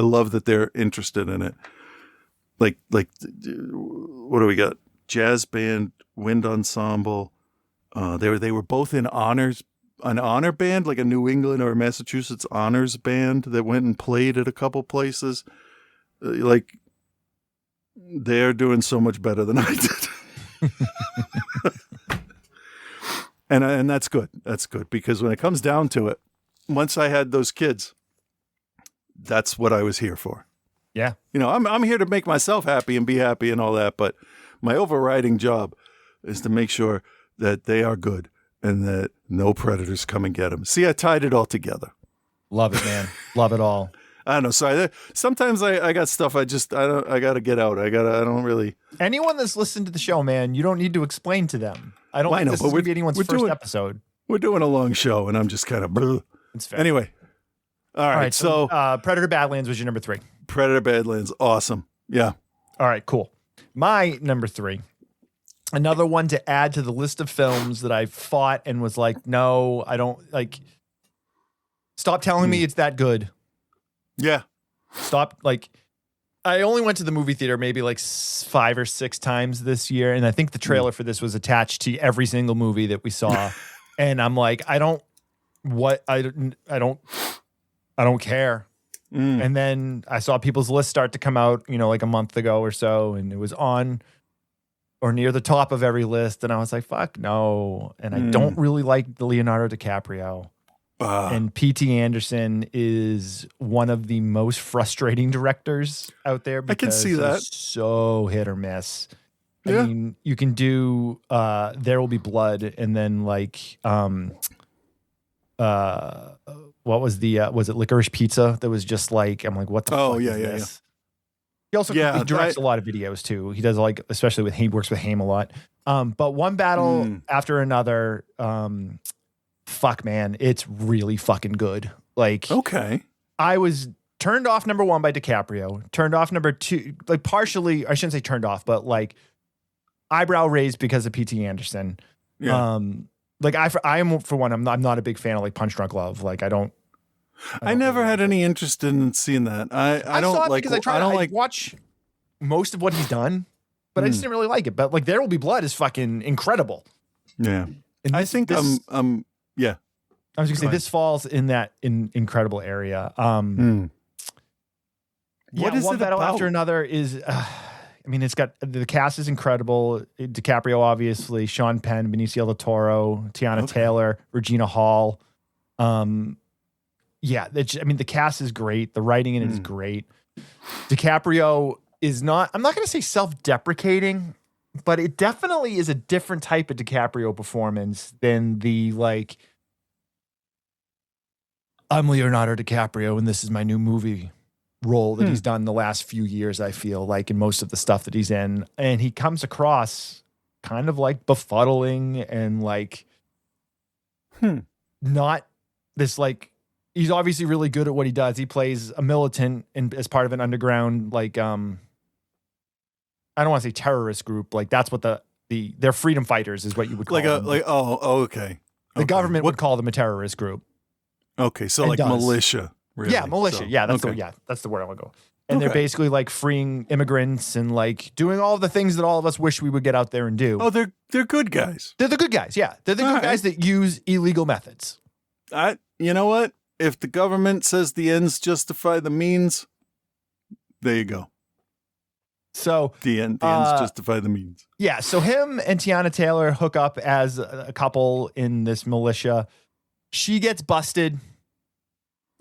love that they're interested in it. Like what do we got? Jazz band, wind ensemble. They were both in an honor band, like a New England or Massachusetts honors band that went and played at a couple places. Like, they're doing so much better than I did. And that's good. That's good, because when it comes down to it, once I had those kids, that's what I was here for. Yeah. You know, I'm here to make myself happy and be happy and all that, but my overriding job is to make sure that they are good and that no predators come and get them. See, I tied it all together. Love it, man. Love it all. I don't know. Sorry. Sometimes I got stuff I got to get out. I don't really. Anyone that's listened to the show, man, you don't need to explain to them. I don't think this is going to be anyone's first episode. We're doing a long show, and I'm just kind of. It's fair. Anyway. All right. So Predator Badlands was your number 3. Predator Badlands. Awesome. Yeah. All right, cool. My number 3. Another one to add to the list of films that I fought and was like, no, I don't like. Stop telling me it's that good. Yeah. Stop. Like, I only went to the movie theater maybe like 5 or 6 times this year. And I think the trailer for this was attached to every single movie that we saw. And I'm like, I don't care. And then I saw people's lists start to come out, you know, like a month ago or so. And it was on or near the top of every list. And I was like, fuck no. And I don't really like the Leonardo DiCaprio. And P.T. Anderson is one of the most frustrating directors out there. I can see that. So hit or miss. Yeah. I mean, you can do There Will Be Blood, and then like what was it Licorice Pizza? That was just like, I'm like, what the fuck is this? He also he directs a lot of videos too. He does like, especially with he works with Haim a lot. But one battle after another. Fuck, man, it's really fucking good. Like, okay, I was turned off number 1 by DiCaprio, turned off number 2, like partially, I shouldn't say turned off, but like eyebrow raised because of P.T. Anderson. Yeah. Like I am for one, I'm not a big fan of like Punch Drunk Love. Like I never had any interest in seeing that. I don't saw it like because I watch most of what he's done, but I just didn't really like it. But like There Will Be Blood is fucking incredible. Yeah. And I think yeah. I was going to say this falls in that incredible area. What is one it battle about? after another is, I mean, it's got the cast is incredible. DiCaprio, obviously, Sean Penn, Benicio del Toro, Tiana Taylor, Regina Hall. The cast is great. The writing in it is great. DiCaprio is not, I'm not going to say self-deprecating, but it definitely is a different type of DiCaprio performance than the like, I'm Leonardo DiCaprio and this is my new movie role that he's done the last few years, I feel like, in most of the stuff that he's in. And he comes across kind of like befuddling and like not this like, he's obviously really good at what he does. He plays a militant as part of an underground, like, I don't want to say terrorist group. Like that's what they're freedom fighters is what you would call them. Okay. The government would call them a terrorist group. Okay, so like militia. Really. Yeah, militia. So, yeah, that's the word I want to go. And they're basically like freeing immigrants and like doing all the things that all of us wish we would get out there and do. Oh, they're good guys. They're the good guys. Yeah, they're the good guys that use illegal methods. You know what? If the government says the ends justify the means, there you go. So the ends justify the means. Yeah. So him and Tiana Taylor hook up as a couple in this militia. She gets busted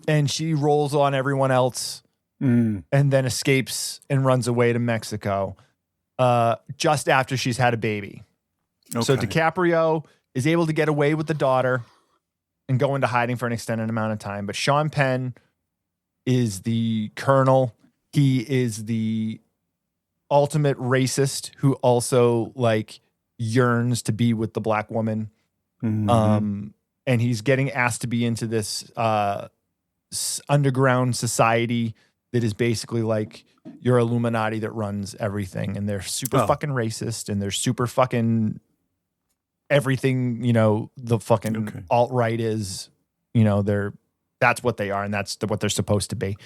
and she rolls on everyone else and then escapes and runs away to Mexico just after she's had a baby. Okay. So DiCaprio is able to get away with the daughter and go into hiding for an extended amount of time. But Sean Penn is the colonel. He is the ultimate racist who also like yearns to be with the black woman. And he's getting asked to be into this underground society that is basically like your Illuminati that runs everything, and they're super fucking racist, and they're super fucking everything, the fucking alt-right is, that's what they are, and that's what they're supposed to be.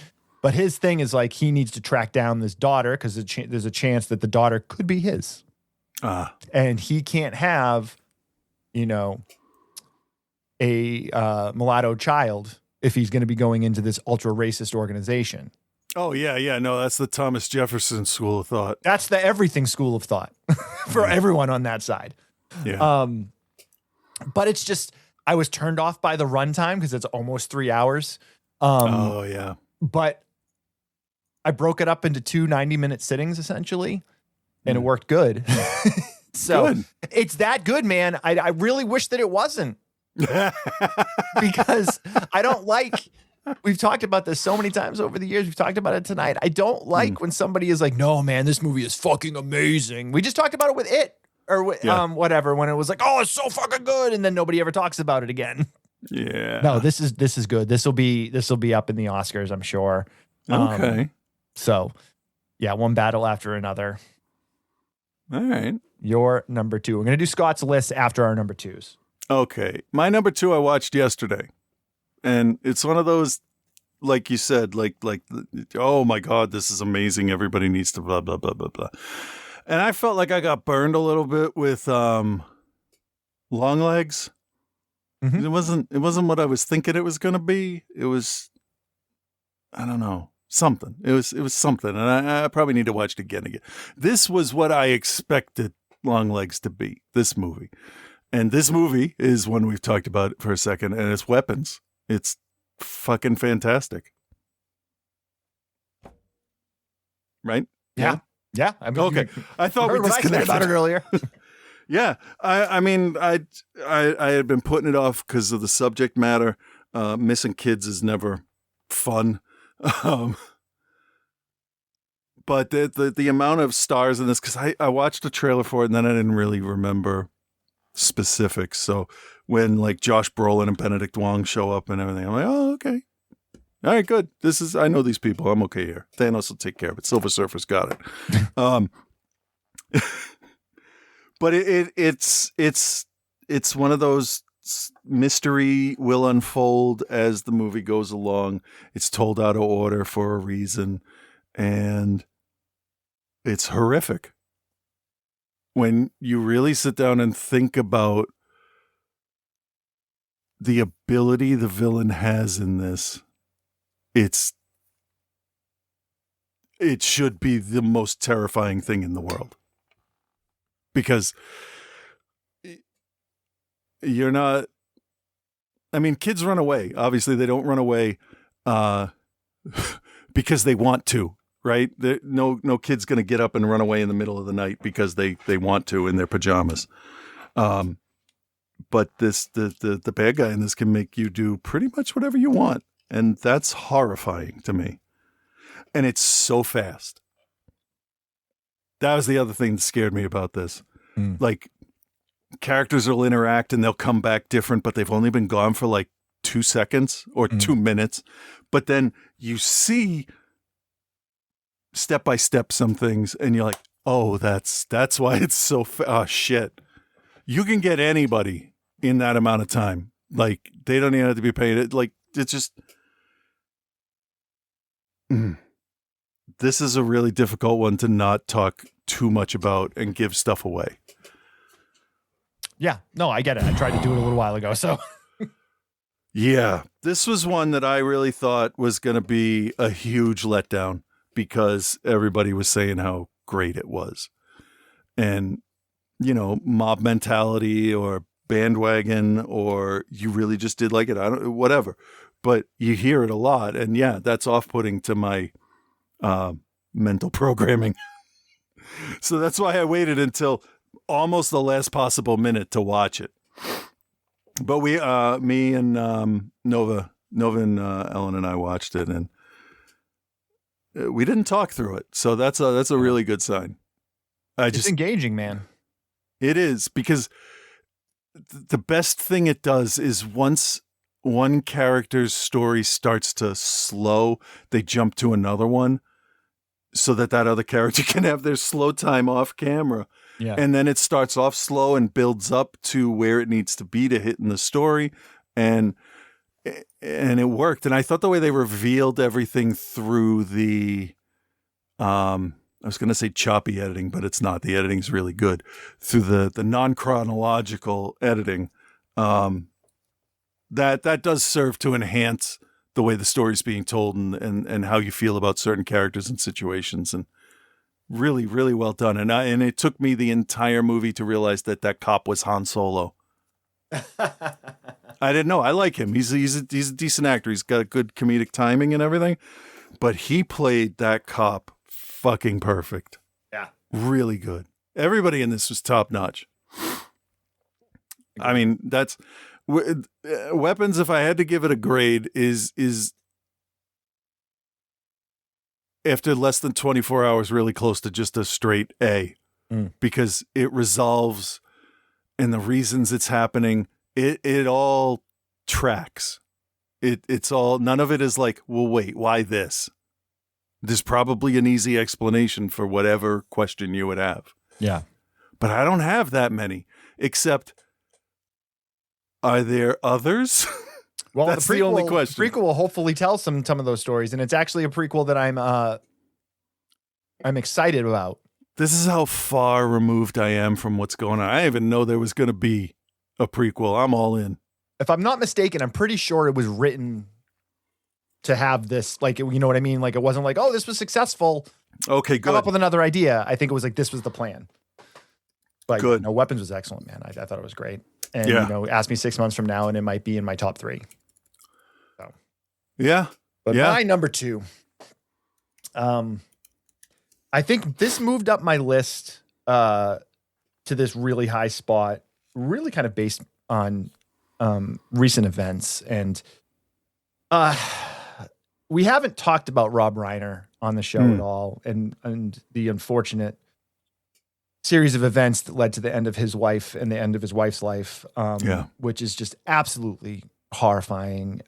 But his thing is like he needs to track down this daughter because there's a chance that the daughter could be his. And he can't have, a mulatto child if he's going to be going into this ultra racist organization. Oh, yeah. No, that's the Thomas Jefferson school of thought. That's the everything school of thought for everyone on that side. Yeah. But it's just, I was turned off by the runtime because it's almost 3 hours. Yeah. But I broke it up into 2 90-minute sittings essentially, and it worked good. So good. It's that good, man. I really wish that it wasn't. Because I don't like, we've talked about this so many times over the years. We've talked about it tonight. I don't like when somebody is like, no, man, this movie is fucking amazing. We just talked about it with It or with, whatever, when it was like, oh, it's so fucking good. And then nobody ever talks about it again. Yeah. No, this is good. This will be up in the Oscars, I'm sure. Okay. So yeah, one battle after another. All right. Your number 2. We're going to do Scott's list after our number 2s. Okay. My number 2 I watched yesterday. And it's one of those, like you said, like, oh my God, this is amazing. Everybody needs to blah, blah, blah, blah, blah. And I felt like I got burned a little bit with Long Legs. Mm-hmm. It wasn't what I was thinking it was going to be. It was, I don't know, something. It was something. And I probably need to watch it again. This was what I expected Long Legs to be, this movie. And this movie is one we've talked about for a second, and it's Weapons. It's fucking fantastic. Right? Yeah. I mean, okay. I thought we disconnected about it earlier. Yeah. I mean, I had been putting it off because of the subject matter. Missing kids is never fun. But the amount of stars in this, because I watched the trailer for it and then I didn't really remember specifics. So when like Josh Brolin and Benedict Wong show up and everything, I'm like, oh, okay. All right, good. I know these people. I'm okay here. Thanos will take care of it. Silver Surfer's got it. But it's one of those mystery will unfold as the movie goes along. It's told out of order for a reason, and it's horrific. When you really sit down and think about the ability the villain has in this, it should be the most terrifying thing in the world. Because you're not, I mean, kids run away. Obviously, they don't run away because they want to, right? No kid's going to get up and run away in the middle of the night because they want to in their pajamas. But the bad guy in this can make you do pretty much whatever you want. And that's horrifying to me. And it's so fast. That was the other thing that scared me about this. Like, characters will interact and they'll come back different, but they've only been gone for like 2 seconds or 2 minutes. But then you see step by step some things and you're like, oh, that's why it's so oh shit. You can get anybody in that amount of time. Like, they don't even have to be paid. Like, it's just this is a really difficult one to not talk too much about and give stuff away. Yeah, no, I get it. I tried to do it a little while ago, so. Yeah, this was one that I really thought was going to be a huge letdown because everybody was saying how great it was. And, mob mentality or bandwagon, or you really just did like it. I don't, whatever. But you hear it a lot. And yeah, that's off-putting to my mental programming. So that's why I waited until almost the last possible minute to watch it. But me and Nova and Ellen and I watched it, and we didn't talk through it. So that's a really good sign. It's engaging, man. It is, because the best thing it does is once one character's story starts to slow, they jump to another one so that other character can have their slow time off camera. Yeah. And then it starts off slow and builds up to where it needs to be to hit in the story. And it worked. And I thought the way they revealed everything through the, I was going to say choppy editing, but it's not. The editing's really good. Through the non-chronological editing, that does serve to enhance the way the story's being told and how you feel about certain characters and situations. And really, really well done. And it took me the entire movie to realize that cop was Han Solo. I didn't know. I like him. He's a decent actor. He's got good comedic timing and everything. But he played that cop fucking perfect. Yeah. Really good. Everybody in this was top notch. I mean, that's Weapons. If I had to give it a grade, is after less than 24 hours, really close to just a straight A, because it resolves and the reasons it's happening. It all tracks. It's all, none of it is like, well, wait, why this? There's probably an easy explanation for whatever question you would have. Yeah. But I don't have that many, except, are there others? Well, that's the only question. The prequel will hopefully tell some of those stories, and it's actually a prequel that I'm excited about. This is how far removed I am from what's going on. I didn't even know there was going to be a prequel. I'm all in. If I'm not mistaken, I'm pretty sure it was written to have this, like, you know what I mean? Like, it wasn't like, oh, this was successful. Okay, good. Come up with another idea. I think it was like, this was the plan. But good. Weapons was excellent, man. I thought it was great. And, ask me 6 months from now and it might be in my top 3. So, yeah. But my number 2, I think this moved up my list to this really high spot, really kind of based on recent events. And we haven't talked about Rob Reiner on the show at all, and the unfortunate series of events that led to the end of his wife and the end of his wife's life, which is just absolutely horrifying.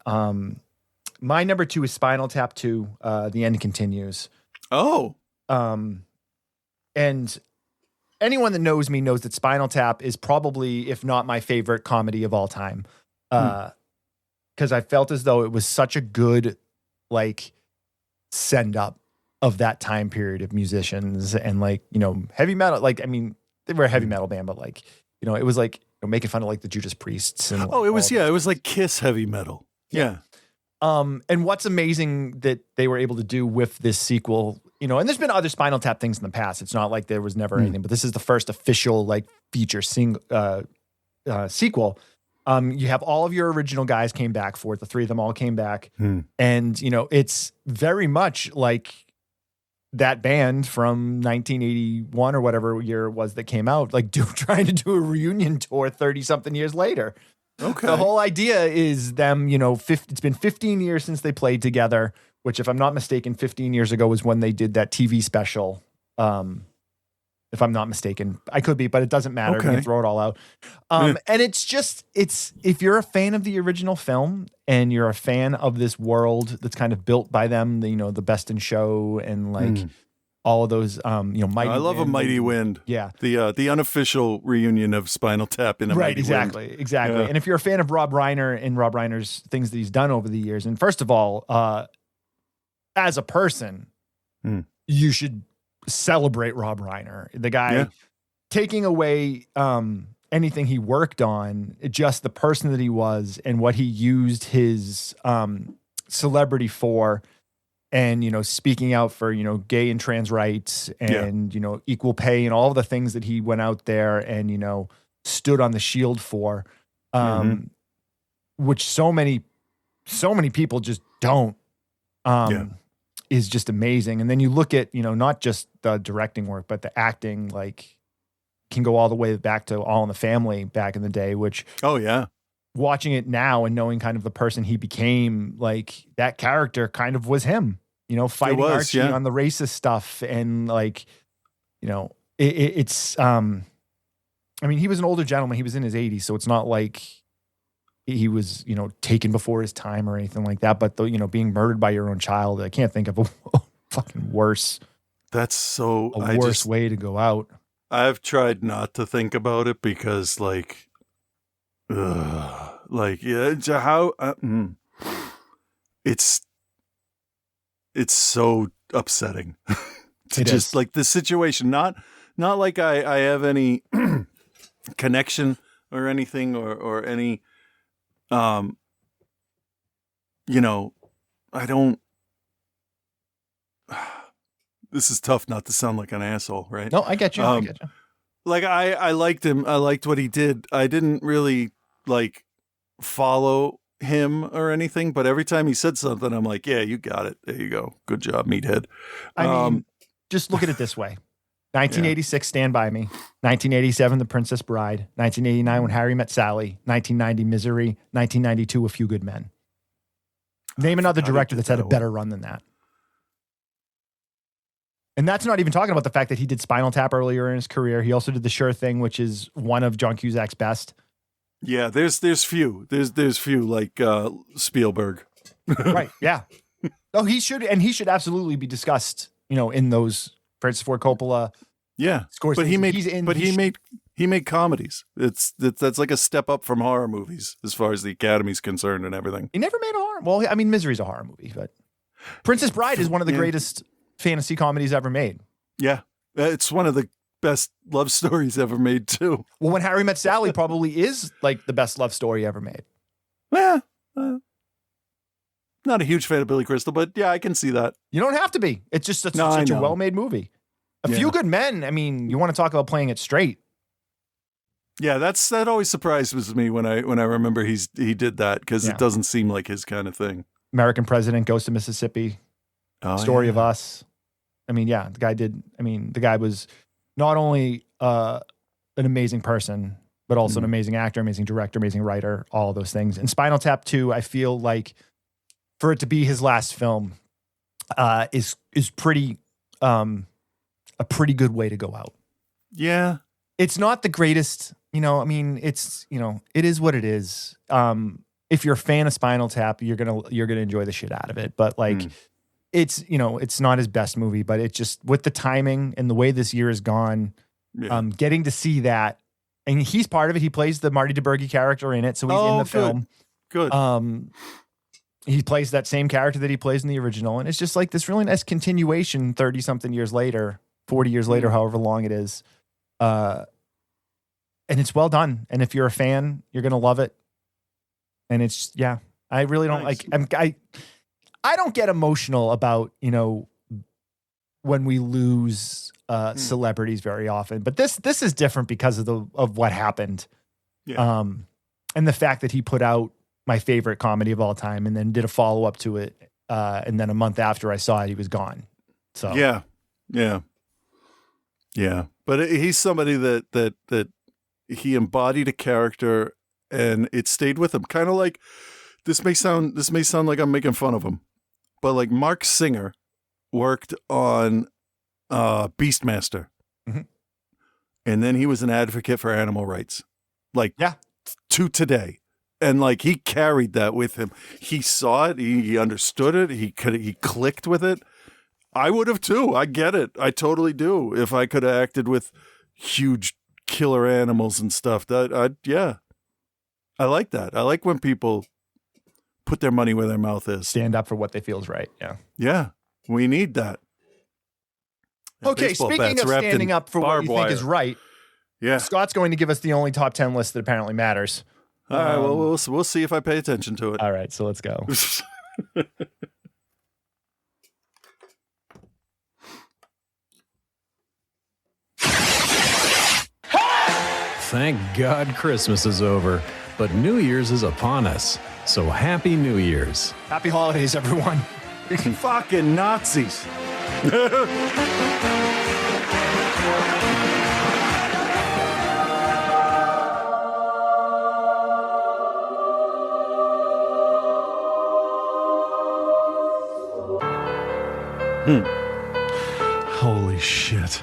My number 2 is Spinal Tap 2, The End Continues. Oh. And anyone that knows me knows that Spinal Tap is probably, if not my favorite comedy of all time. Because I felt as though it was such a good, like, send up of that time period of musicians and, like, heavy metal. Like, I mean, they were a heavy metal band, but, like, it was like making fun of, like, the Judas Priests. And it was like Kiss heavy metal. Yeah. And what's amazing that they were able to do with this sequel, and there's been other Spinal Tap things in the past. It's not like there was never anything, but this is the first official, like, feature sequel. You have all of your original guys came back for it. The 3 of them all came back. And, it's very much like that band from 1981 or whatever year it was that came out, like trying to do a reunion tour 30 something years later. Okay. The whole idea is them, it's been 15 years since they played together, which, if I'm not mistaken, 15 years ago was when they did that TV special. If I'm not mistaken, I could be, but it doesn't matter. Okay. We can throw it all out. And it's if you're a fan of the original film and you're a fan of this world that's kind of built by them, the Best in Show and, like, all of those, Mighty I love Wind. A Mighty Wind. Yeah. The unofficial reunion of Spinal Tap in A Mighty Wind. Exactly. Yeah. And if you're a fan of Rob Reiner and Rob Reiner's things that he's done over the years, and first of all, as a person, you should celebrate Rob Reiner. The guy taking away anything he worked on, just the person that he was and what he used his celebrity for. And, speaking out for, gay and trans rights and, equal pay and all of the things that he went out there and, stood on the shield for, which so many people just don't, is just amazing. And then you look at, not just the directing work, but the acting, like, can go all the way back to All in the Family back in the day, which, watching it now and knowing kind of the person he became, like, that character kind of was him, fighting Archie on the racist stuff. And, like, it's, I mean, he was an older gentleman. He was in his 80s. So it's not like he was, taken before his time or anything like that. But being murdered by your own child, I can't think of a fucking worse way to go out. I've tried not to think about it because it's so upsetting to just like the situation. Not like I have any connection or anything or any, I don't, this is tough not to sound like an asshole, right? No, I get you. Like I liked him. I liked what he did. I didn't really follow him or anything, but every time he said something, I'm like, yeah, you got it. There you go. Good job, meathead. I mean, just look at it this way. 1986, Stand By Me. 1987, The Princess Bride. 1989, When Harry Met Sally. 1990, Misery. 1992, A Few Good Men. Name another director that's had a better run than that. And that's not even talking about the fact that he did Spinal Tap earlier in his career. He also did The Sure Thing, which is one of John Cusack's best. Yeah, there's few. There's few like Spielberg. Right, yeah. Oh, he should absolutely be discussed, in those Francis Ford Coppola. Yeah. Scorsese. But he made comedies. That's like a step up from horror movies as far as the Academy's concerned and everything. He never made a horror. Well, I mean, Misery's a horror movie, but Princess Bride is one of the greatest fantasy comedies ever made. Yeah. It's one of the best love stories ever made too. Well, When Harry Met Sally probably is like the best love story ever made. Yeah. Not a huge fan of Billy Crystal, but yeah, I can see that. You don't have to be. It's just such a well-made movie. A Few Good Men, I mean, you want to talk about playing it straight. Yeah, that always surprises me when I remember he did that because it doesn't seem like his kind of thing. American President Goes to Mississippi. Story of Us. I mean, yeah, the guy was not only an amazing person, but also an amazing actor, amazing director, amazing writer, all of those things. And Spinal Tap 2, I feel like for it to be his last film, is pretty a pretty good way to go out. Yeah. It's not the greatest, it's, it is what it is. If you're a fan of Spinal Tap, you're going to enjoy the shit out of it. But it's, it's not his best movie, but it just, with the timing and the way this year has gone, getting to see that, and he's part of it. He plays the Marty DiBergi character in it. So he's in the film. Good. He plays that same character that he plays in the original. And it's just like this really nice continuation 30 something years later, 40 years later, however long it is. And it's well done. And if you're a fan, you're going to love it. And it's, I really don't I don't get emotional about, when we lose celebrities very often, but this is different because of what happened. Yeah. And the fact that he put out my favorite comedy of all time and then did a follow-up to it. And then a month after I saw it, he was gone. So yeah. But he's somebody that he embodied a character and it stayed with him. Kind of like, this may sound like I'm making fun of him, but like Mark Singer worked on Beastmaster. Mm-hmm. And then he was an advocate for animal rights. To today. And like he carried that with him. He saw it, he understood it, he clicked with it. I would have too. I get it. I totally do. If I could have acted with huge killer animals and stuff, I like that. I like when people put their money where their mouth is. Stand up for what they feel is right. Yeah. Yeah. We need that. Okay. Speaking of standing up for what you think is right. Yeah. Scott's going to give us the only top 10 list that apparently matters. All right. Well, we'll see if I pay attention to it. All right. So let's go. Thank God Christmas is over, but New Year's is upon us. So Happy New Year's. Happy holidays, everyone. Fucking Nazis. Holy shit.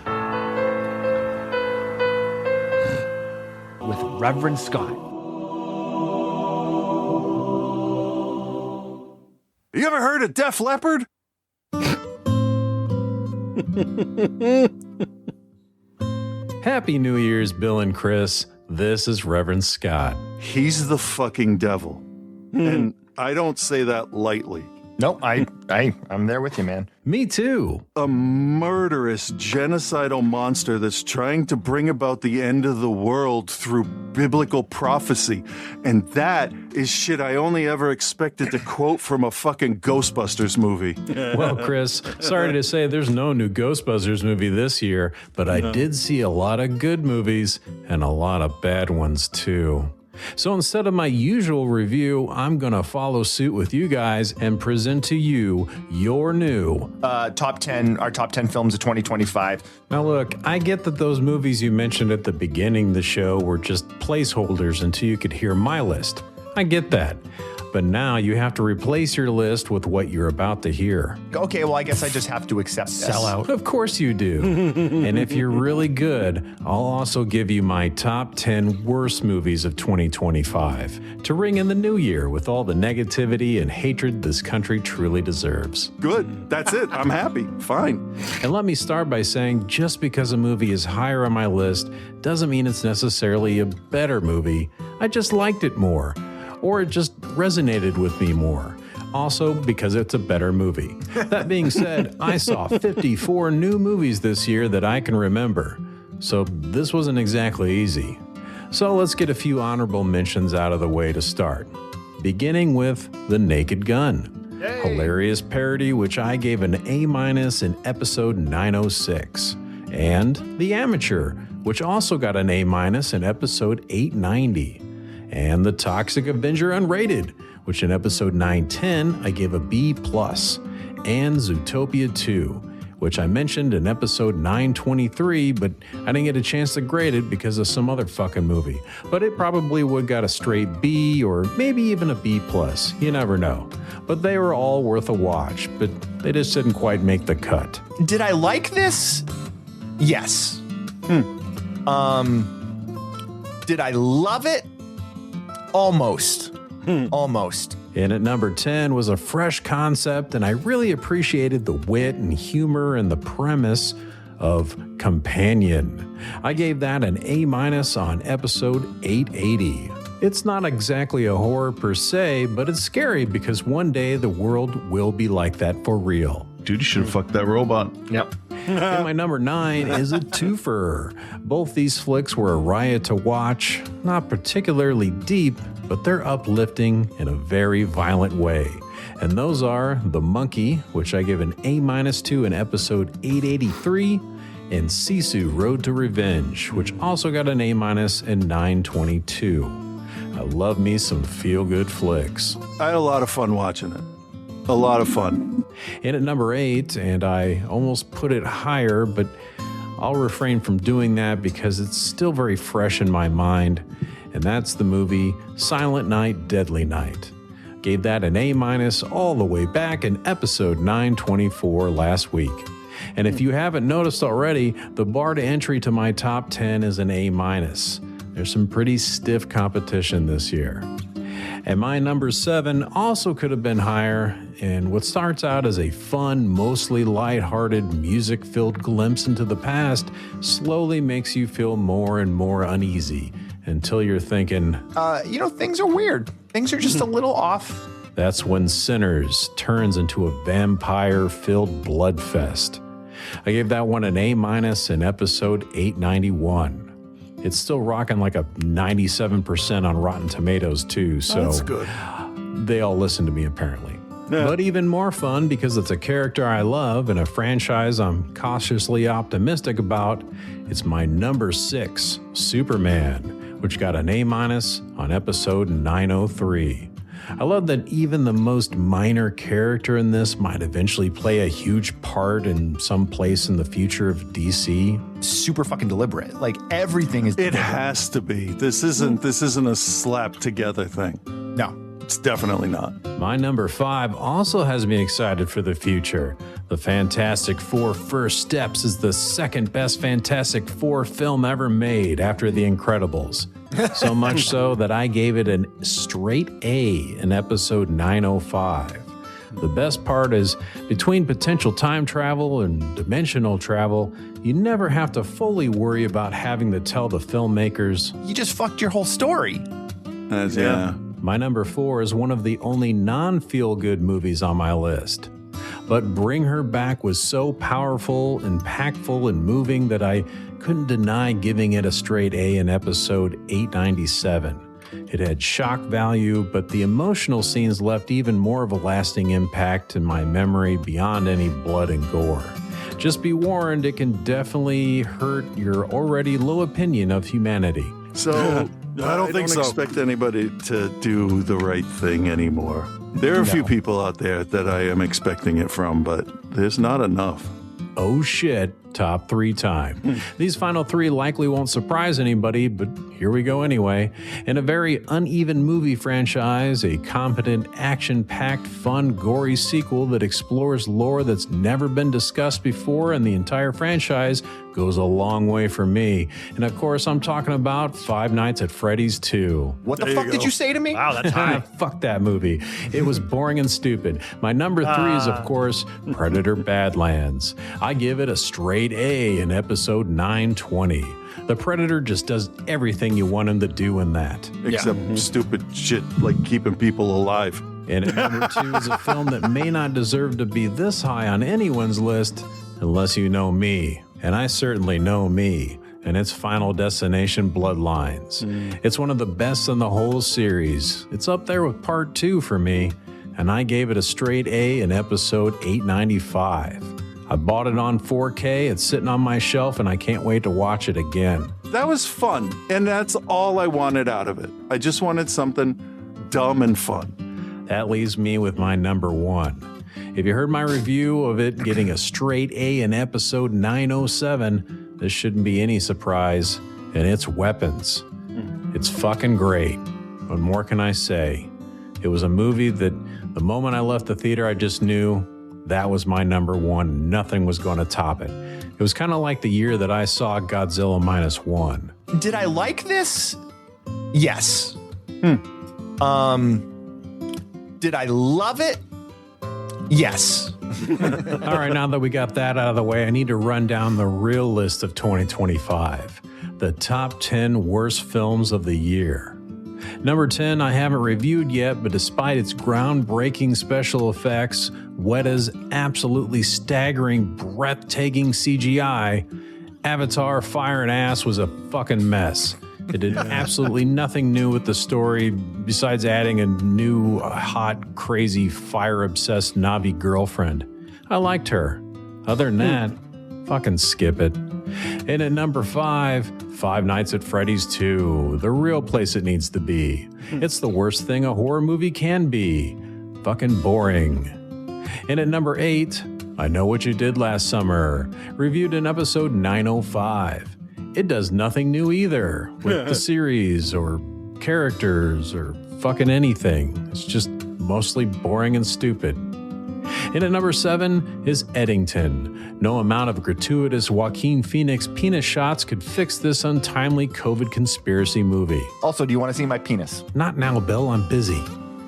With Reverend Scott. You ever heard of Def Leppard? Happy New Year's, Bill and Chris. This is Reverend Scott. He's the fucking devil. And I don't say that lightly. Nope, I'm there with you, man. Me too. A murderous, genocidal monster that's trying to bring about the end of the world through biblical prophecy. And that is shit I only ever expected to quote from a fucking Ghostbusters movie. Well, Chris, sorry to say there's no new Ghostbusters movie this year, but I did see a lot of good movies and a lot of bad ones too. So instead of my usual review, I'm going to follow suit with you guys and present to you your new Our top 10 films of 2025. Now look, I get that those movies you mentioned at the beginning of the show were just placeholders until you could hear my list. I get that. But now you have to replace your list with what you're about to hear. Okay, well, I guess I just have to accept this. Sell out. Of course you do. And if you're really good, I'll also give you my top 10 worst movies of 2025 to ring in the new year with all the negativity and hatred this country truly deserves. Good. That's it. I'm happy. Fine. And let me start by saying just because a movie is higher on my list doesn't mean it's necessarily a better movie. I just liked it more. Or it just resonated with me more. Also, because it's a better movie. That being said, I saw 54 new movies this year that I can remember. So this wasn't exactly easy. So let's get a few honorable mentions out of the way to start. Beginning with The Naked Gun. Yay. Hilarious parody, which I gave an A- in episode 906. And The Amateur, which also got an A- in episode 890. And The Toxic Avenger Unrated, which in episode 910 I gave a B+, and Zootopia 2, which I mentioned in episode 923, but I didn't get a chance to grade it because of some other fucking movie. But it probably would got a straight B or maybe even a B+. You never know. But they were all worth a watch, but they just didn't quite make the cut. Did I like this? Yes. Did I love it? Almost. Almost. And at number 10 was a fresh concept, and I really appreciated the wit and humor and the premise of Companion. I gave that an A- on episode 880. It's not exactly a horror per se, but it's scary because one day the world will be like that for real. Dude, you should have fucked that robot. Yep. And my number 9 is a twofer. Both these flicks were a riot to watch, not particularly deep, but they're uplifting in a very violent way. And those are The Monkey, which I give an A- to in episode 883, and Sisu Road to Revenge, which also got an A- in 922. I love me some feel-good flicks. I had a lot of fun watching it. A lot of fun. And at number 8, and I almost put it higher, but I'll refrain from doing that because it's still very fresh in my mind, and that's the movie Silent Night, Deadly Night. Gave that an A- all the way back in episode 924 last week. And if you haven't noticed already, the bar to entry to my top 10 is an A-. There's some pretty stiff competition this year. And my number 7 also could have been higher, and what starts out as a fun, mostly lighthearted, music-filled glimpse into the past slowly makes you feel more and more uneasy until you're thinking, Things are weird. Things are just a little off. That's when Sinners turns into a vampire-filled bloodfest. I gave that one an A- in episode 891. It's still rocking like a 97% on Rotten Tomatoes too, so That's good. they all listen to me apparently. Yeah. But even more fun because it's a character I love and a franchise I'm cautiously optimistic about. It's my number 6, Superman, which got an A- on episode 903. I love that even the most minor character in this might eventually play a huge part in some place in the future of DC. Super fucking deliberate. Like everything is It deliberate. has to be. This isn't a slap together thing. No. It's definitely not. My number 5 also has me excited for the future. The Fantastic Four First Steps is the second best Fantastic Four film ever made after The Incredibles. So much so that I gave it a straight A in episode 905. The best part is, between potential time travel and dimensional travel, you never have to fully worry about having to tell the filmmakers, You just fucked your whole story. Yeah. My number 4 is one of the only non-feel-good movies on my list. But Bring Her Back was so powerful, impactful, and moving that I couldn't deny giving it a straight A in episode 897. It had shock value, but the emotional scenes left even more of a lasting impact in my memory beyond any blood and gore. Just be warned, it can definitely hurt your already low opinion of humanity. So I don't expect anybody to do the right thing anymore. There are a few people out there that I am expecting it from, but there's not enough. Oh shit, top 3 time. These final 3 likely won't surprise anybody, but here we go anyway. In a very uneven movie franchise, a competent, action-packed, fun, gory sequel that explores lore that's never been discussed before in the entire franchise goes a long way for me. And of course, I'm talking about Five Nights at Freddy's 2. What the fuck did you say to me? Wow, that's high. Fuck that movie. It was boring and stupid. My number 3 is, of course, Predator Badlands. I give it a straight A in episode 920. The Predator just does everything you want him to do in that. Except stupid shit like keeping people alive. And at number 2 is a film that may not deserve to be this high on anyone's list unless you know me. And I certainly know me. And it's Final Destination Bloodlines. It's one of the best in the whole series. It's up there with part 2 for me. And I gave it a straight A in episode 895. I bought it on 4K. It's sitting on my shelf and I can't wait to watch it again. That was fun, and that's all I wanted out of it. I just wanted something dumb and fun. That leaves me with my number 1. If you heard my review of it getting a straight A in episode 907, this shouldn't be any surprise, and it's Weapons. It's fucking great. What more can I say? It was a movie that the moment I left the theater, I just knew that was my number 1. Nothing was going to top it. It was kind of like the year that I saw Godzilla -1. Did I like this? Yes. Did I love it? Yes. All right, now that we got that out of the way, I need to run down the real list of 2025. The top 10 worst films of the year. Number 10, I haven't reviewed yet, but despite its groundbreaking special effects, Weta's absolutely staggering, breathtaking CGI, Avatar Fire and Ass was a fucking mess. It did absolutely nothing new with the story besides adding a new, hot, crazy, fire-obsessed Na'vi girlfriend. I liked her. Other than that, fucking skip it. And at number 5, Five Nights at Freddy's 2, the real place it needs to be. It's the worst thing a horror movie can be. Fucking boring. And at number 8, I Know What You Did Last Summer, reviewed in episode 905. It does nothing new either with the series or characters or fucking anything. It's just mostly boring and stupid. And at number 7 is Eddington. No amount of gratuitous Joaquin Phoenix penis shots could fix this untimely COVID conspiracy movie. Also, do you want to see my penis? Not now, Bill, I'm busy.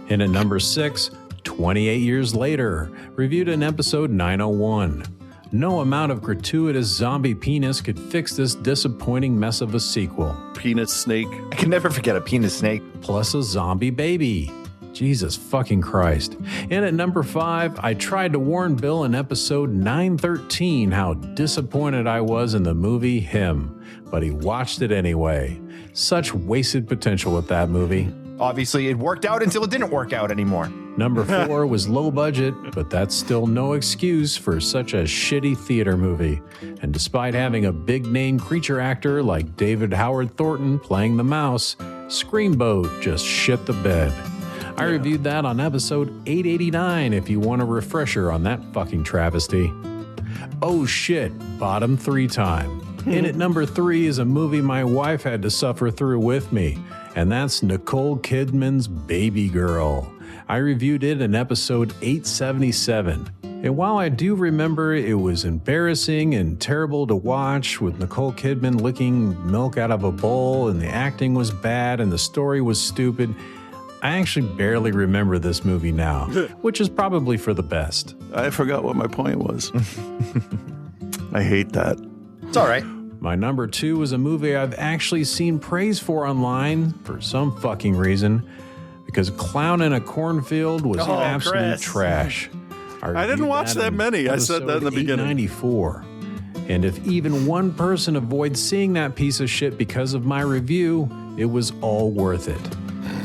And at number 6, 28 years later, reviewed in episode 901. No amount of gratuitous zombie penis could fix this disappointing mess of a sequel. Penis snake. I can never forget a penis snake. Plus a zombie baby. Jesus fucking Christ. And at number 5, I tried to warn Bill in episode 913 how disappointed I was in the movie Him, but he watched it anyway. Such wasted potential with that movie. Obviously, it worked out until it didn't work out anymore. Number 4 was low budget, but that's still no excuse for such a shitty theater movie. And despite having a big-name creature actor like David Howard Thornton playing the mouse, Screamboat just shit the bed. I reviewed that on episode 889 if you want a refresher on that fucking travesty. Oh shit, bottom 3 time. And at number 3 is a movie my wife had to suffer through with me, and that's Nicole Kidman's Baby Girl. I reviewed it in episode 877. And while I do remember it was embarrassing and terrible to watch with Nicole Kidman licking milk out of a bowl and the acting was bad and the story was stupid, I actually barely remember this movie now, which is probably for the best. I forgot what my point was. I hate that. It's all right. My number 2 is a movie I've actually seen praise for online for some fucking reason, because Clown in a Cornfield was absolute Chris. trash. I didn't watch that many. I said that in the beginning. 94. And if even one person avoids seeing that piece of shit because of my review, it was all worth it.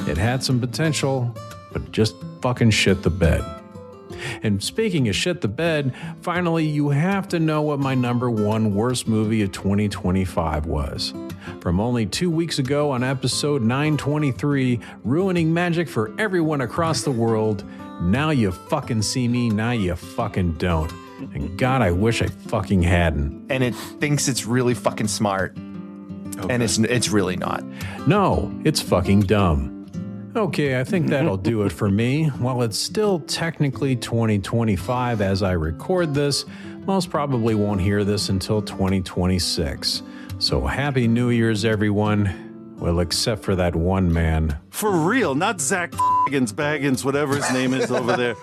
It had some potential, but just fucking shit the bed. And speaking of shit the bed, finally you have to know what my number 1 worst movie of 2025 was. From only 2 weeks ago on episode 923, ruining magic for everyone across the world, now you fucking see me, now you fucking don't. And God, I wish I fucking hadn't. And it thinks it's really fucking smart. Okay. And it's really not. No, it's fucking dumb. Okay, I think that'll do it for me. While it's still technically 2025 as I record this, most probably won't hear this until 2026. So happy New Year's, everyone. Well, except for that one man. For real, not Zach Baggins, whatever his name is over there.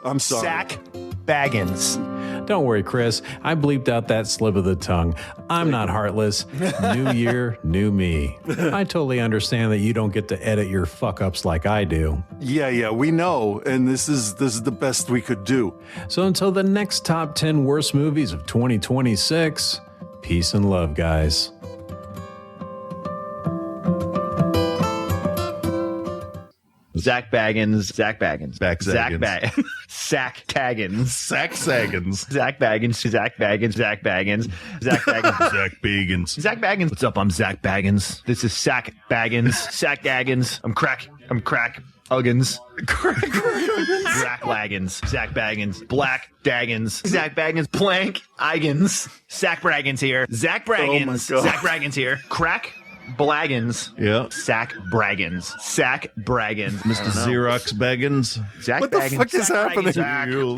I'm sorry. Zach Baggins. Don't worry, Chris. I bleeped out that slip of the tongue. I'm not heartless. New year, new me. I totally understand that you don't get to edit your fuck-ups like I do. Yeah, we know, and this is the best we could do. So until the next top 10 worst movies of 2026, peace and love, guys. Zach Baggins. Zach Baggins. Back Zach Zaggins. Sack Taggins. Sack Saggins. Zach Baggins. Zach Baggins. Zach Baggins. Zach Baggins. Zach Bagans. Zach Baggins. What's up? I'm Zach Baggins. This is Sack Baggins. Sack Gaggins. I'm crack Uggins. Zach Laggins. Zach Baggins. Black Daggins. Zach Baggins. Blank Igans. Zach Braggins here. Zach Braggins. Oh my God. Zach Braggins here. Crack Blaggins. Yeah. Sack Braggins. Sack Braggins. Mr. Xerox Baggins. Zach What the Baggins. fuck is Zach happening? Braggins,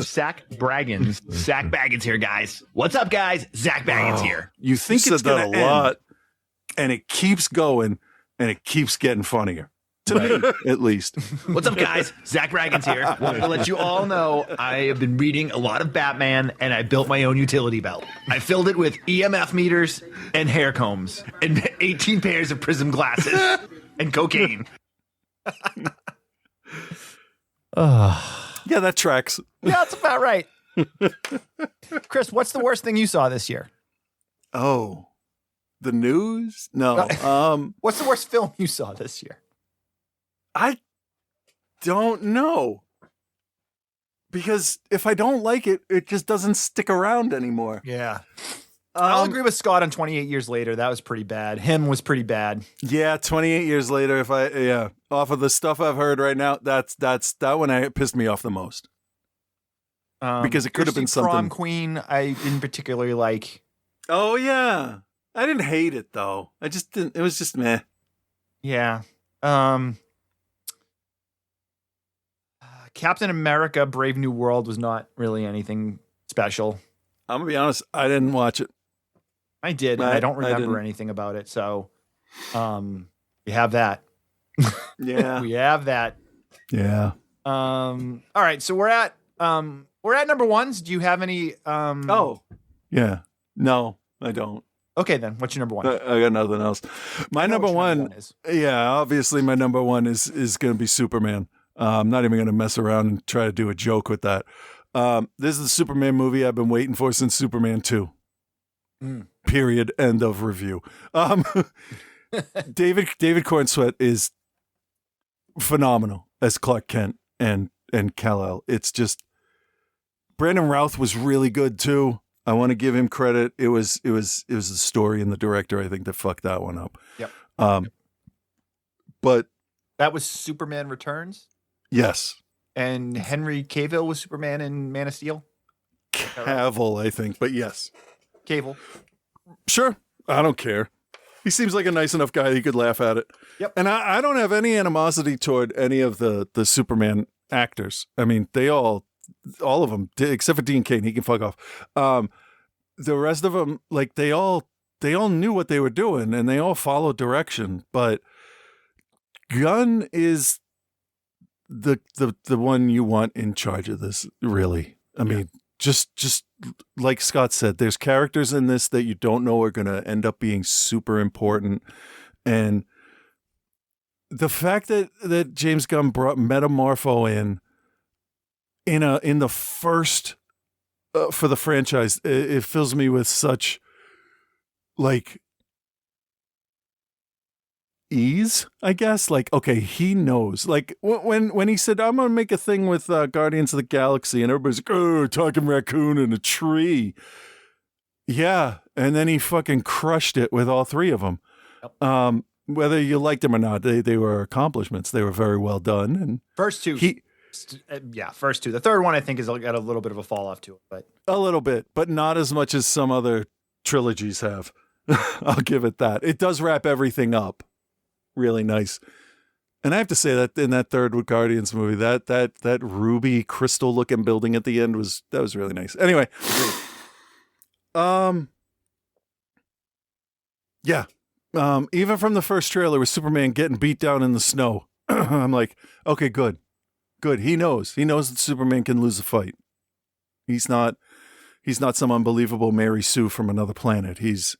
Zach Baggins. Zach Braggins. Zach Baggins here, guys. What's up, guys? Zach Baggins here. You think You it's said that going to a end, lot. and it keeps going, and it keeps getting funnier. To me, at least. What's up, guys? Zach Braggins here. Wanted to let you all know I have been reading a lot of Batman, and I built my own utility belt. I filled it with EMF meters and hair combs and 18 pairs of prism glasses and cocaine. Yeah, that tracks. Yeah, that's about right. Chris, what's the worst thing you saw this year? Oh, the news? No. What's the worst film you saw this year? I don't know. Because if I don't like it, it just doesn't stick around anymore. Yeah. I'll agree with Scott on 28 Years Later. That was pretty bad. Him was pretty bad. Yeah, 28 years later, off of the stuff I've heard right now, that one pissed me off the most. Because it could have been Christy Prom something. Queen, I didn't particularly like. Oh yeah. I didn't hate it though. I just didn't, it was just meh. Yeah. Captain America Brave New World was not really anything special. I'm gonna be honest, I didn't watch it. I did, and I don't remember didn't. anything about it. So, we have that. Yeah. We have that. Yeah. All right, so we're at number ones. Do you have any? Oh. Yeah. No, I don't. Okay, then what's your number one? I got nothing else. My I know number what your one, is. yeah, obviously my number one is going to be Superman. I'm not even going to mess around and try to do a joke with that. This is the Superman movie I've been waiting for since Superman 2. Period. End of review. David Cornsweet is phenomenal as Clark Kent and Kal-El. It's just Brandon Routh was really good too. I want to give him credit. It was the story and the director, I think, that fucked that one up. Yep. But That was Superman Returns, yes, and Henry Cavill was Superman in Man of Steel. Cavill, I think, but yes. Cavill. Sure. I don't care. He seems like a nice enough guy. He could laugh at it. Yep. And I don't have any animosity toward any of the Superman actors. I mean, they all of them, except for Dean Cain. He can fuck off. The rest of them, like they all knew what they were doing and they all followed direction. But Gunn is the one you want in charge of this, really. I mean, just like Scott said, there's characters in this that you don't know are going to end up being super important, and the fact that James Gunn brought Metamorpho in the first for the franchise, it fills me with such like ease, I guess. Like, okay, he knows. Like when he said, "I'm gonna make a thing with Guardians of the Galaxy," and everybody's like, "Oh, talking raccoon in a tree." Yeah, and then he fucking crushed it with all three of them. Yep. Whether you liked them or not, they were accomplishments. They were very well done. And First two. First two. The third one, I think, has got a little bit of a fall off to it, but a little bit, but not as much as some other trilogies have. I'll give it that. It does wrap everything up really nice. And I have to say that in that third Guardians movie, that ruby crystal looking building at the end was really nice. Anyway, yeah. Even from the first trailer with Superman getting beat down in the snow, I'm like, okay, good. He knows that Superman can lose a fight. He's not some unbelievable Mary Sue from another planet. He's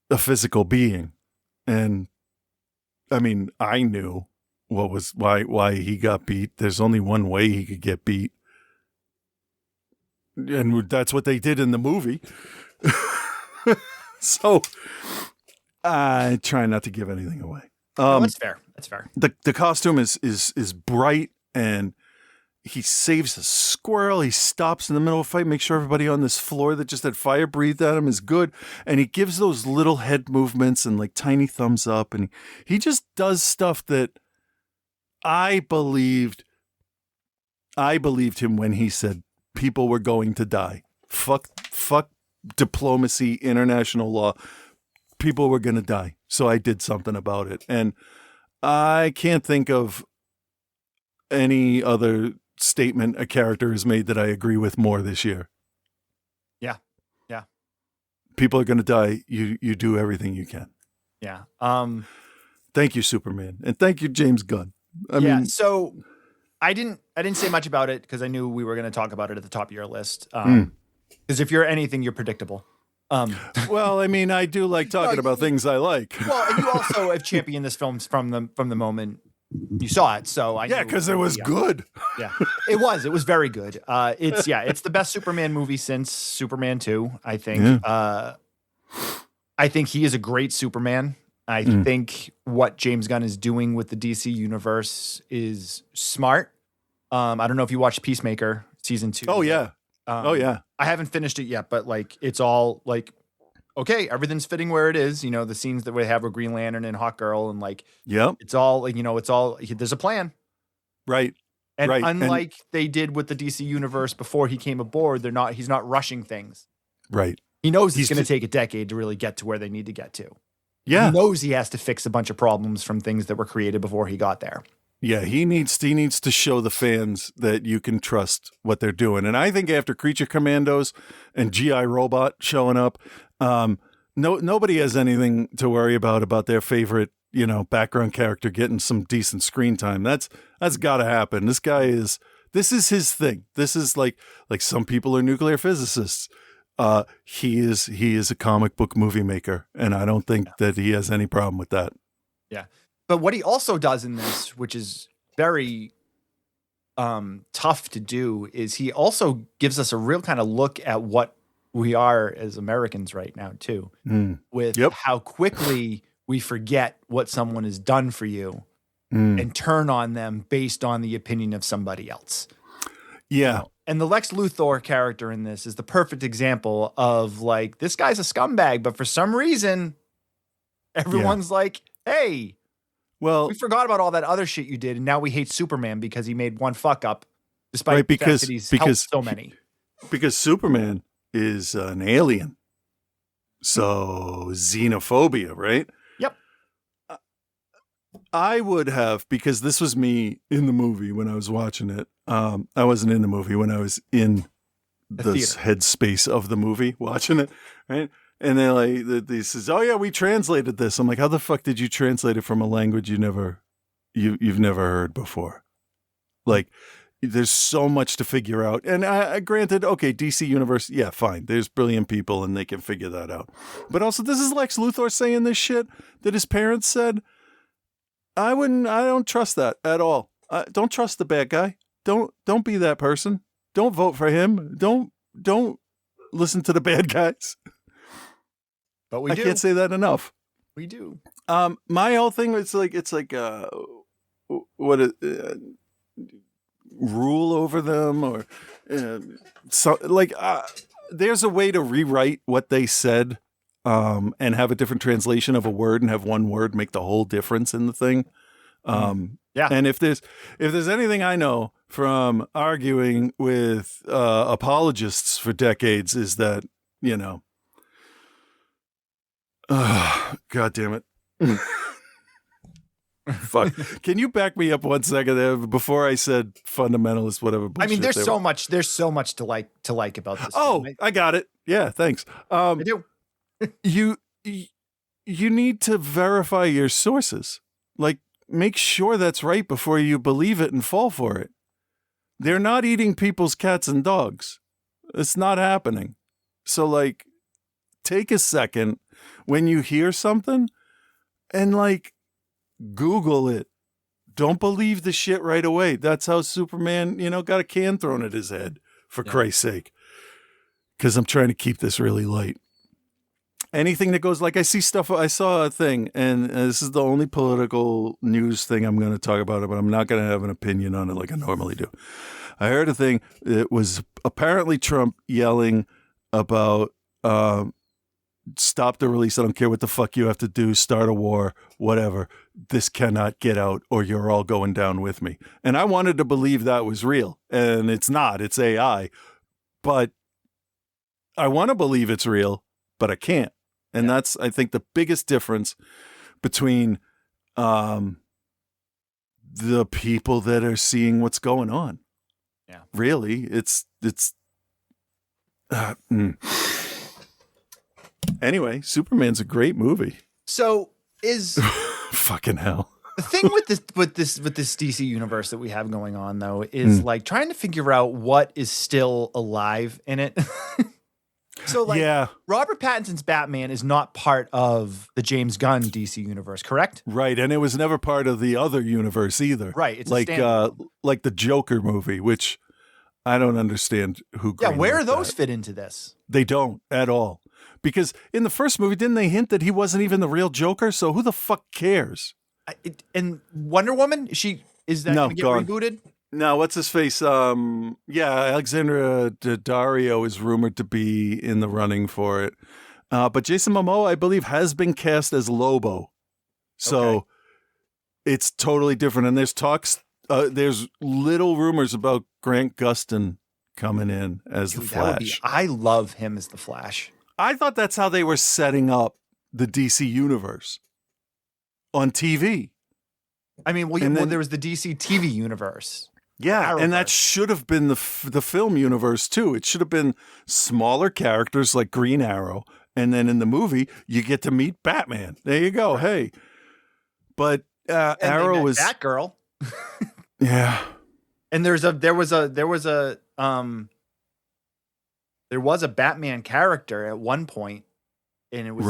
a physical being. And I mean, I knew why he got beat. There's only one way he could get beat. And that's what they did in the movie. So I try not to give anything away. that's fair. That's fair. The costume is bright, and he saves a squirrel. He stops in the middle of a fight, makes sure everybody on this floor that just had fire breathed at him is good. And he gives those little head movements and like tiny thumbs up. And he just does stuff that I believed him when he said people were going to die. Fuck diplomacy, international law. People were going to die. So I did something about it. And I can't think of any other statement a character has made that I agree with more this year. Yeah. Yeah. People are going to die. You do everything you can. Yeah. Thank you, Superman. And thank you, James Gunn. I mean, so I didn't say much about it because I knew we were going to talk about it at the top of your list. Because if you're anything, you're predictable. Well, I mean, I do like talking about things I like. Well, and you also have championed this film from the moment you saw it. So I knew because it was good. Yeah, it was very good. It's the best Superman movie since Superman 2, I think. Yeah. I think he is a great Superman. I think what James Gunn is doing with the DC universe is smart. I don't know if you watched Peacemaker season 2. Oh yeah. I haven't finished it yet, but like it's all like okay, everything's fitting where it is. You know, the scenes that we have with Green Lantern and Hawk Girl, and like it's all like, there's a plan. Right. And unlike they did with the DC universe before he came aboard, he's not rushing things. Right. He knows he's going to take a decade to really get to where they need to get to. Yeah. He knows he has to fix a bunch of problems from things that were created before he got there. Yeah, he needs to show the fans that you can trust what they're doing. And I think after Creature Commandos and G.I. Robot showing up, nobody has anything to worry about their favorite, background character getting some decent screen time. That's got to happen. This is his thing. This is like some people are nuclear physicists. He is a comic book movie maker, and I don't think that he has any problem with that. Yeah. But what he also does in this, which is very tough to do, is he also gives us a real kind of look at what we are as Americans right now, too, with how quickly we forget what someone has done for you and turn on them based on the opinion of somebody else. Yeah. And the Lex Luthor character in this is the perfect example of like, this guy's a scumbag, but for some reason, everyone's like, hey, well, we forgot about all that other shit you did, and now we hate Superman because he made one fuck up, despite the fact that he's helped so many. Because Superman is an alien, so xenophobia, right? Yep. I would have, because this was me in the movie when I was watching it. I wasn't in the movie when I was in the headspace of the movie watching it, right? And then like he says, "Oh yeah, we translated this." I'm like, "How the fuck did you translate it from a language you've never heard before?" Like, there's so much to figure out. And I granted, okay, DC Universe, yeah, fine. There's brilliant people and they can figure that out. But also, this is Lex Luthor saying this shit that his parents said. I don't trust that at all. Don't trust the bad guy. Don't be that person. Don't vote for him. Don't listen to the bad guys. But we I do. can't say that enough. We do. My whole thing it's like what rule over them or so like there's a way to rewrite what they said and have a different translation of a word and have one word make the whole difference in the thing. Yeah. And if there's anything I know from arguing with apologists for decades is that, you know, God damn it. Fuck. Can you back me up 1 second there before I said fundamentalist, whatever? I mean, there's bullshit so much. There's so much to like about this. Oh, film. I got it. Yeah, thanks. I do. You need to verify your sources. Like, make sure that's right before you believe it and fall for it. They're not eating people's cats and dogs. It's not happening. So, like, take a second when you hear something and, like, Google it. Don't believe the shit right away. That's how Superman, got a can thrown at his head, for Christ's sake. Because I'm trying to keep this really light. Anything that goes, like, I saw a thing, and this is the only political news thing I'm going to talk about, but I'm not going to have an opinion on it like I normally do. I heard a thing that was apparently Trump yelling about stop the release. I don't care what the fuck you have to do, start a war, whatever. This cannot get out or you're all going down with me. And I wanted to believe that was real, and it's not. It's AI. But I want to believe it's real, but I can't. And that's, I think, the biggest difference between the people that are seeing what's going on. Yeah. Really, it's Anyway, Superman's a great movie. So is fucking hell. the thing with this DC universe that we have going on though is like trying to figure out what is still alive in it. So like Robert Pattinson's Batman is not part of the James Gunn DC universe, correct? Right, and it was never part of the other universe either. Right, it's like the Joker movie, which I don't understand who. Yeah, where do those fit into this? They don't at all. Because in the first movie, didn't they hint that he wasn't even the real Joker? So who the fuck cares? And Wonder Woman, is that going to get rebooted? No, what's his face? Alexandra Daddario is rumored to be in the running for it. But Jason Momoa, I believe, has been cast as Lobo. So it's totally different. And there's talks, there's little rumors about Grant Gustin coming in as the Flash. I love him as the Flash. I thought that's how they were setting up the DC universe on TV. I mean, there was the DC TV universe. Yeah, and that should have been the film universe too. It should have been smaller characters like Green Arrow, and then in the movie you get to meet Batman. There you go. Right. Hey, but Arrow was Batgirl. Yeah, and there was a Batman character at one point, and it was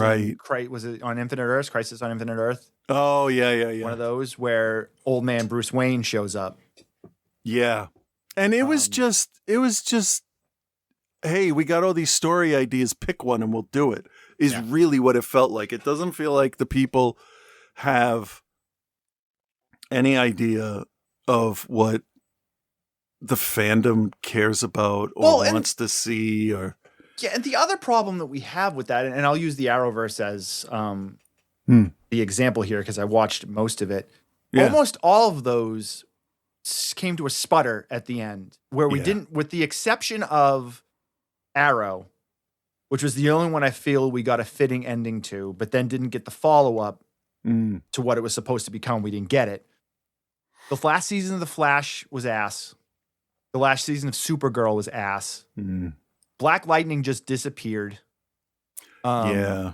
was it on Infinite Earth? Crisis on Infinite Earth. Oh yeah. One of those where old man Bruce Wayne shows up. Yeah. And it was just, hey, we got all these story ideas, pick one and we'll do it, is really what it felt like. It doesn't feel like the people have any idea of what the fandom cares about or wants to see. Or yeah, and the other problem that we have with that, and I'll use the Arrowverse as the example here because I watched most of it. Yeah. Almost all of those came to a sputter at the end where we didn't, with the exception of Arrow, which was the only one I feel we got a fitting ending to, but then didn't get the follow-up to what it was supposed to become. We didn't get it. The last season of The Flash was ass. The last season of Supergirl was ass. Black Lightning just disappeared. Yeah.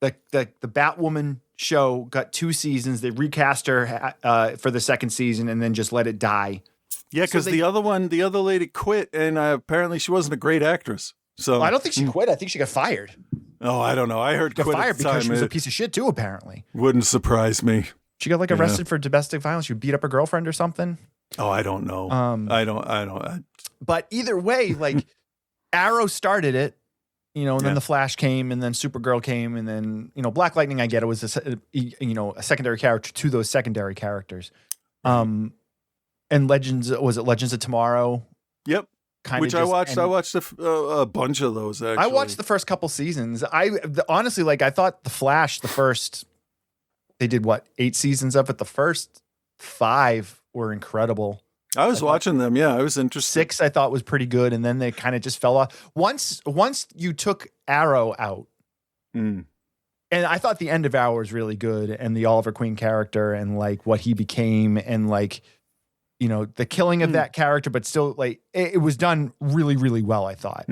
The Batwoman show got 2 seasons. They recast her for the second season and then just let it die. Yeah, because the other lady quit, and apparently she wasn't a great actress. So I don't think she quit. I think she got fired. Oh, I don't know. I heard Got quit fired at the because time. she was a It piece of shit too. Apparently, wouldn't surprise me. she got arrested for domestic violence. She beat up her girlfriend or something. Oh, I don't know. I don't. But either way, Arrow started it, and then Yeah. the Flash came, and then Supergirl came, and then Black Lightning. I get it was a secondary character to those secondary characters. And Legends of Tomorrow? Yep. Which I watched. I watched a bunch of those. Actually, I watched the first couple seasons. Honestly, I thought the Flash, they did 8 seasons of it. The first 5 were incredible. I was watching them. Yeah, I was interested. 6 I thought was pretty good, and then they kind of just fell off. Once you took Arrow out, and I thought the end of Arrow was really good, and the Oliver Queen character, and what he became, and the killing of that character, but still it was done really, really well, I thought.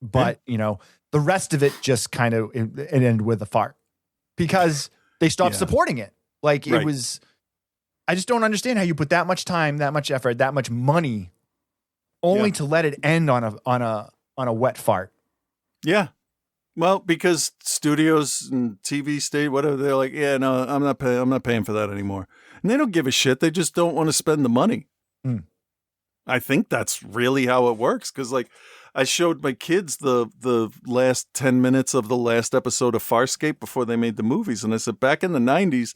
But the rest of it just kind of it ended with a fart because they stopped supporting it. It was. I just don't understand how you put that much time, that much effort, that much money, only to let it end on a wet fart. Yeah. Well, because studios and TV whatever, they're like, yeah, no, I'm not paying for that anymore. And they don't give a shit. They just don't want to spend the money. I think that's really how it works. Because I showed my kids the last 10 minutes of the last episode of Farscape before they made the movies. And I said, back in the 90s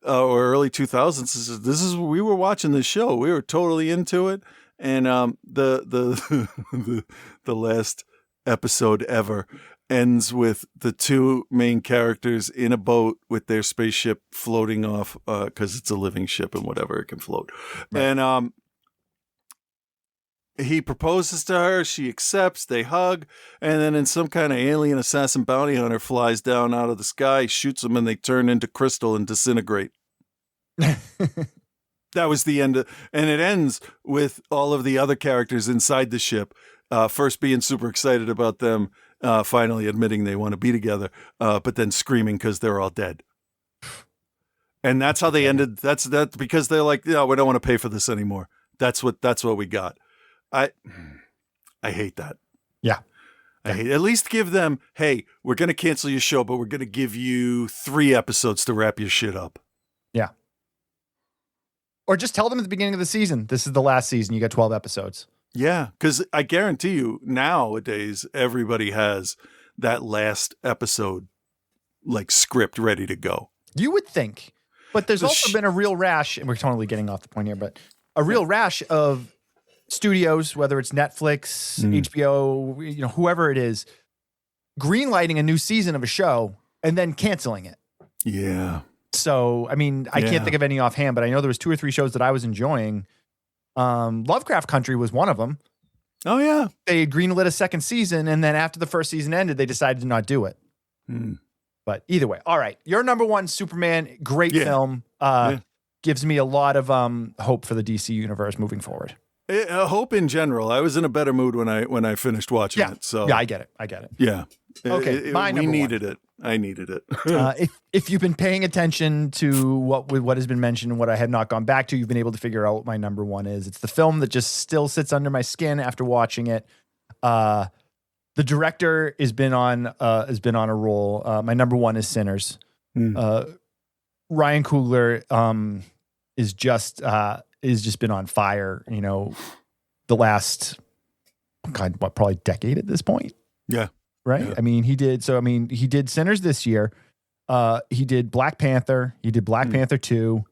or early 2000s, we were watching this show. We were totally into it. And the last episode ever ends with the 2 main characters in a boat with their spaceship floating off because it's a living ship and whatever, it can float. Right. And he proposes to her, she accepts, they hug, and then in some kind of alien assassin bounty hunter flies down out of the sky, shoots them, and they turn into crystal and disintegrate. That was the end and it ends with all of the other characters inside the ship first being super excited about them finally admitting they want to be together, but then screaming because they're all dead. And that's how they ended. That's because they're like, yeah, we don't want to pay for this anymore. That's what we got. I hate that. Yeah. I hate. At least give them, hey, we're going to cancel your show, but we're going to give you 3 episodes to wrap your shit up. Yeah. Or just tell them at the beginning of the season, this is the last season. You got 12 episodes. Yeah, because I guarantee you nowadays everybody has that last episode script ready to go. You would think, but there's also been a real rash, and we're totally getting off the point here, but a real rash of studios, whether it's Netflix, HBO, whoever it is, greenlighting a new season of a show and then canceling it. Yeah. So, I can't think of any offhand, but I know there was 2 or 3 shows that I was enjoying. Lovecraft Country was one of them. Oh, yeah. They greenlit a second season, and then after the first season ended, they decided to not do it. But either way, all right. Your number 1, Superman, great film. Gives me a lot of hope for the DC universe moving forward. Hope in general. I was in a better mood when I finished watching it. So yeah, I get it. Yeah. Okay, we needed it. I needed it. If you've been paying attention to what has been mentioned and what I have not gone back to, you've been able to figure out what my number 1 is. It's the film that just still sits under my skin after watching it. The director has been on a roll. My number 1 is Sinners. Ryan Coogler is just been on fire. The last probably decade at this point. Yeah. Right. Yeah. He did Sinners this year. He did Black Panther. He did Black Panther 2.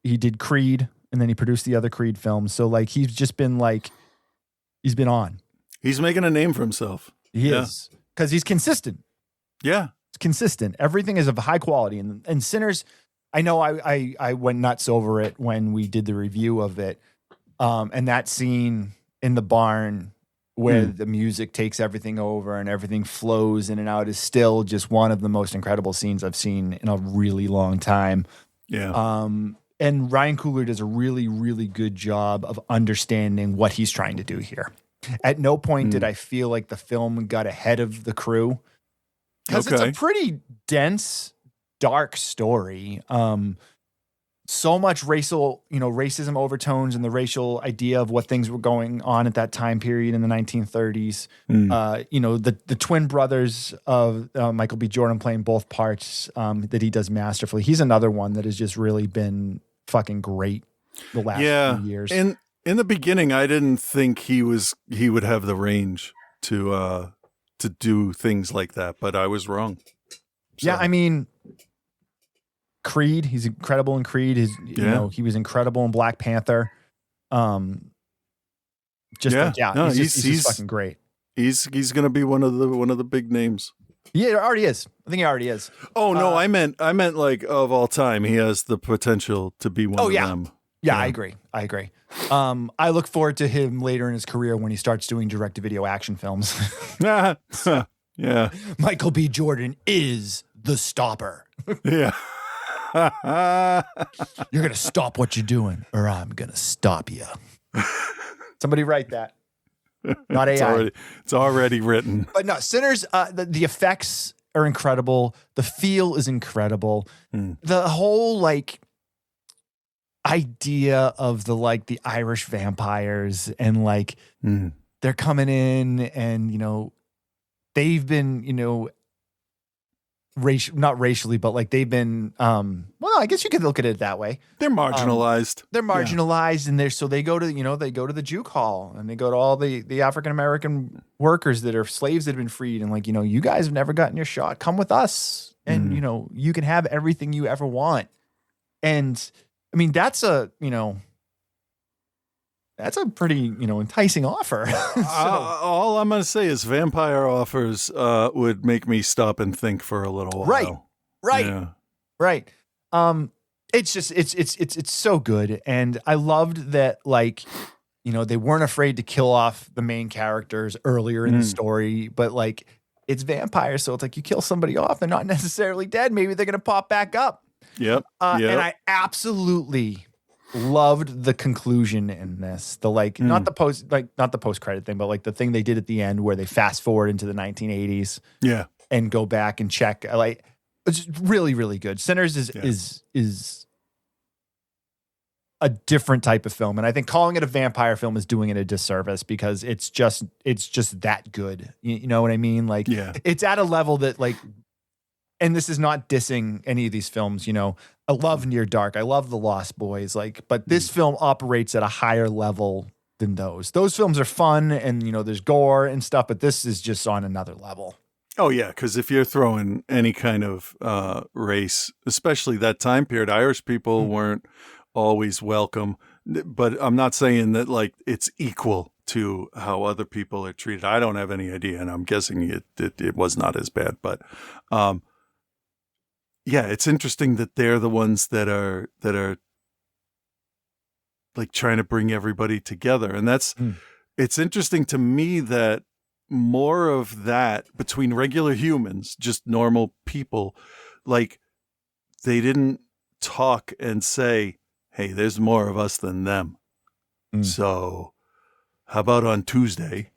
He did Creed, and then he produced the other Creed films. So he's just been he's been on. He's making a name for himself. He is, because he's consistent. Yeah. It's consistent. Everything is of high quality. And Sinners, I know I went nuts over it when we did the review of it. And that scene in the barn where the music takes everything over and everything flows in and out is still just one of the most incredible scenes I've seen in a really long time. Yeah. And Ryan Coogler does a really, really good job of understanding what he's trying to do here. At no point did Hmm. I feel like the film got ahead of the crew, because it's Okay. a pretty dense, dark story. So much racism overtones and the racial idea of what things were going on at that time period in the 1930s. Hmm. The twin brothers of Michael B. Jordan playing both parts that he does masterfully. He's another one that has just really been fucking great the last few years. In the beginning, I didn't think he would have the range to do things like that, but I was wrong. Yeah, So, I mean, Creed, he's incredible in Creed. He was incredible in Black Panther. No, He's just fucking great. he's gonna be one of the big names. Yeah, it already is. I think he already is. Oh no, I meant like of all time. He has the potential to be one of them. Yeah, Yeah. I agree. I look forward to him later in his career when he starts doing direct-to-video action films. Yeah, Michael B. Jordan is the stopper. yeah. You're gonna stop what you're doing, or I'm gonna stop you. Somebody write that. Not AI. It's already written. But no, Sinners. The effects are incredible. The feel is incredible. The whole idea of the Irish vampires and they're coming in and they've been not racially, but they've been I guess you could look at it that way. They're marginalized. They're marginalized, and they go to the juke hall, and they go to all the African American workers that are slaves that have been freed, and you guys have never gotten your shot. Come with us, and you can have everything you ever want. And I mean, that's a pretty enticing offer. All I'm gonna say is vampire offers would make me stop and think for a little while. Right. Yeah. Right. It's just it's so good, and I loved that they weren't afraid to kill off the main characters earlier in the story, but it's vampires, so it's you kill somebody off, they're not necessarily dead. Maybe they're gonna pop back up. Yep. And I absolutely loved the conclusion in this. Not the post credit thing, but the thing they did at the end where they fast forward into the 1980s. Yeah. And go back and check. It's really, really good. Sinners is a different type of film, and I think calling it a vampire film is doing it a disservice because it's just that good. You know what I mean? It's at a level that and this is not dissing any of these films. I love Near Dark. I love The Lost Boys. But this film operates at a higher level than those. Those films are fun, and there's gore and stuff, but this is just on another level. Oh yeah, because if you're throwing any kind of race, especially that time period, Irish people weren't always welcome. But I'm not saying that it's equal to how other people are treated. I don't have any idea, and I'm guessing it was not as bad. But yeah, it's interesting that they're the ones that are trying to bring everybody together, and it's interesting to me that more of that between regular humans, just normal people, they didn't talk and say, hey, there's more of us than them. So how about on Tuesday,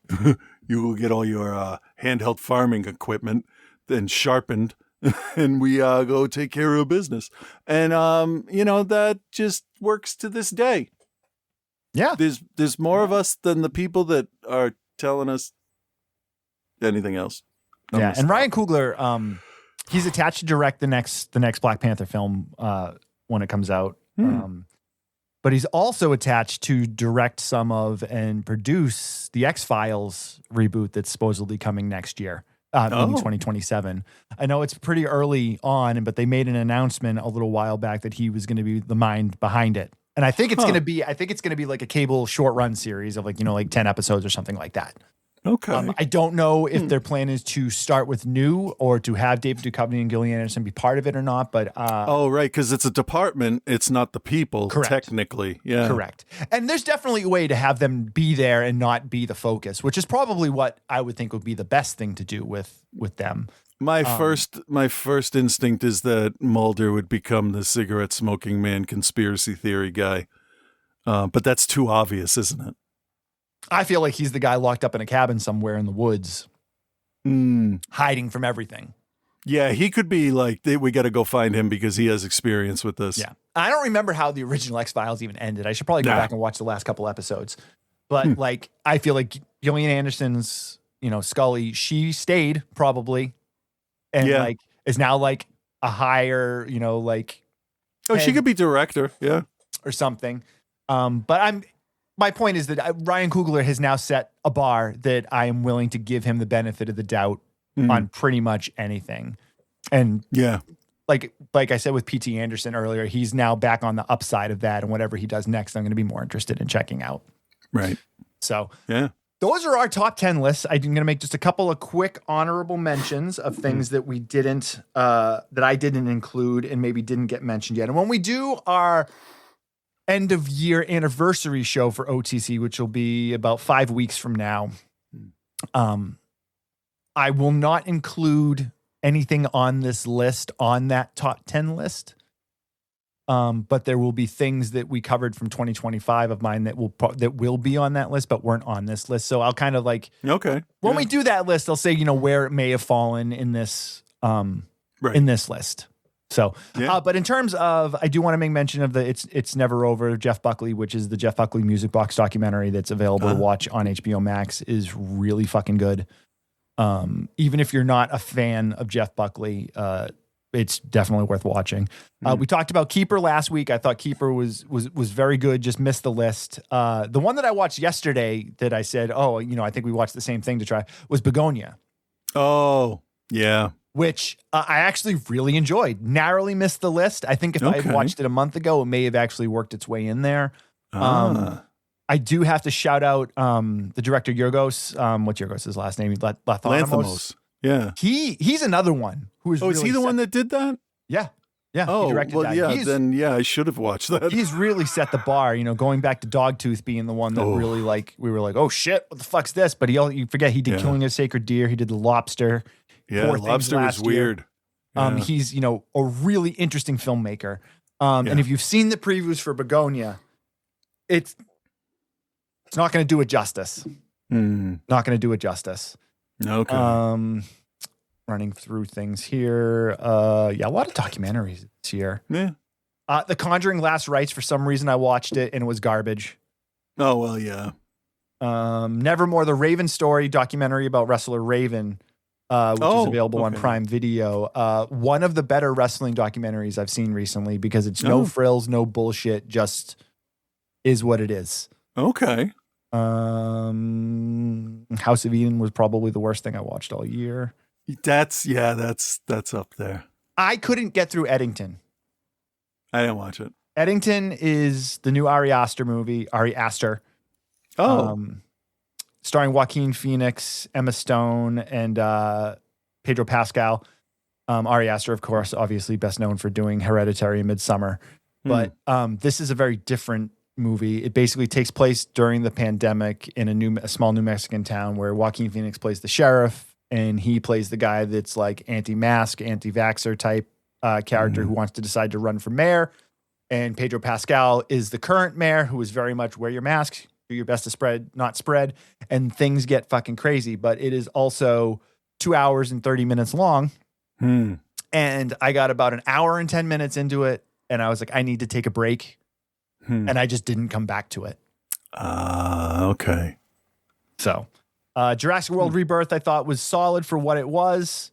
you will get all your handheld farming equipment then sharpened and we go take care of business. And, that just works to this day. Yeah. There's more of us than the people that are telling us anything else. Yeah, and Ryan Coogler, he's attached to direct the next Black Panther film when it comes out. But he's also attached to direct some of and produce the X-Files reboot that's supposedly coming next year, in 2027. I know it's pretty early on, but they made an announcement a little while back that he was going to be the mind behind it. And I think it's going to be like a cable short run series of 10 episodes or something like that. Okay. I don't know if their plan is to start with new or to have David Duchovny and Gillian Anderson be part of it or not. But right, because it's a department, it's not the people. Correct. Technically. Yeah. Correct. And there's definitely a way to have them be there and not be the focus, which is probably what I would think would be the best thing to do with them. My first instinct is that Mulder would become the cigarette smoking man conspiracy theory guy, but that's too obvious, isn't it? I feel like he's the guy locked up in a cabin somewhere in the woods, hiding from everything. Yeah, he could be like, we got to go find him because he has experience with this. Yeah. I don't remember how the original X-Files even ended. I should probably go back and watch the last couple episodes. But like, I feel like Gillian Anderson's, Scully, she stayed probably. And like, is now like a higher, Oh, she could be director. Yeah. Or something. But my point is that Ryan Coogler has now set a bar that I am willing to give him the benefit of the doubt on pretty much anything. And like I said with P.T. Anderson earlier, he's now back on the upside of that, and whatever he does next, I'm going to be more interested in checking out. Right. So those are our top 10 lists. I'm going to make just a couple of quick honorable mentions of things that we didn't, that I didn't include and maybe didn't get mentioned yet. And when we do our end of year anniversary show for OTC, which will be about 5 weeks from now, I will not include anything on this list on that top 10 list. But there will be things that we covered from 2025 of mine that will be on that list, but weren't on this list. So I'll kind of like, when we do that list, I'll say, where it may have fallen in this, in this list. So, but in terms of, I do want to make mention of the It's Never Over, Jeff Buckley, which is the Jeff Buckley Music Box documentary that's available to watch on HBO Max, is really fucking good. Even if you're not a fan of Jeff Buckley, it's definitely worth watching. We talked about Keeper last week. I thought Keeper was very good. Just missed the list. The one that I watched yesterday that I said, I think we watched the same thing to try, was Begonia. Oh, yeah. Which I actually really enjoyed. Narrowly missed the list. I think if I had watched it a month ago, it may have actually worked its way in there. I do have to shout out the director Yorgos. What's Yorgos' last name? Lanthimos. Yeah. He's another one who is. Oh, is he the one that did that? Yeah. Yeah. Oh, he directed that. Yeah. I should have watched that. He's really set the bar. Going back to Dogtooth being the one that really we were like, oh shit, what the fuck's this? But you forget he did Killing a Sacred Deer. He did The Lobster. Yeah, Lobster was weird. He's a really interesting filmmaker. And if you've seen the previews for Begonia, it's not going to do it justice. Not going to do it justice. Okay. Running through things here. A lot of documentaries this year. Yeah. The Conjuring Last Rites, for some reason I watched it and it was garbage. Oh, well, yeah. Nevermore, the Raven Story documentary about wrestler Raven, which is available on Prime Video. One of the better wrestling documentaries I've seen recently because it's no frills, no bullshit, just is what it is. Okay. House of Eden was probably the worst thing I watched all year. That's up there. I couldn't get through Eddington. I didn't watch it. Eddington is the new Ari Aster movie. Ari Aster. Starring Joaquin Phoenix, Emma Stone, and Pedro Pascal. Ari Aster, of course, obviously best known for doing Hereditary and Midsommar. But this is a very different movie. It basically takes place during the pandemic in a small New Mexican town where Joaquin Phoenix plays the sheriff and he plays the guy that's like anti-mask, anti-vaxxer type character who wants to decide to run for mayor. And Pedro Pascal is the current mayor who is very much wear your mask, do your best to spread, not spread. And things get fucking crazy. But it is also 2 hours and 30 minutes long. And I got about an hour and 10 minutes into it. And I was like, I need to take a break. And I just didn't come back to it. Okay. So Jurassic World Rebirth, I thought was solid for what it was.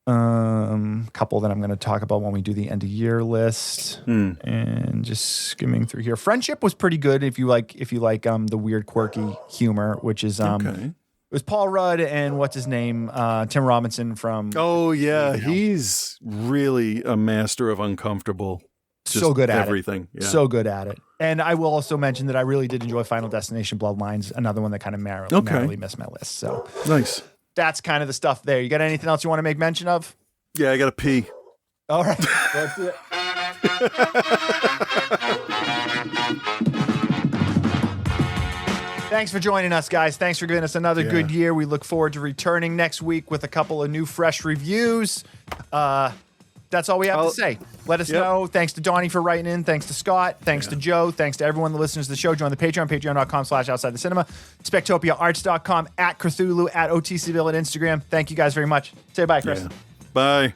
Couple that I'm going to talk about when we do the end of year list, and just skimming through here. Friendship was pretty good if you like the weird quirky humor, which is it was Paul Rudd and what's his name, Tim Robinson from. Oh yeah, he's really a master of uncomfortable. So good at everything. Yeah. So good at it. And I will also mention that I really did enjoy Final Destination Bloodlines, another one that kind of narrowly missed my list. So nice. That's kind of the stuff there. You got anything else you want to make mention of? Yeah, I got to pee. All right. Let's do it. Thanks for joining us, guys. Thanks for giving us another good year. We look forward to returning next week with a couple of new, fresh reviews. That's all we have I'll- to say. Let us Yep. know. Thanks to Donnie for writing in. Thanks to Scott. Thanks to Joe. Thanks to everyone that listens to the show. Join the Patreon, patreon.com/outside the cinema. SpectopiaArts.com, at Cthulhu, at OTCville at Instagram. Thank you guys very much. Say bye, Chris. Yeah. Bye.